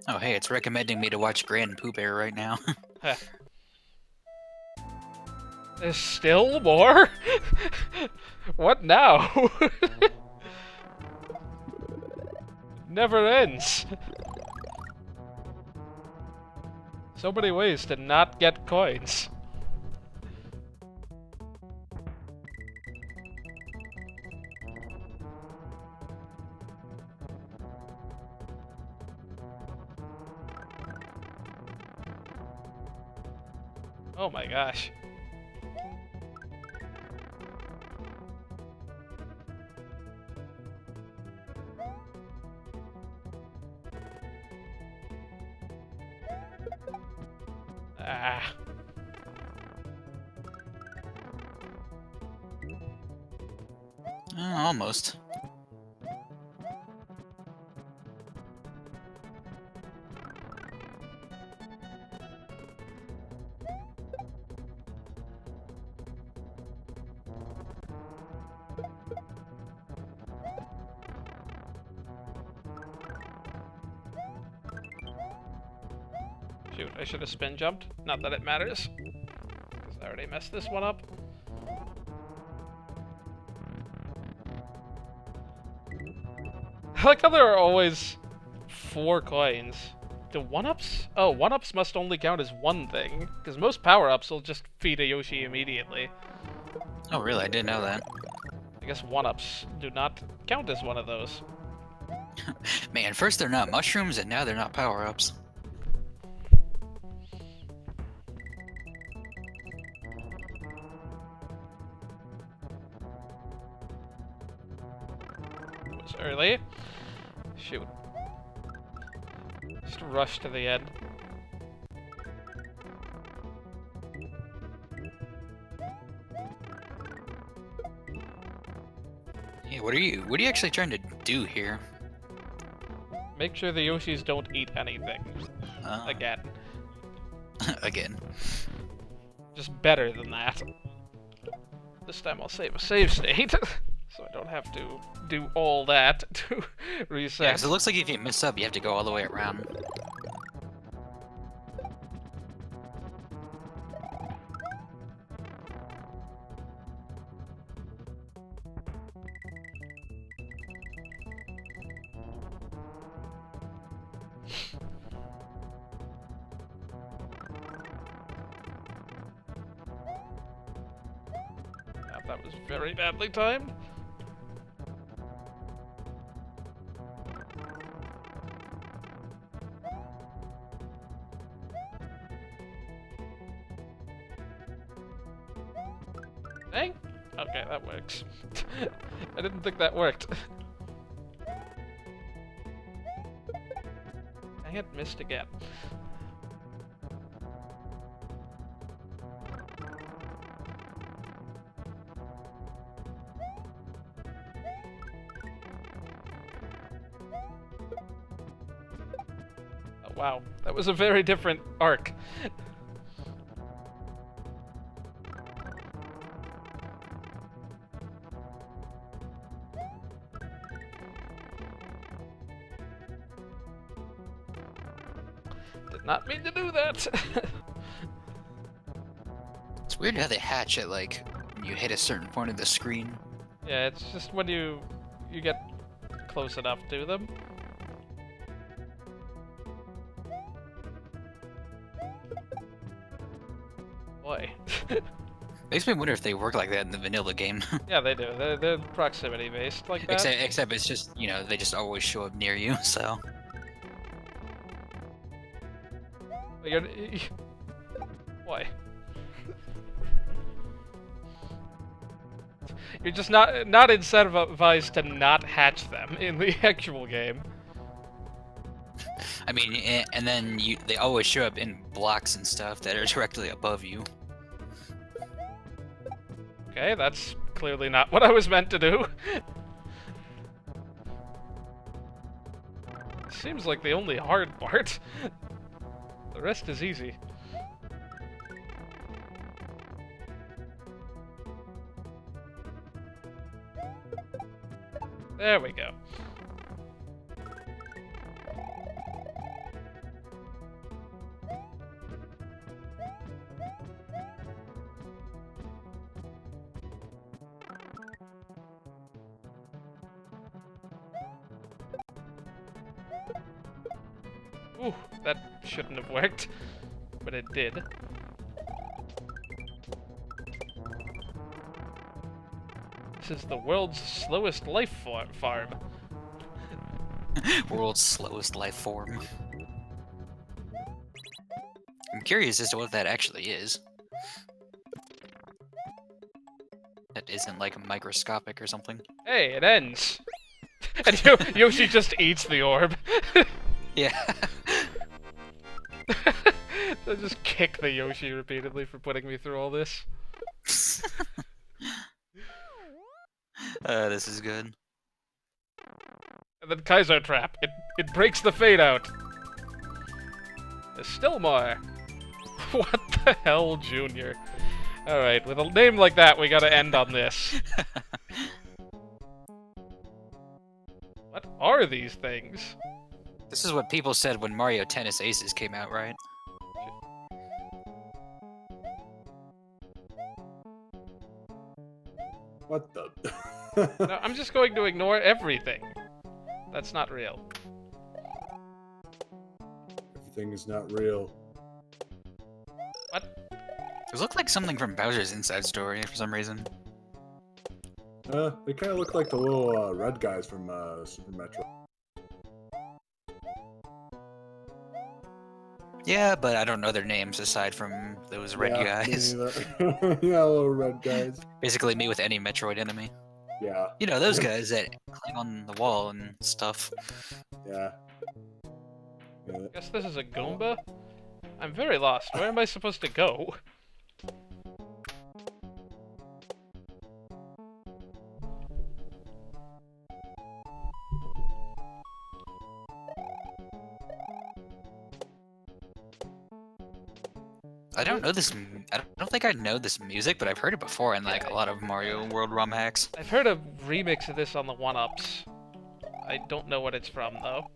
Oh, hey, it's recommending me to watch Grand Pooh Bear right now. There's still more? What now? Never ends. So many ways to not get coins. Oh my gosh. Ah. Almost. Shoot, I should have spin jumped. Not that it matters. Because I already messed this one up. I like how there are always 4 coins. Do 1-ups? Oh, 1-ups must only count as one thing. Because most power-ups will just feed a Yoshi immediately. Oh, really? I didn't know that. I guess 1-ups do not count as one of those. Man, first they're not mushrooms, and now they're not power-ups. Was early. Shoot. Just rush to the end. Hey, what are you actually trying to do here? Make sure the Yoshis don't eat anything. Again. Again. Just better than that. This time I'll save a save state. So I don't have to do all that to reset. Yeah, 'cause it looks like if you mess up, you have to go all the way around. That was very badly timed. Dang. Okay, that works. I didn't think that worked. Dang it, missed again. Oh, wow, that was a very different arc. Did not mean to do that. It's weird how they hatch at, like, when you hit a certain point of the screen. Yeah, it's just when you get close enough to them. Boy. Makes me wonder if they work like that in the vanilla game. Yeah, they do. They're proximity based like that. except it's just, you know, they just always show up near you, so... You're, why? You're just not incentivized to not hatch them in the actual game. I mean, and then they always show up in blocks and stuff that are directly above you. Okay, that's clearly not what I was meant to do. Seems like the only hard part. The rest is easy. There we go. Ooh, that shouldn't have worked, but it did. This is the world's slowest life farm. World's slowest life form. I'm curious as to what that actually is. That isn't like microscopic or something. Hey, it ends. And Yoshi just eats the orb. Yeah. I just kick the Yoshi repeatedly for putting me through all this. This is good. And then Kaiser Trap. It breaks the fade out. There's still more. What the hell, Junior? Alright, with a name like that, we gotta end on this. What are these things? This is what people said when Mario Tennis Aces came out, right? What the? No, I'm just going to ignore everything. That's not real. Everything is not real. What? Those look like something from Bowser's Inside Story for some reason. They kind of look like the little red guys from Super Metro. Yeah, but I don't know their names aside from those red Yeah, guys. me neither. Yeah, little red guys. Basically me with any Metroid enemy. Yeah. You know, those guys that climb on the wall and stuff. Yeah. Guess this is a Goomba? I'm very lost. Where am I supposed to go? I don't know this. I don't think I know this music, but I've heard it before in like a lot of Mario World ROM hacks. I've heard a remix of this on the 1-Ups. I don't know what it's from, though.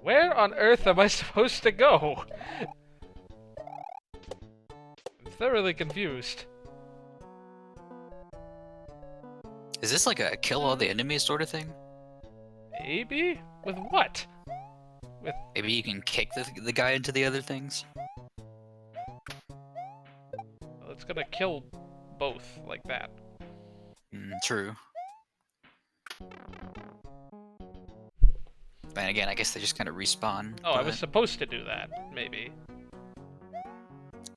Where on earth am I supposed to go? I'm thoroughly confused. Is this like a kill all the enemies sort of thing? Maybe? With what? With... Maybe you can kick the guy into the other things? Well, it's gonna kill both, like that. True. And again, I guess they just kind of respawn. Oh, I was supposed to do that, maybe.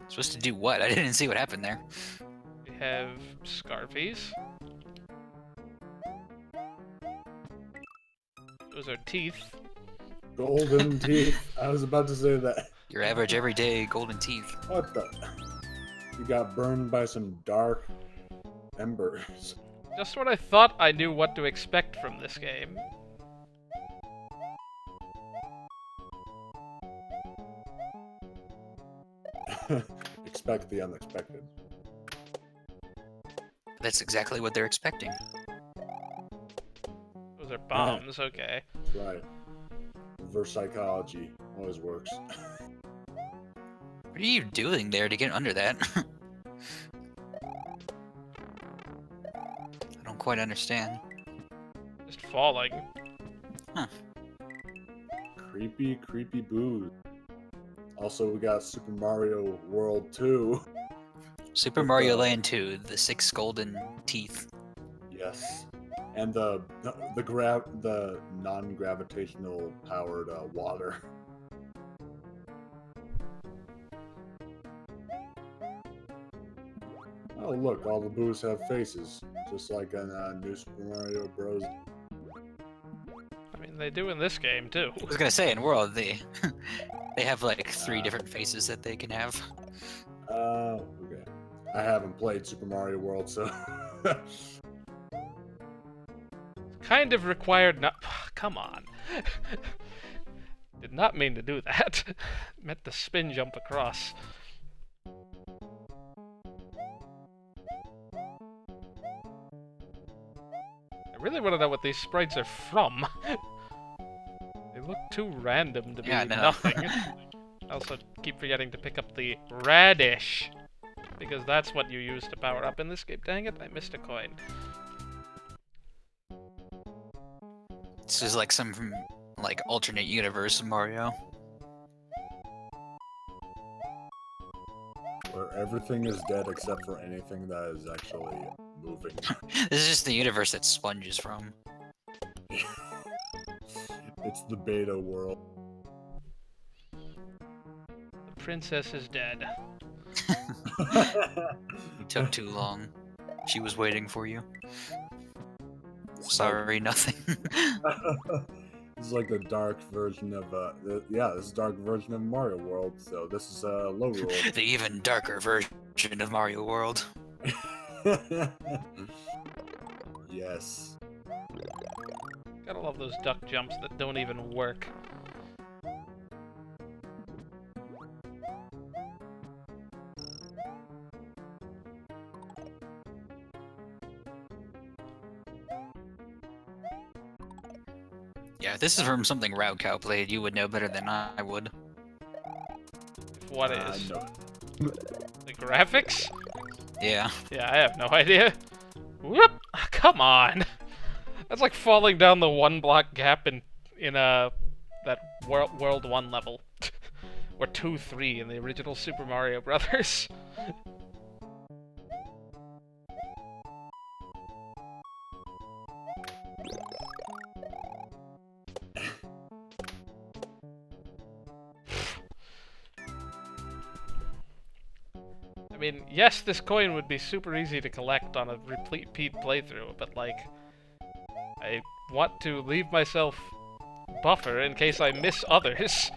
Supposed to do what? I didn't see what happened there. We have Scarfies. Those are teeth. Golden teeth. I was about to say that. Your average everyday golden teeth. What the? You got burned by some dark embers. Just when I thought I knew what to expect from this game. Expect the unexpected. That's exactly what they're expecting. Those are bombs, okay. That's right. Reverse psychology always works. What are you doing there to get under that? I don't quite understand. Just falling. Huh. Creepy, creepy boo. Also, we got Super Mario World 2. Super Mario Land 2, the 6 golden teeth. Yes. And the non-gravitational powered water. Oh look, all the boos have faces, just like in New Super Mario Bros. I mean, they do in this game, too. I was gonna say, in World, they have like 3 different faces that they can have. Okay. I haven't played Super Mario World, so... Kind of required not... Come on. Did not mean to do that. Meant to spin jump across. I really want to know what these sprites are from. They look too random to be nothing. I also keep forgetting to pick up the radish. Because that's what you use to power up in this game. Dang it, I missed a coin. This is like some like alternate universe Mario. Where everything is dead except for anything that is actually moving. This is just the universe that Sponge is from. It's the beta world. The princess is dead. You took too long. She was waiting for you. Sorry, nothing. This is like the dark version of this is dark version of Mario World. So this is low rule. The even darker version of Mario World. Yes. Gotta love those duck jumps that don't even work. Yeah, if this is from something Raocow played, you would know better than I would. What is? No. The graphics? Yeah. Yeah, I have no idea. Whoop! Come on! That's like falling down the one block gap in that World 1 level. Or 2-3 in the original Super Mario Brothers. I mean, yes, this coin would be super easy to collect on a repeat playthrough, but like, I want to leave myself buffer in case I miss others.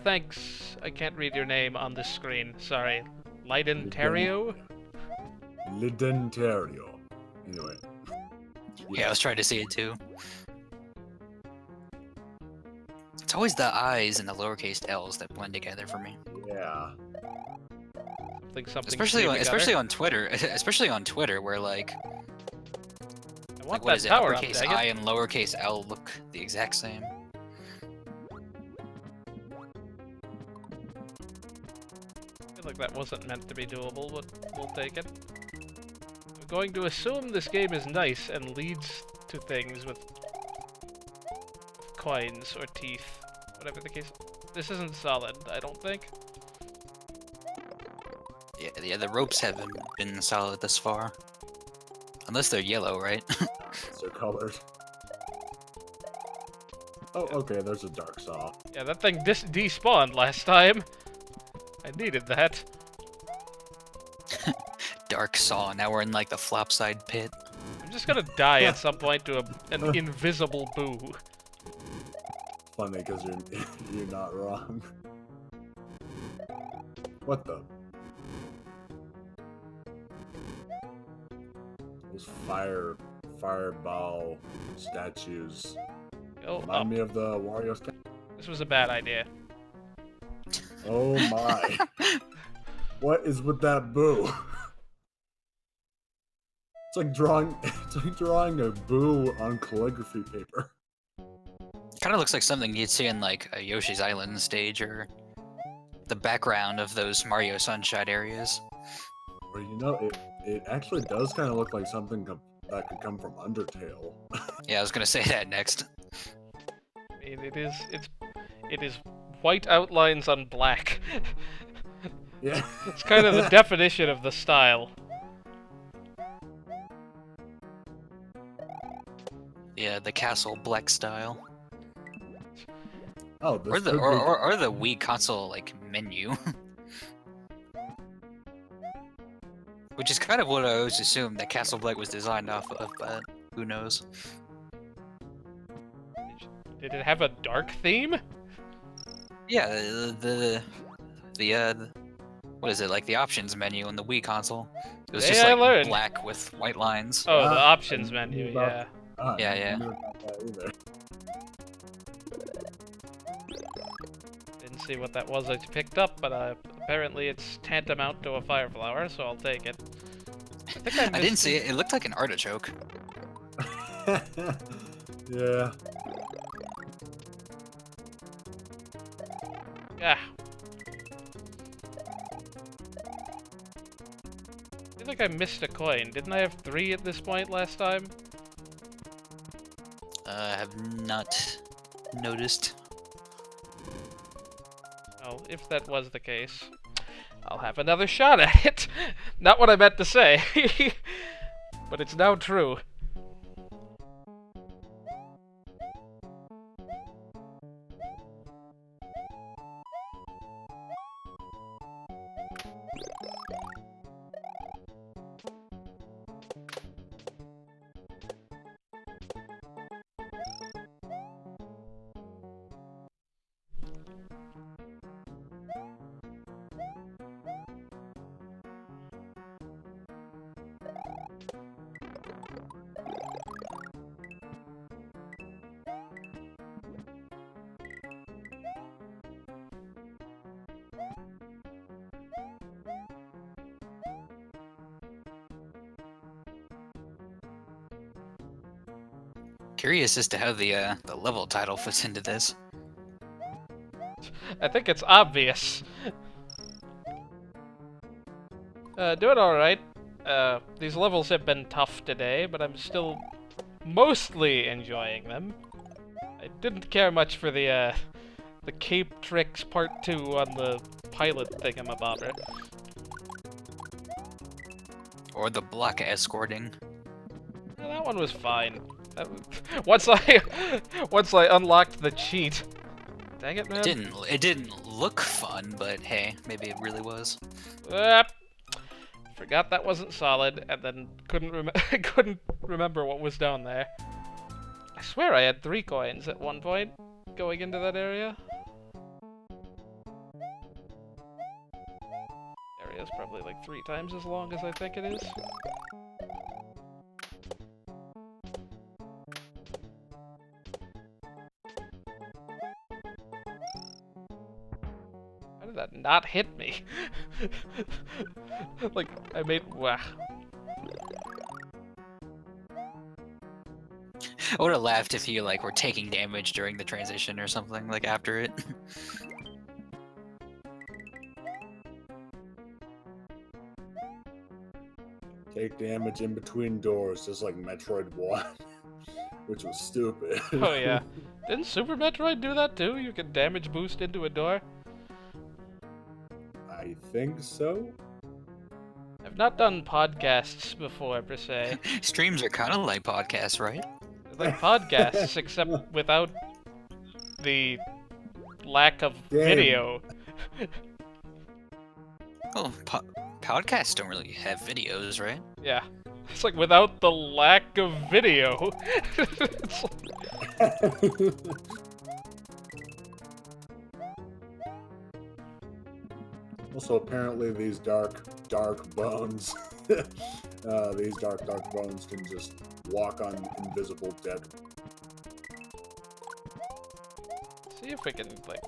Thanks. I can't read your name on this screen. Sorry. Lidentario? Lidentario. Anyway. Yeah, I was trying to see it too. It's always the I's and the lowercase L's that blend together for me. Yeah. Something Especially on Twitter, where like I want what that is it? power up, Uppercase dang it. I and lowercase L look the exact same. I feel like that wasn't meant to be doable, but we'll take it. I'm going to assume this game is nice and leads to things with coins or teeth, whatever the case. This isn't solid, I don't think. Yeah, the ropes haven't been solid this far. Unless they're yellow, right? They're colored. Oh, okay, there's a dark saw. Yeah, that thing despawned last time. I needed that. Dark saw, now we're in like the flopside pit. I'm just gonna die at some point to an invisible boo. Funny, because you're not wrong. What the? Those fireball statues Go remind up. me of the Wario statue. This was a bad idea. Oh my! What is with that boo? It's like drawing a boo on calligraphy paper. Kind of looks like something you'd see in like a Yoshi's Island stage or the background of those Mario Sunshine areas. Or you know, it actually does kind of look like something that could come from Undertale. Yeah, I was gonna say that next. I mean, it is white outlines on black. Yeah. It's kind of the definition of the style. Yeah, the Castle Black style. Oh, this Or the could be- or the Wii console like menu. Which is kind of what I always assumed that Castle Black was designed off of, but who knows? Did it have a dark theme? Yeah, The what is it, like the options menu on the Wii console? It was Hey, just I like learned. black with white lines. Oh, the Ah, options I menu, knew about- yeah. Yeah, I yeah. knew about that either. Didn't see what that was I picked up, but apparently it's tantamount to a fire flower, so I'll take it. I think I didn't missed see it. It looked like an artichoke. Yeah. Yeah. I feel like I missed a coin. Didn't I have 3 at this point last time? I have not noticed. Well, if that was the case, I'll have another shot at it. Not what I meant to say. But it's now true. Curious as to how the level title fits into this. I think it's obvious. Doing alright. These levels have been tough today, but I'm still mostly enjoying them. I didn't care much for the Cape Tricks Part 2 on the pilot thingamabobber. Or the block escorting. Yeah, that one was fine. Once I unlocked the cheat. Dang it, man. It didn't look fun, but hey, maybe it really was. Forgot that wasn't solid, and then couldn't remember what was down there. I swear I had 3 coins at one point going into that area. Area's probably like 3 times as long as I think it is. How did that not hit me? Like, I made... Wow. I would have laughed if you like were taking damage during the transition or something, like after it. Take damage in between doors, just like Metroid 1. Which was stupid. Oh yeah. Didn't Super Metroid do that too? You can damage boost into a door? I think so. I've not done podcasts before, per se. Streams are kind of like podcasts, right? They're like podcasts, except without the lack of Damn. video. Oh, podcasts don't really have videos, right? Yeah. It's like without the lack of video. It's like- Also, apparently these dark bones, these dark bones can just walk on invisible dead. See if we can, like...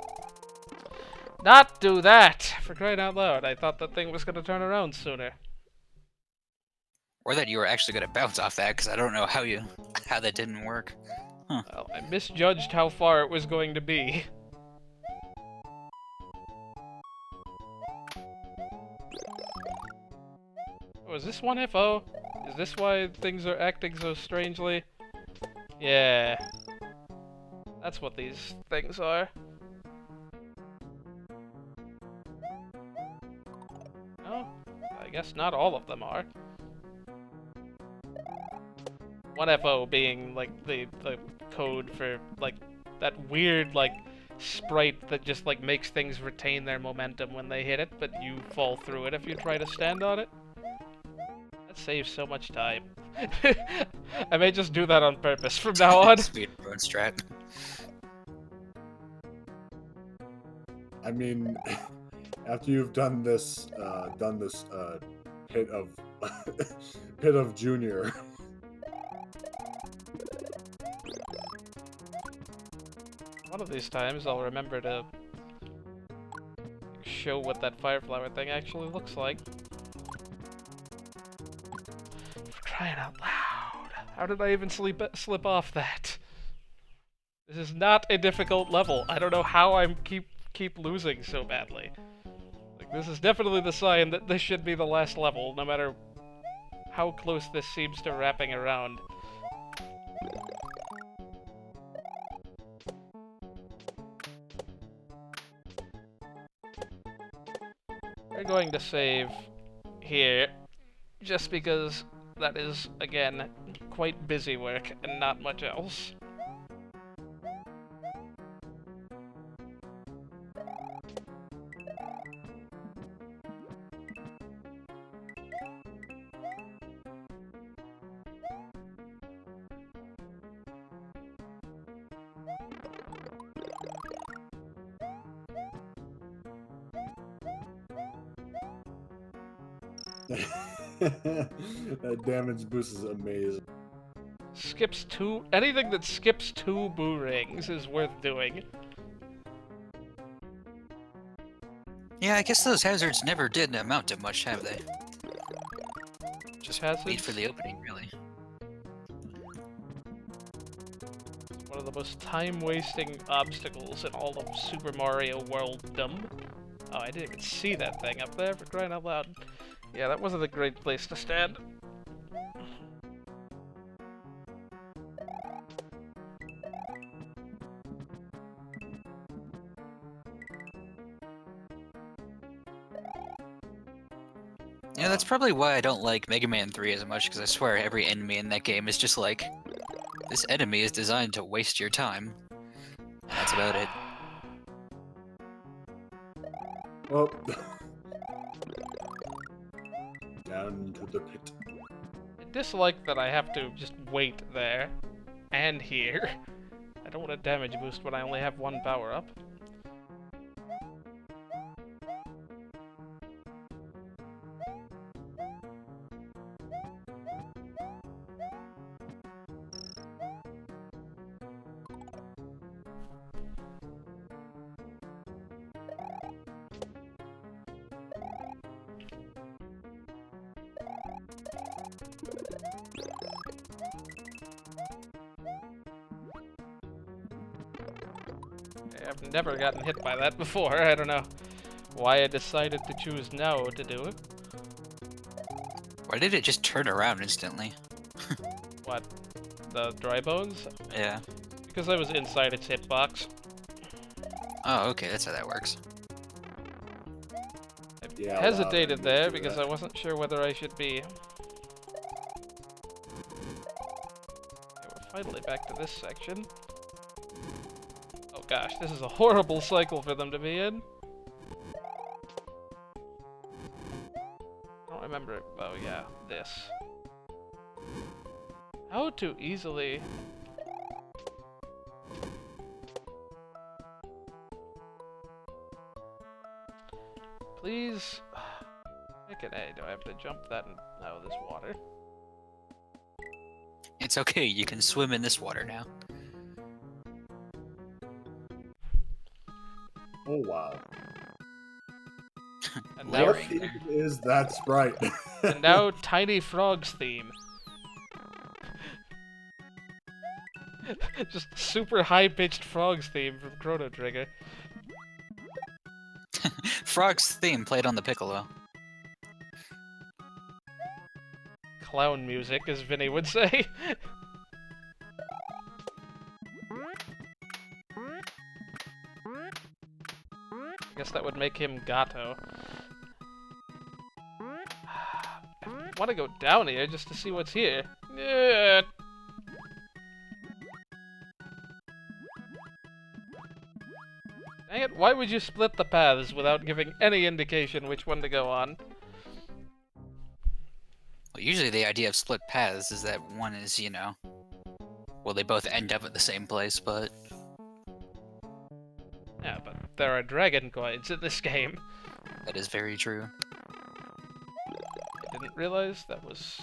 Not do that! For crying out loud, I thought that thing was gonna turn around sooner. Or that you were actually gonna bounce off that, because I don't know how that didn't work. Well, I misjudged how far it was going to be. Oh, is this 1FO? Is this why things are acting so strangely? Yeah. That's what these things are. Oh, I guess not all of them are. 1FO being, like, the code for, like, that weird, like, sprite that just, like, makes things retain their momentum when they hit it, but you fall through it if you try to stand on it. That saves so much time. I may just do that on purpose from now on. Speedrun strat. I mean, After you've done this pit of pit of Junior. One of these times I'll remember to show what that fire flower thing actually looks like. For crying out loud! How did I even slip off that? This is not a difficult level. I don't know how I keep losing so badly. Like, this is definitely the sign that this should be the last level, no matter how close this seems to wrapping around. We're going to save here, just because that is, again, quite busy work and not much else. That damage boost is amazing. Skips two... Anything that skips 2 boo rings is worth doing. Yeah, I guess those hazards never did amount to much, have they? Just Hazards? wait for the opening, really. One of the most time-wasting obstacles in all of Super Mario World-dom. Oh, I didn't even see that thing up there, for crying out loud. Yeah, that wasn't a great place to stand. Yeah, that's probably why I don't like Mega Man 3 as much, because I swear every enemy in that game is just like, this enemy is designed to waste your time. That's about it. Oh. Down into the pit. I dislike that I have to just wait there and here. I don't want a damage boost when I only have 1 power-up. I've never gotten hit by that before. I don't know why I decided to choose now to do it. Why did it just turn around instantly? What? The dry bones? Yeah. Because I was inside its hitbox. Oh, okay, that's how that works. I Yeah, hesitated wow, there do because that. I wasn't sure whether I should be... Okay, we're finally back to this section. Oh gosh, this is a horrible cycle for them to be in. I don't remember... Oh yeah, this. How to easily... Please... Pick an A. Do I have to jump that in... No, this water. It's okay, you can swim in this water now. Oh wow. And now, What even is that sprite? and now Tiny Frog's theme. Just super high-pitched Frog's theme from Chrono Trigger. Frog's theme played on the piccolo. Clown music, as Vinny would say. I guess that would make him Gato. I want to go down here just to see what's here. Yeah. Dang it, why would you split the paths without giving any indication which one to go on? Well, usually the idea of split paths is that one is, you know... Well, they both end up at the same place, but... Yeah, but there are dragon coins in this game. That is very true. I didn't realize that was...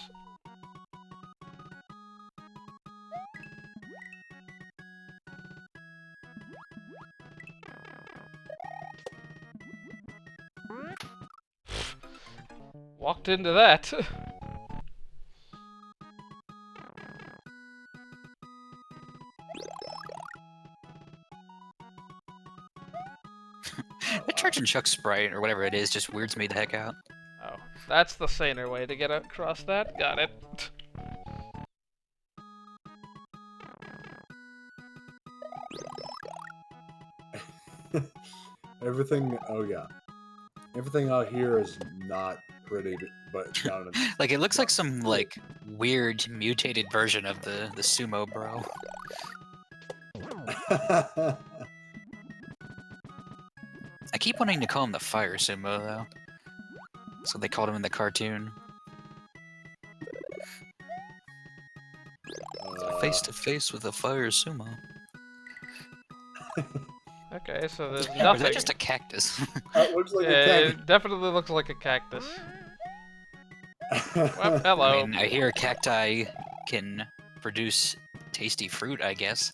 Walked into that. The Church and Chuck Sprite, or whatever it is, just weirds me the heck out. Oh, that's the saner way to get across that. Got it. Everything. Oh yeah. Everything out here is not pretty, but down in Like, it looks like some, like, weird, mutated version of the sumo bro. I keep wanting to call him the Fire Sumo, though. That's what they called him in the cartoon. Face to face with a Fire Sumo. Okay, so there's Or is nothing. that just a cactus? That looks like Yeah, a it definitely looks like a cactus. Well, hello. I mean, I hear cacti can produce tasty fruit, I guess.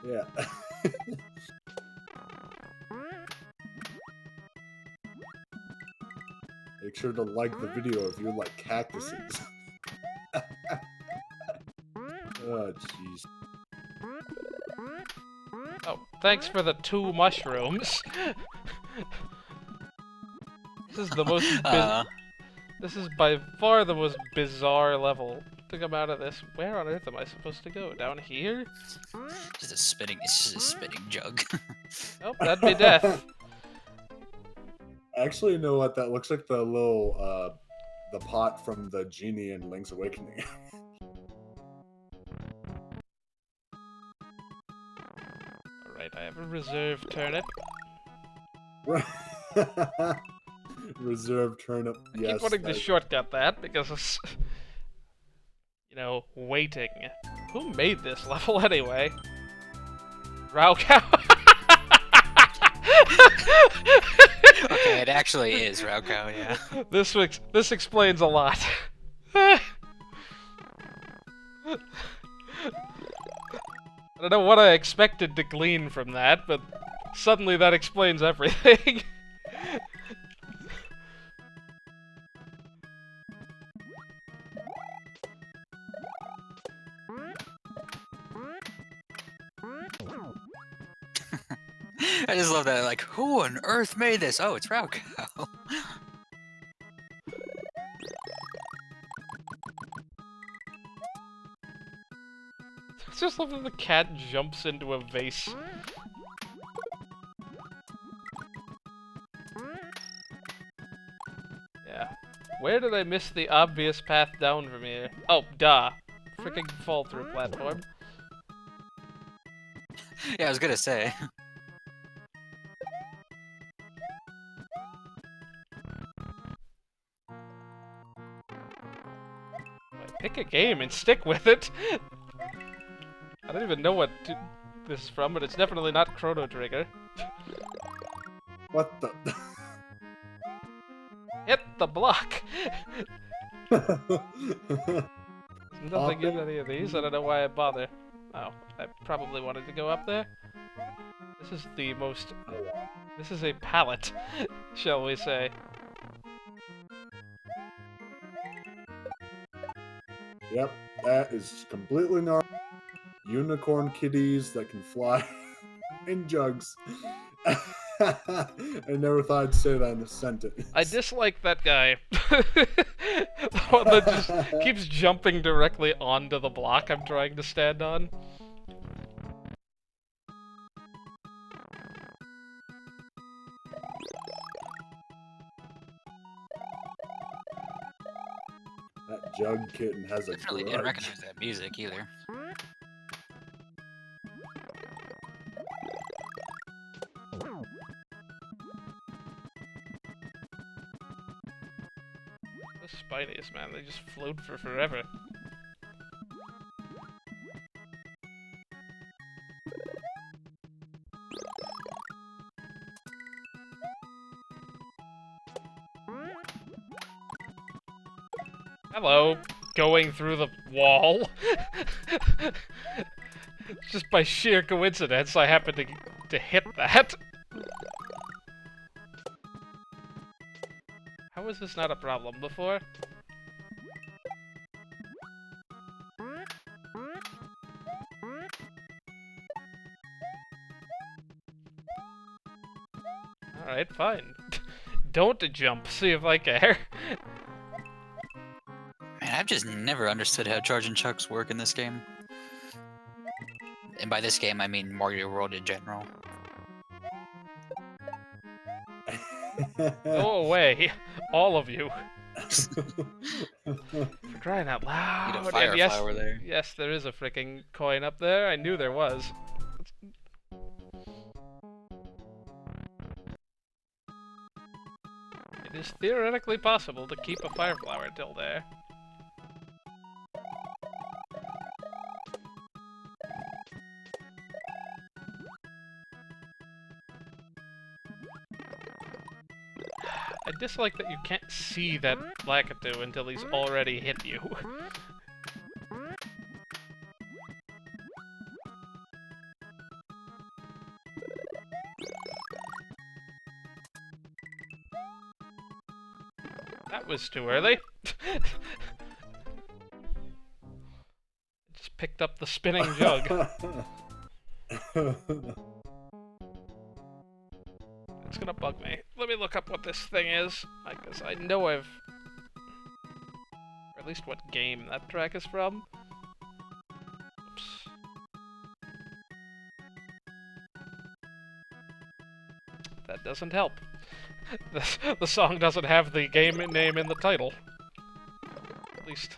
Yeah. Make sure to like the video if you like cactuses. Oh, jeez. Oh, thanks for the 2 mushrooms. This is the most This is by far the most bizarre level to come out of this. Where on earth am I supposed to go? Down here? It's just a spinning jug. Oh, that'd be death. Actually, you know what? That looks like the little, the pot from the genie in Link's Awakening. Alright, I have a reserve turnip. Reserve turnip, I yes. keep wanting to shortcut that because it's, you know, waiting. Who made this level anyway? Raocow? Okay, it actually is Raocow, yeah. This explains a lot. I don't know what I expected to glean from that, but suddenly that explains everything. I just love that, like, who on earth made this? Oh, it's Raocow. It's just love that the cat jumps into a vase. Yeah. Where did I miss the obvious path down from here? Oh, duh. Freaking fall through platform. Yeah, I was gonna say. Pick a game and stick with it. I don't even know what this is from, but it's definitely not Chrono Trigger. What the? Hit the block! Nothing in any of these, I don't know why I bother. Oh, I probably wanted to go up there. This is the most... This is a pallet, shall we say. Yep, that is completely normal. Unicorn kitties that can fly in jugs. I never thought I'd say that in a sentence. I dislike that guy. The one that just keeps jumping directly onto the block I'm trying to stand on. That jug kitten has a Definitely grudge. didn't recognize that music either. The Spidey's, man, they just float for forever. Hello, going through the wall. Just by sheer coincidence, I happened to hit that. How was this not a problem before? Alright, fine. Don't jump, see if I care. Man, I've just never understood how charging chucks work in this game. And by this game, I mean Mario World in general. Go away, all of you. For crying out loud. You know, fire yes, flower there. yes, there is a freaking coin up there. I knew there was. It is theoretically possible to keep a fire flower till there. I dislike that you can't see that Lakitu until he's already hit you. That was too early. Just picked up the spinning jug. It's gonna bug me. Let me look up what this thing is, because I know I've... Or at least what game that track is from. Oops. That doesn't help. The song doesn't have the game name in the title. At least...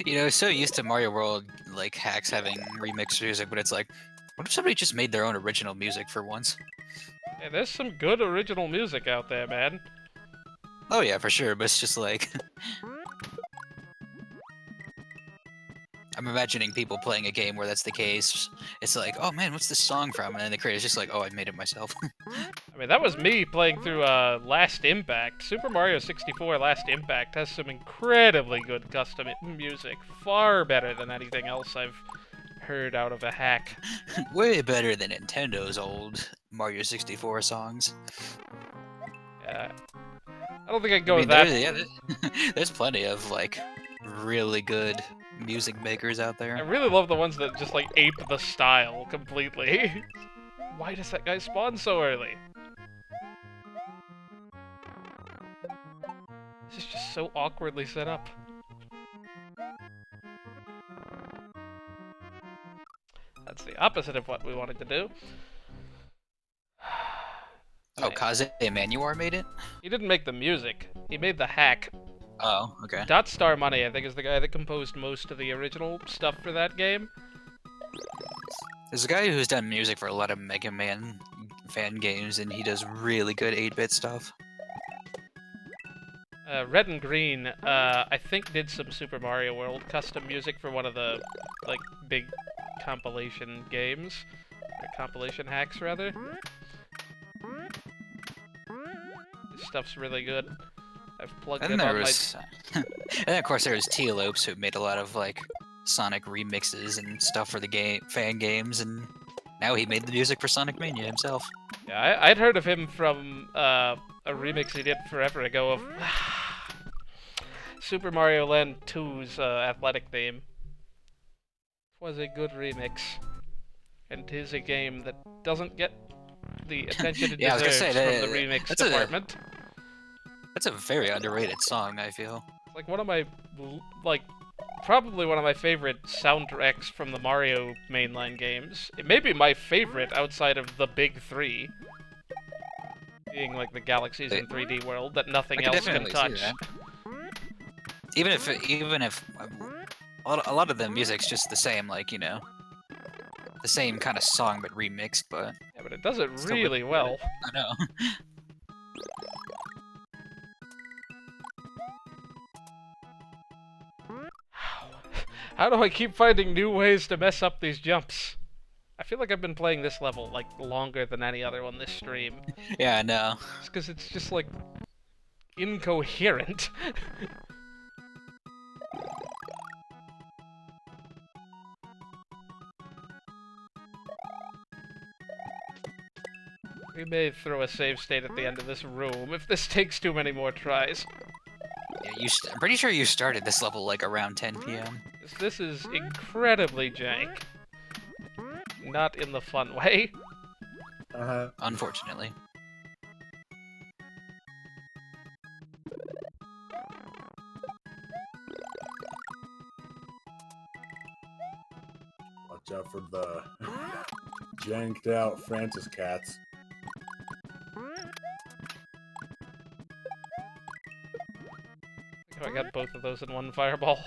You know, so used to Mario World, like, hacks having remixed music, but it's like, what if somebody just made their own original music for once? Yeah, there's some good original music out there, man. Oh yeah, for sure, but it's just like... I'm imagining people playing a game where that's the case. It's like, oh man, what's this song from? And then the creator's just like, oh, I made it myself. I mean, that was me playing through Last Impact. Super Mario 64 Last Impact has some incredibly good custom music. Far better than anything else I've heard out of a hack. Way better than Nintendo's old Mario 64 songs. Yeah. I don't think I can go I with mean, that. there's plenty of, like, really good music makers out I there. really love the ones that just, like, ape the style completely. Why does that guy spawn so early? This is just so awkwardly set up. That's the opposite of what we wanted to do. Oh, Kaze Emanuar made it? He didn't make the music. He made the hack. Oh, okay. Dot Star Money, I think, is the guy that composed most of the original stuff for that game. There's a guy who's done music for a lot of Mega Man fan games, and he does really good 8-bit stuff. Red and Green, I think did some Super Mario World custom music for one of the, like, big compilation games. Or compilation hacks, rather. This stuff's really good. I've plugged And it there on was, and then of course there was Teolopes who made a lot of like Sonic remixes and stuff for the game fan games, and now he made the music for Sonic Mania himself. Yeah, I'd heard of him from a remix he did forever ago of Super Mario Land 2's athletic theme. It was a good remix, and 'tis a game that doesn't get the attention it Yeah, I was gonna deserves say, from the remix that's a- department. That's a very underrated song, I feel. It's like one of my, like, probably one of my favorite soundtracks from the Mario mainline games. It may be my favorite outside of the big three. Being like the galaxies in 3D world that nothing I can else can definitely see touch. that. Even if a lot of the music's just the same, like, you know, the same kind of song but remixed, but Yeah, but it does it Still really with- well. I know. How do I keep finding new ways to mess up these jumps? I feel like I've been playing this level, like, longer than any other on this stream. Yeah, I know. It's because it's just, like, incoherent. We may throw a save state at the end of this room if this takes too many more tries. Yeah, I'm pretty sure you started this level like around 10 p.m. This is incredibly jank. Not in the fun way. Unfortunately. Watch out for the janked out Francis cats. Oh, I got both of those in one fireball.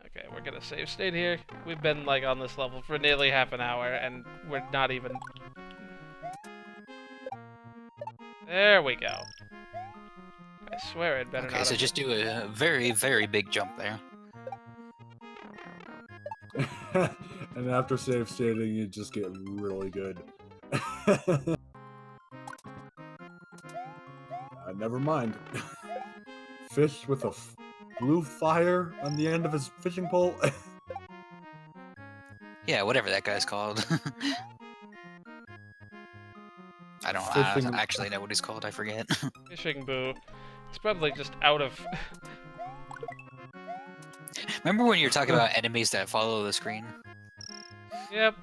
Okay, we're gonna save state here. We've been like on this level for nearly half an hour and we're not even... There we go. I swear I'd better Okay, not so have... just do a very, very big jump there. And after save stating, you just get really good. Never mind. Fish with a blue fire on the end of his fishing pole. Yeah, whatever that guy's called. I don't Fishing- actually know what he's called, I forget. Fishing boo. It's probably just out of... Remember when you were talking about enemies that follow the screen? Yep.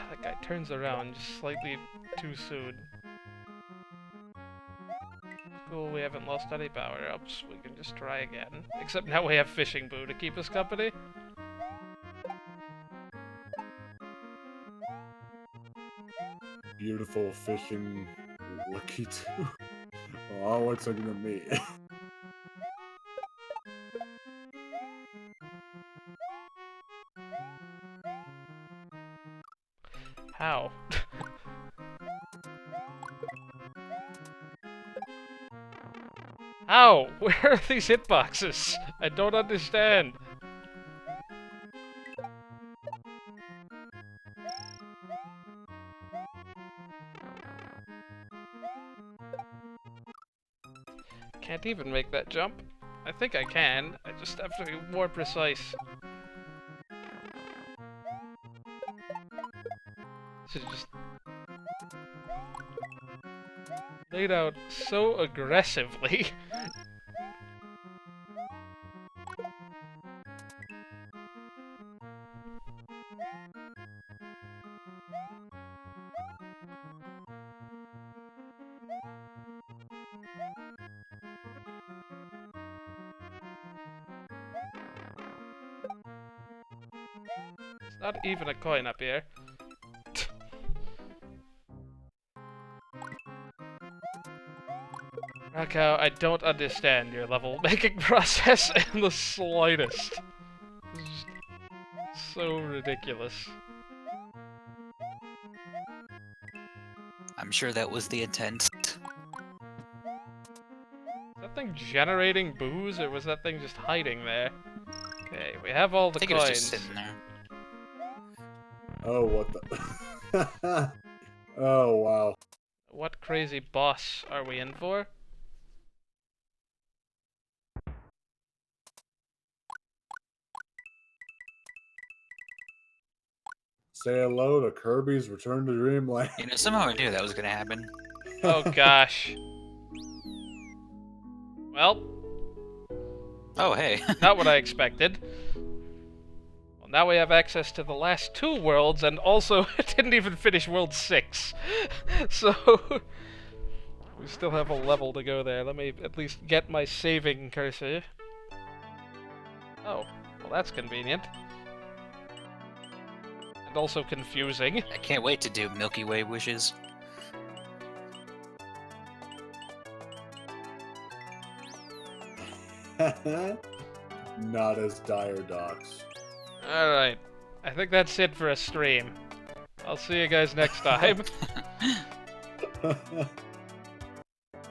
That guy turns around just slightly too soon. Cool, we haven't lost any power-ups. We can just try again. Except now we have Fishing Boo to keep us company. Beautiful fishing lucky too. Oh, looks like to me. How? How? Where are these hitboxes? I don't understand. Can't even make that jump. I think I can. I just have to be more precise. This is just laid out so aggressively. It's not even a coin up here. Rakao, I don't understand your level making process in the slightest. It's just so ridiculous. I'm sure that was the intent. Is that thing generating booze, or was that thing just hiding there? Okay, we have all the I think it was coins. just sitting there. Oh, what the? Oh, wow. What crazy boss are we in for? Say hello to Kirby's Return to Dreamland. You know, somehow I knew that was gonna happen. Oh gosh. Well, Oh, hey. not what I expected. Well, now we have access to the last two worlds, and also didn't even finish World 6. So, we still have a level to go there. Let me at least get my saving cursor. Oh, well that's convenient. And also confusing. I can't wait to do Milky Way wishes. Not as dire docs. Alright, I think that's it for a stream. I'll see you guys next time.